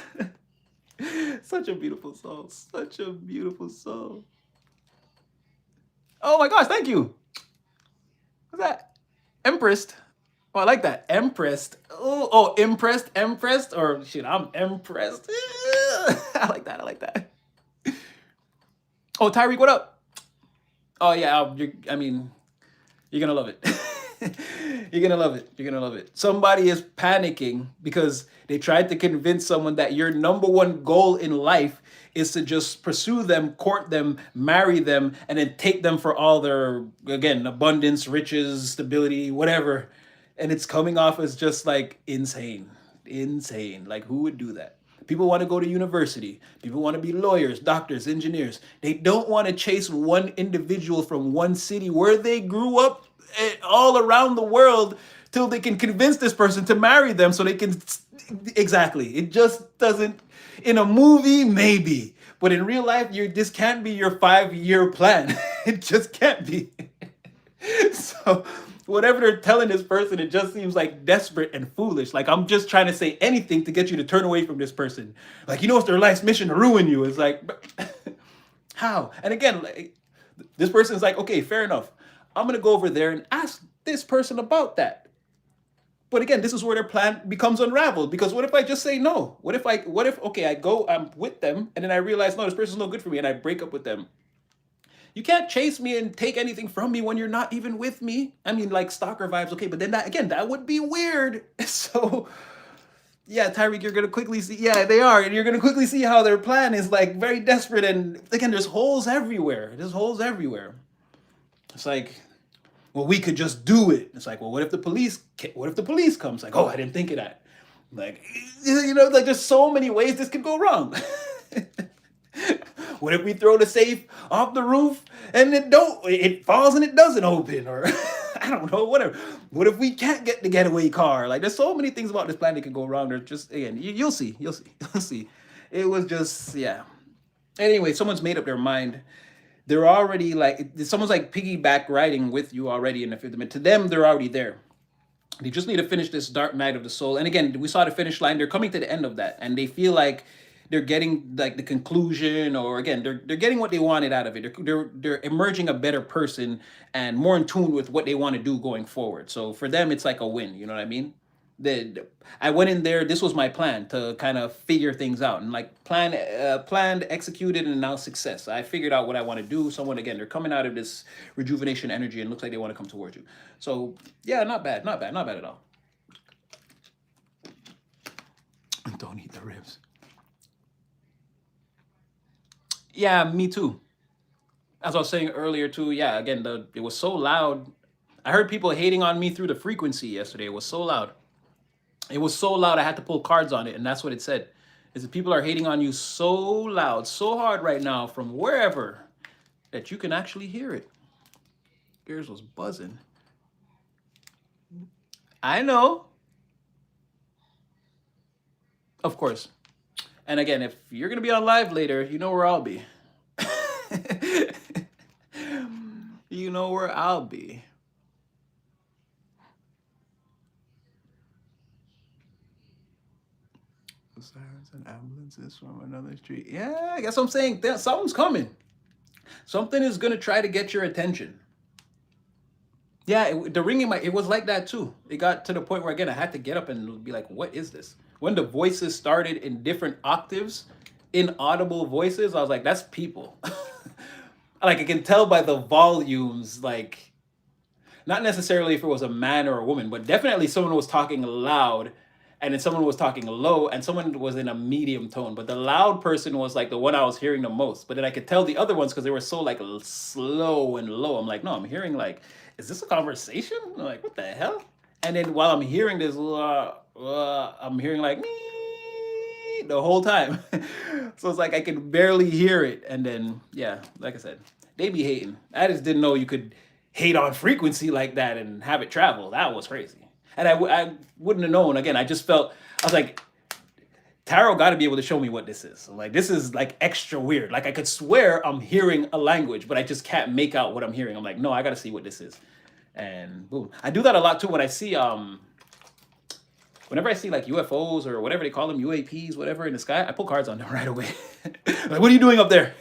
Such a beautiful soul. Such a beautiful soul. Oh my gosh, thank you. What's that? Empressed. Oh, I like that. Empressed. Oh, impressed, or shit, I'm impressed. I like that. Oh, Tyreek, what up? Oh yeah, you're gonna love it. You're gonna love it. Somebody is panicking because they tried to convince someone that your number one goal in life is to just pursue them, court them, marry them, and then take them for all their, again, abundance, riches, stability, whatever. And it's coming off as just like insane. Like, who would do that? People want to go to university. People want to be lawyers, doctors, engineers. They don't want to chase one individual from one city where they grew up all around the world till they can convince this person to marry them so they can. Exactly. It just doesn't. In a movie, maybe. But in real life, this can't be your 5-year plan. It just can't be. So whatever they're telling this person, it just seems like desperate and foolish. Like, I'm just trying to say anything to get you to turn away from this person. Like, it's their life's mission to ruin you. It's like, how? And again, like, this person's like, okay, fair enough. I'm going to go over there and ask this person about that. But again, this is where their plan becomes unraveled. Because what if I just say no? What if, okay, I go, I'm with them, and then I realize, no, this person's no good for me, and I break up with them. You can't chase me and take anything from me when you're not even with me. I mean, like, stalker vibes, okay, but then that would be weird. So, yeah, Tyreek, you're going to quickly see, yeah, they are, and you're going to quickly see how their plan is, like, very desperate, and again, there's holes everywhere. It's like, well, we could just do it. It's like, well, what if the police comes? Like, oh, I didn't think of that. Like, like, there's so many ways this could go wrong. What if we throw the safe off the roof and it falls and it doesn't open, or I don't know, whatever. What if we can't get the getaway car? Like, there's so many things about this plan that could go wrong. They're just, again, you'll see. It was just, yeah. Anyway, someone's made up their mind. They're already like, someone's like piggyback riding with you already in the fifth dimension. To them, they're already there. They just need to finish this dark night of the soul. And again, we saw the finish line. They're coming to the end of that, and they feel like they're getting like the conclusion, or again, they're getting what they wanted out of it. They're emerging a better person and more in tune with what they want to do going forward. So for them, it's like a win. You know what I mean? The I went in there. This was my plan to kind of figure things out and like planned, executed, and now success. I figured out what I want to do. Someone again, they're coming out of this rejuvenation energy and looks like they want to come towards you. So yeah, not bad, not bad, not bad at all. Don't eat the ribs. Yeah, me too. As I was saying earlier too. Yeah, again, it was so loud. I heard people hating on me through the frequency yesterday. It was so loud. It was so loud I had to pull cards on it, and that's what it said. Is that people are hating on you so loud, so hard right now from wherever that you can actually hear it. Ears was buzzing. I know. Of course. And again, if you're gonna be on live later, you know where I'll be. You know where I'll be. Sirens and ambulances from another street. Yeah, I guess I'm saying that something's coming. Something is gonna try to get your attention. Yeah, the ringing, it was like that too. It got to the point where again I had to get up and be like, "What is this?" When the voices started in different octaves, inaudible voices, I was like, "That's people." Like I can tell by the volumes, like not necessarily if it was a man or a woman, but definitely someone was talking loud, and then someone was talking low, and someone was in a medium tone. But the loud person was like the one I was hearing the most. But then I could tell the other ones because they were so like slow and low. I'm like, no, I'm hearing like, is this a conversation? I'm like, what the hell? And then while I'm hearing this, I'm hearing like me the whole time. So it's like I could barely hear it. And then yeah, like I said, they be hating. I just didn't know you could hate on frequency like that and have it travel. That was crazy. And I wouldn't have known. Again, I just felt, I was like, Tarot got to be able to show me what this is. So like, this is like extra weird. Like I could swear I'm hearing a language, but I just can't make out what I'm hearing. I'm like, no, I got to see what this is. And boom. I do that a lot too when I see, whenever I see like UFOs or whatever they call them, UAPs, whatever in the sky, I pull cards on them right away. Like, what are you doing up there?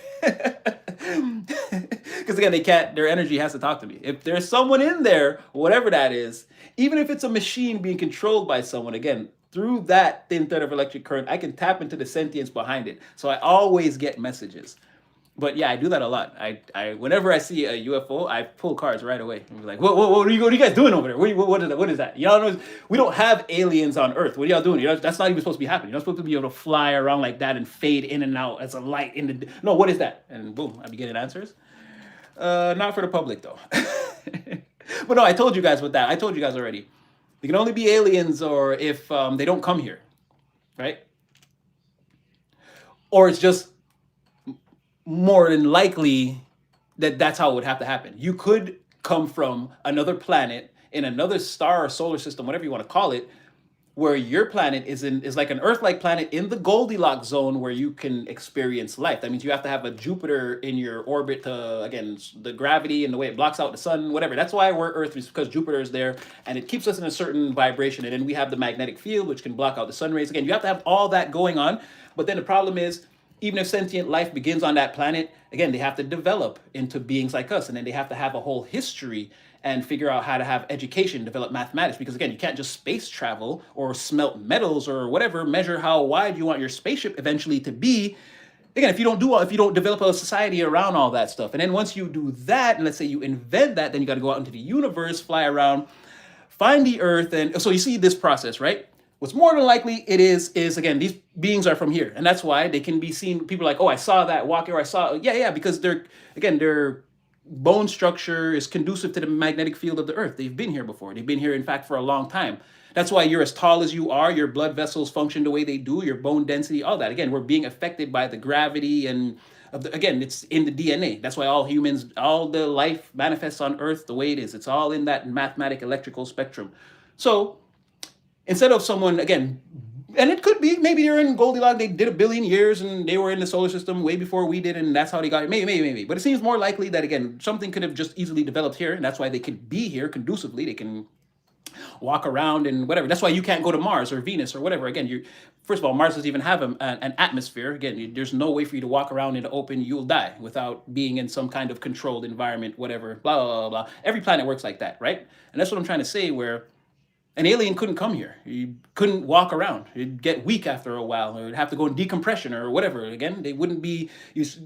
Because again, they can't, their energy has to talk to me. If there's someone in there, whatever that is, even if it's a machine being controlled by someone, again, through that thin thread of electric current, I can tap into the sentience behind it. So I always get messages. But yeah, I do that a lot. I whenever I see a UFO, I pull cards right away. I'm like, what are you guys doing over there? What is that? Y'all know we don't have aliens on Earth. What are y'all doing? That's not even supposed to be happening. You're not supposed to be able to fly around like that and fade in and out as a light in the. No, what is that? And boom, I'll be getting answers. Not for the public though. But no, I told you guys with that. I told you guys already. They can only be aliens or if they don't come here, right? Or it's just more than likely that that's how it would have to happen. You could come from another planet in another star or solar system, whatever you want to call it, where your planet is like an Earth-like planet in the Goldilocks zone where you can experience life. That means you have to have a Jupiter in your orbit to, again, the gravity and the way it blocks out the sun, whatever. That's why we're Earth, is because Jupiter is there and it keeps us in a certain vibration. And then we have the magnetic field, which can block out the sun rays. Again, you have to have all that going on. But then the problem is, even if sentient life begins on that planet, again, they have to develop into beings like us. And then they have to have a whole history and figure out how to have education, develop mathematics. Because again, you can't just space travel or smelt metals or whatever, measure how wide you want your spaceship eventually to be. Again, if you don't develop a society around all that stuff. And then once you do that, and let's say you invent that, then you got to go out into the universe, fly around, find the Earth. And so you see this process, right? What's more than likely it is again, these beings are from here. And that's why they can be seen. People are like, oh, I saw that walking, or I saw, yeah, because their bone structure is conducive to the magnetic field of the Earth. They've been here before. They've been here, in fact, for a long time. That's why you're as tall as you are. Your blood vessels function the way they do, your bone density, all that. Again, we're being affected by the gravity and, again, it's in the DNA. That's why all humans, all the life manifests on Earth the way it is. It's all in that mathematic electrical spectrum. So instead of someone, again, and it could be, maybe they're in Goldilocks, they did 1 billion years and they were in the solar system way before we did, and that's how they got it. Maybe. But it seems more likely that, again, something could have just easily developed here, and that's why they could be here conducively. They can walk around and whatever. That's why you can't go to Mars or Venus or whatever. Again, you first of all, Mars doesn't even have an atmosphere. Again, there's no way for you to walk around in the open. You'll die without being in some kind of controlled environment, whatever. Blah blah blah blah. Every planet works like that, right? And that's what I'm trying to say. Where an alien couldn't come here. He couldn't walk around. He'd get weak after a while, or he'd have to go in decompression or whatever. Again, they wouldn't be.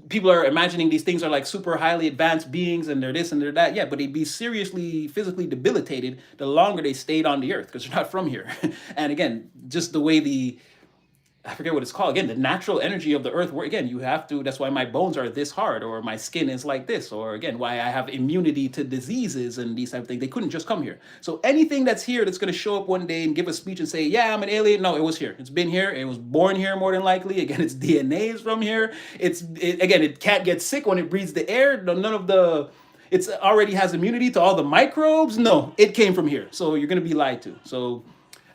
People are imagining these things are like super highly advanced beings and they're this and they're that. Yeah, but they'd be seriously physically debilitated the longer they stayed on the Earth because they're not from here. And again, just the way I forget what it's called again, the natural energy of the earth. Where again, you have to, that's why my bones are this hard, or my skin is like this, or again, why I have immunity to diseases and these type of things. They couldn't just come here. So anything that's here that's going to show up one day and give a speech and say, yeah, I'm an alien. No, it was here. It's been here. It was born here more than likely. Again, its DNA is from here. Again, it can't get sick when it breathes the air. None of the, it's already has immunity to all the microbes. No, it came from here. So you're going to be lied to. So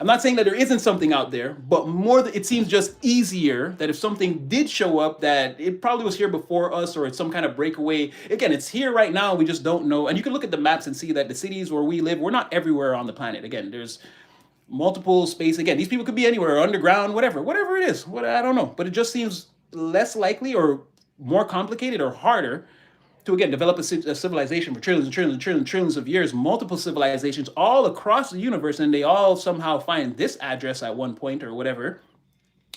I'm not saying that there isn't something out there, but it seems just easier that if something did show up, that it probably was here before us, or it's some kind of breakaway. Again, it's here right now. We just don't know. And you can look at the maps and see that the cities where we live, we're not everywhere on the planet. Again, there's multiple space. Again, these people could be anywhere, underground, whatever it is. I don't know. But it just seems less likely or more complicated or harder to again develop a civilization for trillions and trillions and trillions and trillions of years, multiple civilizations all across the universe, and they all somehow find this address at one point or whatever.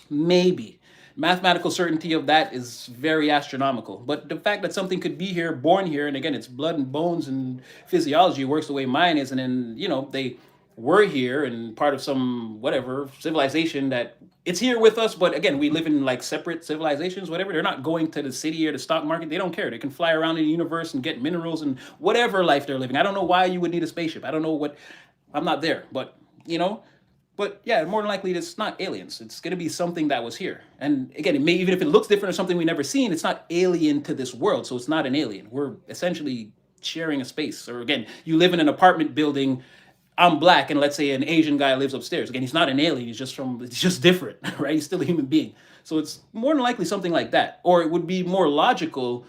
Maybe. Mathematical certainty of that is very astronomical. But the fact that something could be here, born here, and again, it's blood and bones and physiology works the way mine is, and then, they were here and part of some whatever civilization that it's here with us, but again, we live in like separate civilizations, whatever. They're not going to the city or the stock market. They don't care. They can fly around in the universe and get minerals and whatever life they're living. I don't know why you would need a spaceship. I don't know I'm not there, but but yeah, more than likely it's not aliens. It's going to be something that was here. And again, it may, even if it looks different or something we never seen, it's not alien to this world. So it's not an alien. We're essentially sharing a space. Or again, you live in an apartment building. I'm black, and let's say an Asian guy lives upstairs. Again, he's not an alien. He's just different, right? He's still a human being. So it's more than likely something like that. Or it would be more logical.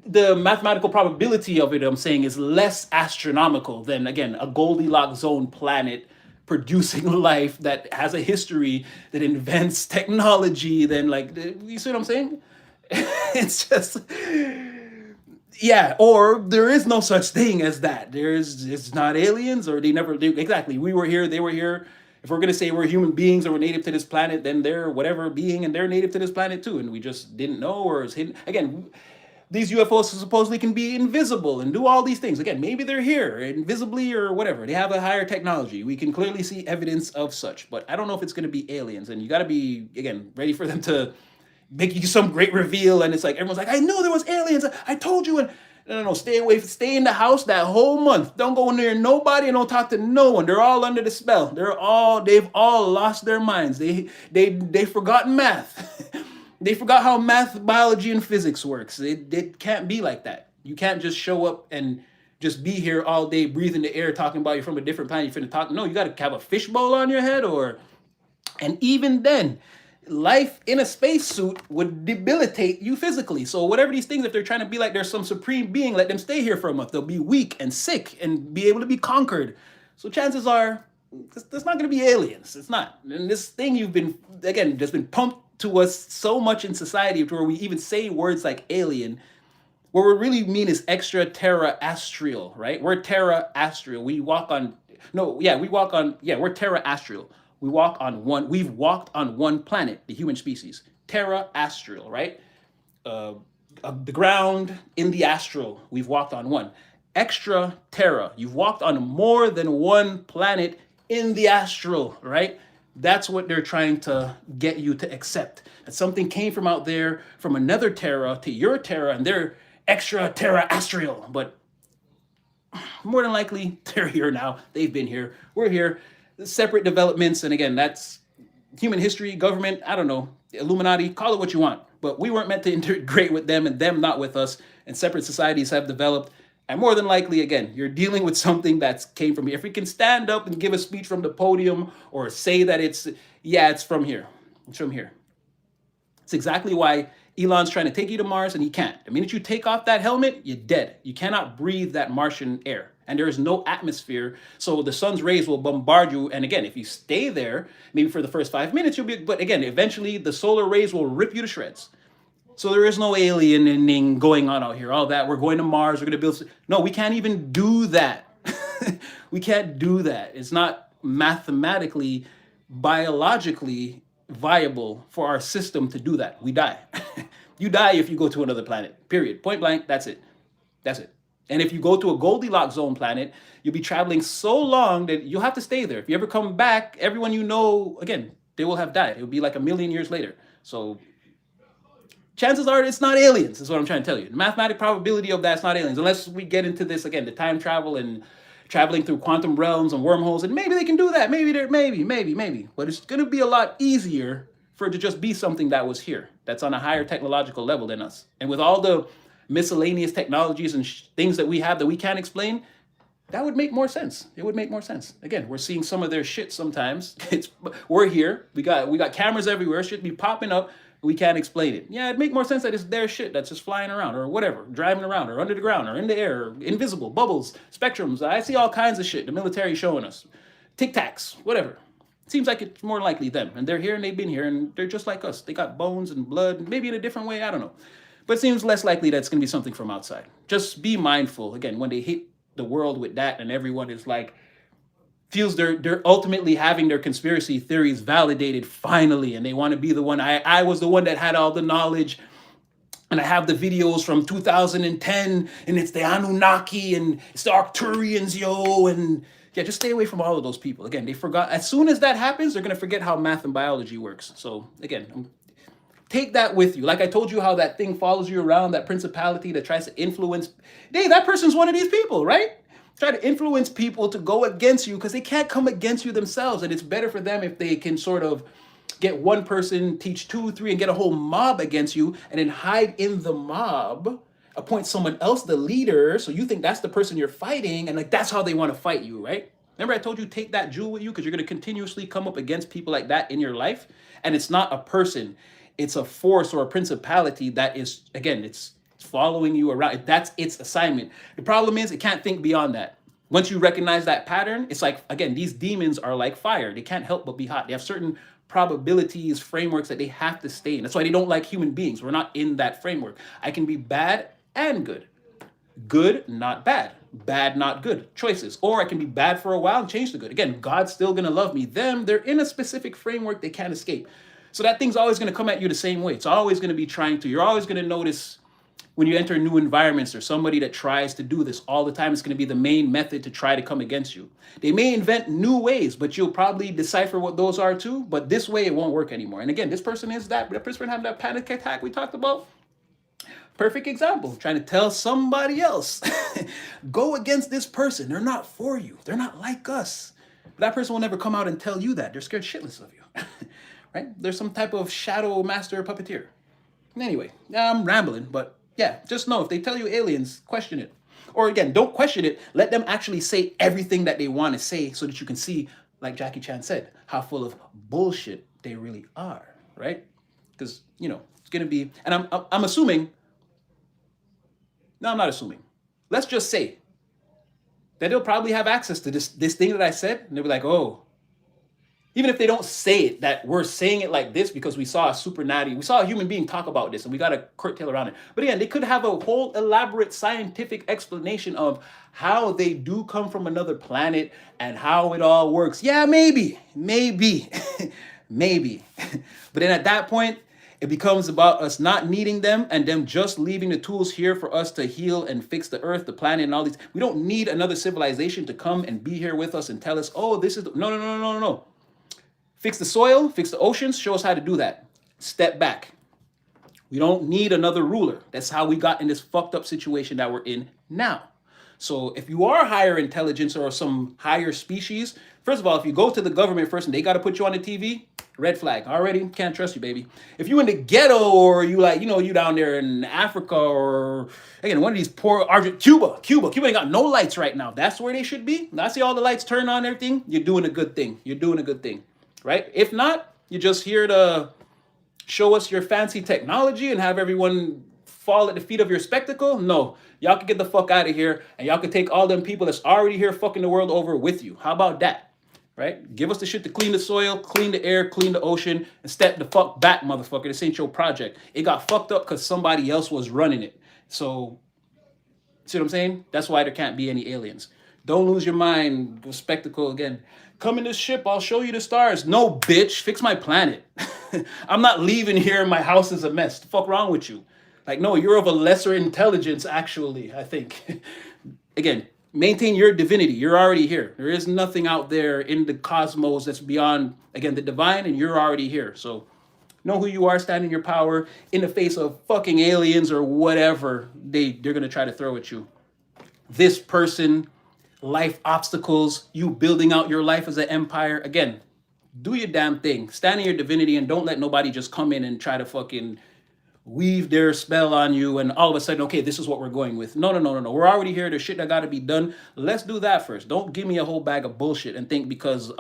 The mathematical probability of it, I'm saying, is less astronomical than, again, a Goldilocks zone planet producing life that has a history, that invents technology, then you see what I'm saying? It's just... Yeah, or there is no such thing as that. It's not aliens, or they never do. Exactly. We were here, they were here. If we're going to say we're human beings or we're native to this planet, then they're whatever being and they're native to this planet too. And we just didn't know, or it's hidden. Again, these UFOs supposedly can be invisible and do all these things. Again, maybe they're here invisibly or whatever. They have a higher technology. We can clearly see evidence of such. But I don't know if it's going to be aliens. And you got to be, again, ready for them to make you some great reveal, and it's like everyone's like, I knew there was aliens. I told you. And no, stay away. Stay in the house that whole month. Don't go near nobody and don't talk to no one. They're all under the spell. They've all lost their minds. They forgot math. They forgot how math, biology, and physics works. It can't be like that. You can't just show up and just be here all day, breathing the air, talking about you from a different planet. You're finna talk. No, you got to have a fishbowl on your head, and even then, life in a spacesuit would debilitate you physically. So whatever these things, if they're trying to be like there's some supreme being, let them stay here for a month. They'll be weak and sick and be able to be conquered. So chances are there's not going to be aliens. It's not. And this thing that's been pumped to us so much in society, to where we even say words like alien, what we really mean is extraterrestrial, right? We're terrestrial. We're terrestrial. We've walked on one planet, the human species. Terrestrial, right? The ground, in the astral, we've walked on one. Extra terra, you've walked on more than one planet in the astral, right? That's what they're trying to get you to accept. That something came from out there, from another terra to your terra, and they're extra terrestrial. But more than likely, they're here now. They've been here. We're here. Separate developments, and again, that's human history, government, I don't know, Illuminati, call it what you want, but we weren't meant to integrate with them and them not with us, and separate societies have developed. And more than likely, again, you're dealing with something that came from here. If we can stand up and give a speech from the podium or say that it's from here, it's from here. It's exactly why Elon's trying to take you to Mars and he can't. The minute you take off that helmet, you're dead. You cannot breathe that Martian air. and there is no atmosphere. So the sun's rays will bombard you. And again, if you stay there, maybe for the first 5 minutes, you'll be, but again, eventually the solar rays will rip you to shreds. So there is no aliening going on out here. All that, we're going to Mars, we're going to build. No, we can't even do that. We can't do that. It's not mathematically, biologically viable for our system to do that. We die. You die if you go to another planet, period. Point blank, that's it. That's it. And if you go to a Goldilocks zone planet, you'll be traveling so long that you'll have to stay there. If you ever come back, everyone you know, again, they will have died. It will be like a million years later. So chances are it's not aliens, is what I'm trying to tell you. The mathematic probability of that's not aliens, unless we get into this, again, the time travel and traveling through quantum realms and wormholes, and maybe they can do that. Maybe. But it's going to be a lot easier for it to just be something that was here, that's on a higher technological level than us. And with all the miscellaneous technologies and things that we have that we can't explain, that would make more sense. It would make more sense. Again, we're seeing some of their shit sometimes. We're here. We got cameras everywhere. Shit be popping up. We can't explain it. Yeah, it'd make more sense that it's their shit that's just flying around or whatever, driving around or under the ground or in the air, or invisible, bubbles, spectrums. I see all kinds of shit the military showing us. Tic Tacs, whatever. Seems like it's more likely them. And they're here and they've been here and they're just like us. They got bones and blood, maybe in a different way, I don't know. But it seems less likely that it's going to be something from outside. Just be mindful, again, when they hit the world with that and everyone is like, feels they're ultimately having their conspiracy theories validated finally, and they want to be the one. I was the one that had all the knowledge, and I have the videos from 2010, and it's the Anunnaki, and it's the Arcturians, yo, and yeah, just stay away from all of those people. Again, they forgot. As soon as that happens, they're going to forget how math and biology works. So again, take that with you. Like I told you how that thing follows you around, that principality that tries to influence. Hey, that person's one of these people, right? Try to influence people to go against you because they can't come against you themselves. And it's better for them if they can sort of get one person, teach two, three, and get a whole mob against you, and then hide in the mob, appoint someone else the leader, so you think that's the person you're fighting, and like that's how they want to fight you, right? Remember I told you take that jewel with you because you're going to continuously come up against people like that in your life, and it's not a person, it's a force or a principality that is, again, it's following you around. That's its assignment. The problem is it can't think beyond that. Once you recognize that pattern, it's like, again, these demons are like fire. They can't help but be hot. They have certain probabilities, frameworks that they have to stay in. That's why they don't like human beings. We're not in that framework. I can be bad and good. Good, not bad. Bad, not good. Choices. Or I can be bad for a while and change to good. Again, God's still going to love me. Them, they're in a specific framework they can't escape. So that thing's always going to come at you the same way. It's always going to be trying to. You're always going to notice when you enter new environments, there's somebody that tries to do this all the time. It's going to be the main method to try to come against you. They may invent new ways, but you'll probably decipher what those are too. But this way, it won't work anymore. And again, this person is that person having that panic attack we talked about. Perfect example. Trying to tell somebody else, go against this person. They're not for you. They're not like us. But that person will never come out and tell you that. They're scared shitless of you. Right? There's some type of shadow master puppeteer. Anyway, I'm rambling, but yeah, just know if they tell you aliens, question it. Or again, don't question it. Let them actually say everything that they want to say so that you can see, like Jackie Chan said, how full of bullshit they really are, right? Because, you know, it's going to be, and I'm assuming, no, I'm not assuming. Let's just say that they'll probably have access to this thing that I said, and they'll be like, oh, even if they don't say it, that we're saying it like this because we saw a super natty, we saw a human being talk about this and we got a curtail around it. But again, they could have a whole elaborate scientific explanation of how they do come from another planet and how it all works. Yeah, maybe, maybe. But then at that point, it becomes about us not needing them and them just leaving the tools here for us to heal and fix the earth, the planet, and all these. We don't need another civilization to come and be here with us and tell us, oh, this is, no. Fix the soil, fix the oceans, show us how to do that. Step back. We don't need another ruler. That's how we got in this fucked up situation that we're in now. So if you are higher intelligence or some higher species, first of all, if you go to the government first and they got to put you on the TV, red flag. Already can't trust you, baby. If you in the ghetto or you like, you down there in Africa or again, one of these poor Cuba ain't got no lights right now. That's where they should be. I see all the lights turn on, everything. You're doing a good thing. Right? If not, you're just here to show us your fancy technology and have everyone fall at the feet of your spectacle? No. Y'all can get the fuck out of here and y'all can take all them people that's already here fucking the world over with you. How about that? Right? Give us the shit to clean the soil, clean the air, clean the ocean, and step the fuck back, motherfucker. This ain't your project. It got fucked up because somebody else was running it. So, see what I'm saying? That's why there can't be any aliens. Don't lose your mind. Spectacle again. Come in this ship, I'll show you the stars. No, bitch, fix my planet. I'm not leaving here. My house is a mess. The fuck wrong with you? Like, no, you're of a lesser intelligence, actually, I think. Again, maintain your divinity. You're already here. There is nothing out there in the cosmos that's beyond, again, the divine, and you're already here. So know who you are, stand in your power in the face of fucking aliens or whatever they're going to try to throw at you. This person, life obstacles, you building out your life as an empire. Again, do your damn thing. Stand in your divinity and don't let nobody just come in and try to fucking weave their spell on you and all of a sudden, okay, this is what we're going with. No, no, no, no, no. We're already here. There's shit that got to be done. Let's do that first. Don't give me a whole bag of bullshit and think because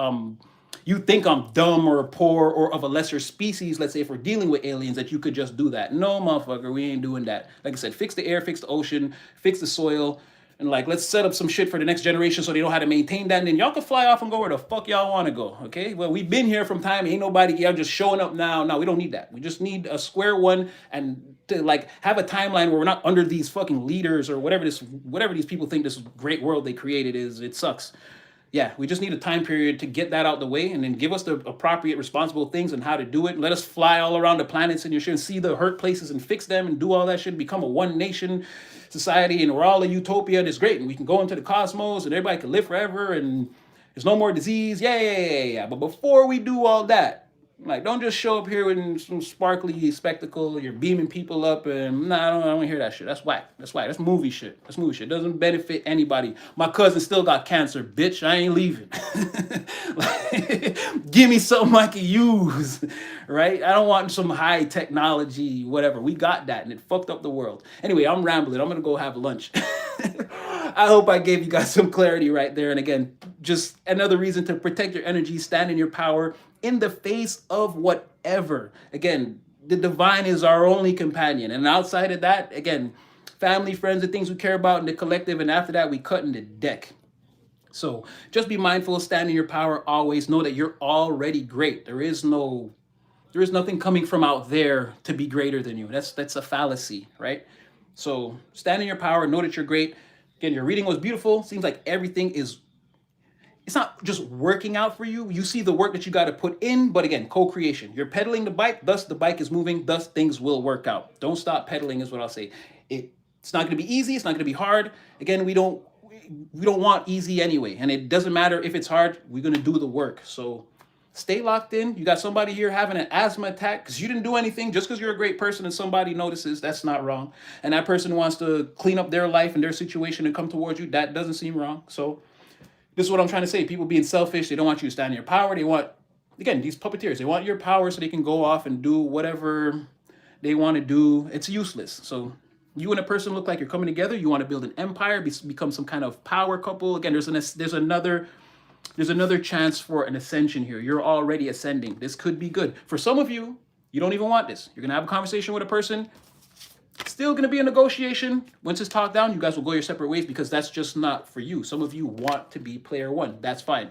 you think I'm dumb or poor or of a lesser species, let's say if we're dealing with aliens, that you could just do that. No, motherfucker, we ain't doing that. Like I said, fix the air, fix the ocean, fix the soil, and like let's set up some shit for the next generation so they know how to maintain that. And then y'all can fly off and go where the fuck y'all want to go. Okay? Well, we've been here from time. Ain't nobody y'all just showing up now. No, we don't need that. We just need a square one and to like have a timeline where we're not under these fucking leaders or whatever these people think this great world they created is. It sucks. Yeah, we just need a time period to get that out the way and then give us the appropriate responsible things and how to do it. Let us fly all around the planets and you should see the hurt places and fix them and do all that shit, become a one nation society and we're all a utopia and it's great. And we can go into the cosmos and everybody can live forever and there's no more disease. Yeah. But before we do all that, like, don't just show up here with some sparkly spectacle. You're beaming people up, and nah, I don't hear that shit. That's whack. That's whack. That's movie shit. That's movie shit. Doesn't benefit anybody. My cousin still got cancer, bitch. I ain't leaving. Like, give me something I can use, right? I don't want some high technology, whatever. We got that, and it fucked up the world. Anyway, I'm rambling. I'm gonna go have lunch. I hope I gave you guys some clarity right there. And again, just another reason to protect your energy, stand in your power in the face of whatever. Again, the divine is our only companion. And outside of that, again, family, friends, the things we care about in the collective. And after that, we cut in the deck. So just be mindful, stand in your power always. Know that you're already great. There is nothing coming from out there to be greater than you. That's a fallacy, right? So stand in your power, know that you're great. Again, your reading was beautiful. Seems like everything is, it's not just working out for you. You see the work that you got to put in, but again, co-creation. You're pedaling the bike, thus the bike is moving, thus things will work out. Don't stop pedaling is what I'll say. It's not going to be easy. It's not going to be hard. Again, we don't want easy anyway. And it doesn't matter if it's hard. We're going to do the work. So stay locked in. You got somebody here having an asthma attack because you didn't do anything. Just because you're a great person and somebody notices, that's not wrong. And that person wants to clean up their life and their situation and come towards you, that doesn't seem wrong. So this is what I'm trying to say. People being selfish, they don't want you to stand in your power. They want, again, these puppeteers, they want your power so they can go off and do whatever they want to do. It's useless. So you and a person look like you're coming together. You want to build an empire, become some kind of power couple. Again, there's another chance for an ascension here. You're already ascending. This could be good. For some of you, you don't even want this. You're going to have a conversation with a person. Still going to be a negotiation. Once it's talked down, you guys will go your separate ways because that's just not for you. Some of you want to be player one. That's fine.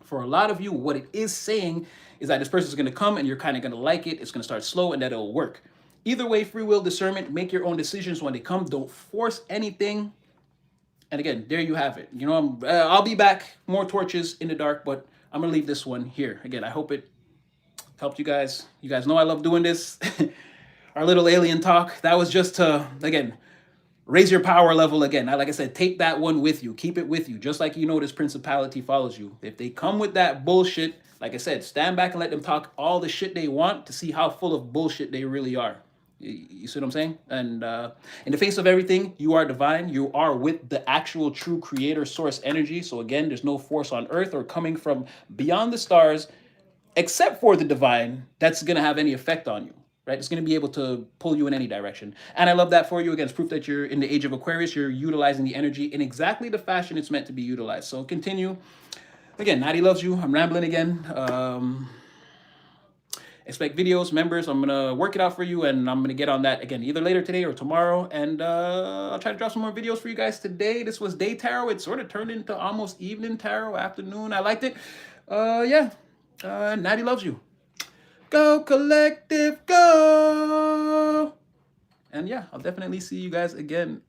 For a lot of you, what it is saying is that this person is going to come and you're kind of going to like it. It's going to start slow and that it'll work. Either way, free will, discernment, make your own decisions when they come. Don't force anything. And again, there you have it. You know, I'll be back, more torches in the dark, but I'm going to leave this one here. Again, I hope it helped you guys. You guys know I love doing this. Our little alien talk, that was just to, again, raise your power level again. Like I said, take that one with you. Keep it with you. Just like you know this principality follows you. If they come with that bullshit, like I said, stand back and let them talk all the shit they want to see how full of bullshit they really are. You see what I'm saying? And in the face of everything, you are divine. You are with the actual true creator source energy. So again, there's no force on earth or coming from beyond the stars, except for the divine, that's going to have any effect on you. Right? It's going to be able to pull you in any direction. And I love that for you. Again, it's proof that you're in the age of Aquarius. You're utilizing the energy in exactly the fashion it's meant to be utilized. So continue. Again, Natty loves you. I'm rambling again. expect videos, members. I'm gonna work it out for you, and I'm gonna get on that again either later today or tomorrow. And I'll try to drop some more videos for you guys today. This was day tarot. It sort of turned into almost evening tarot, afternoon. I liked it. Yeah. Natty loves you. Go collective, go. And yeah, I'll definitely see you guys again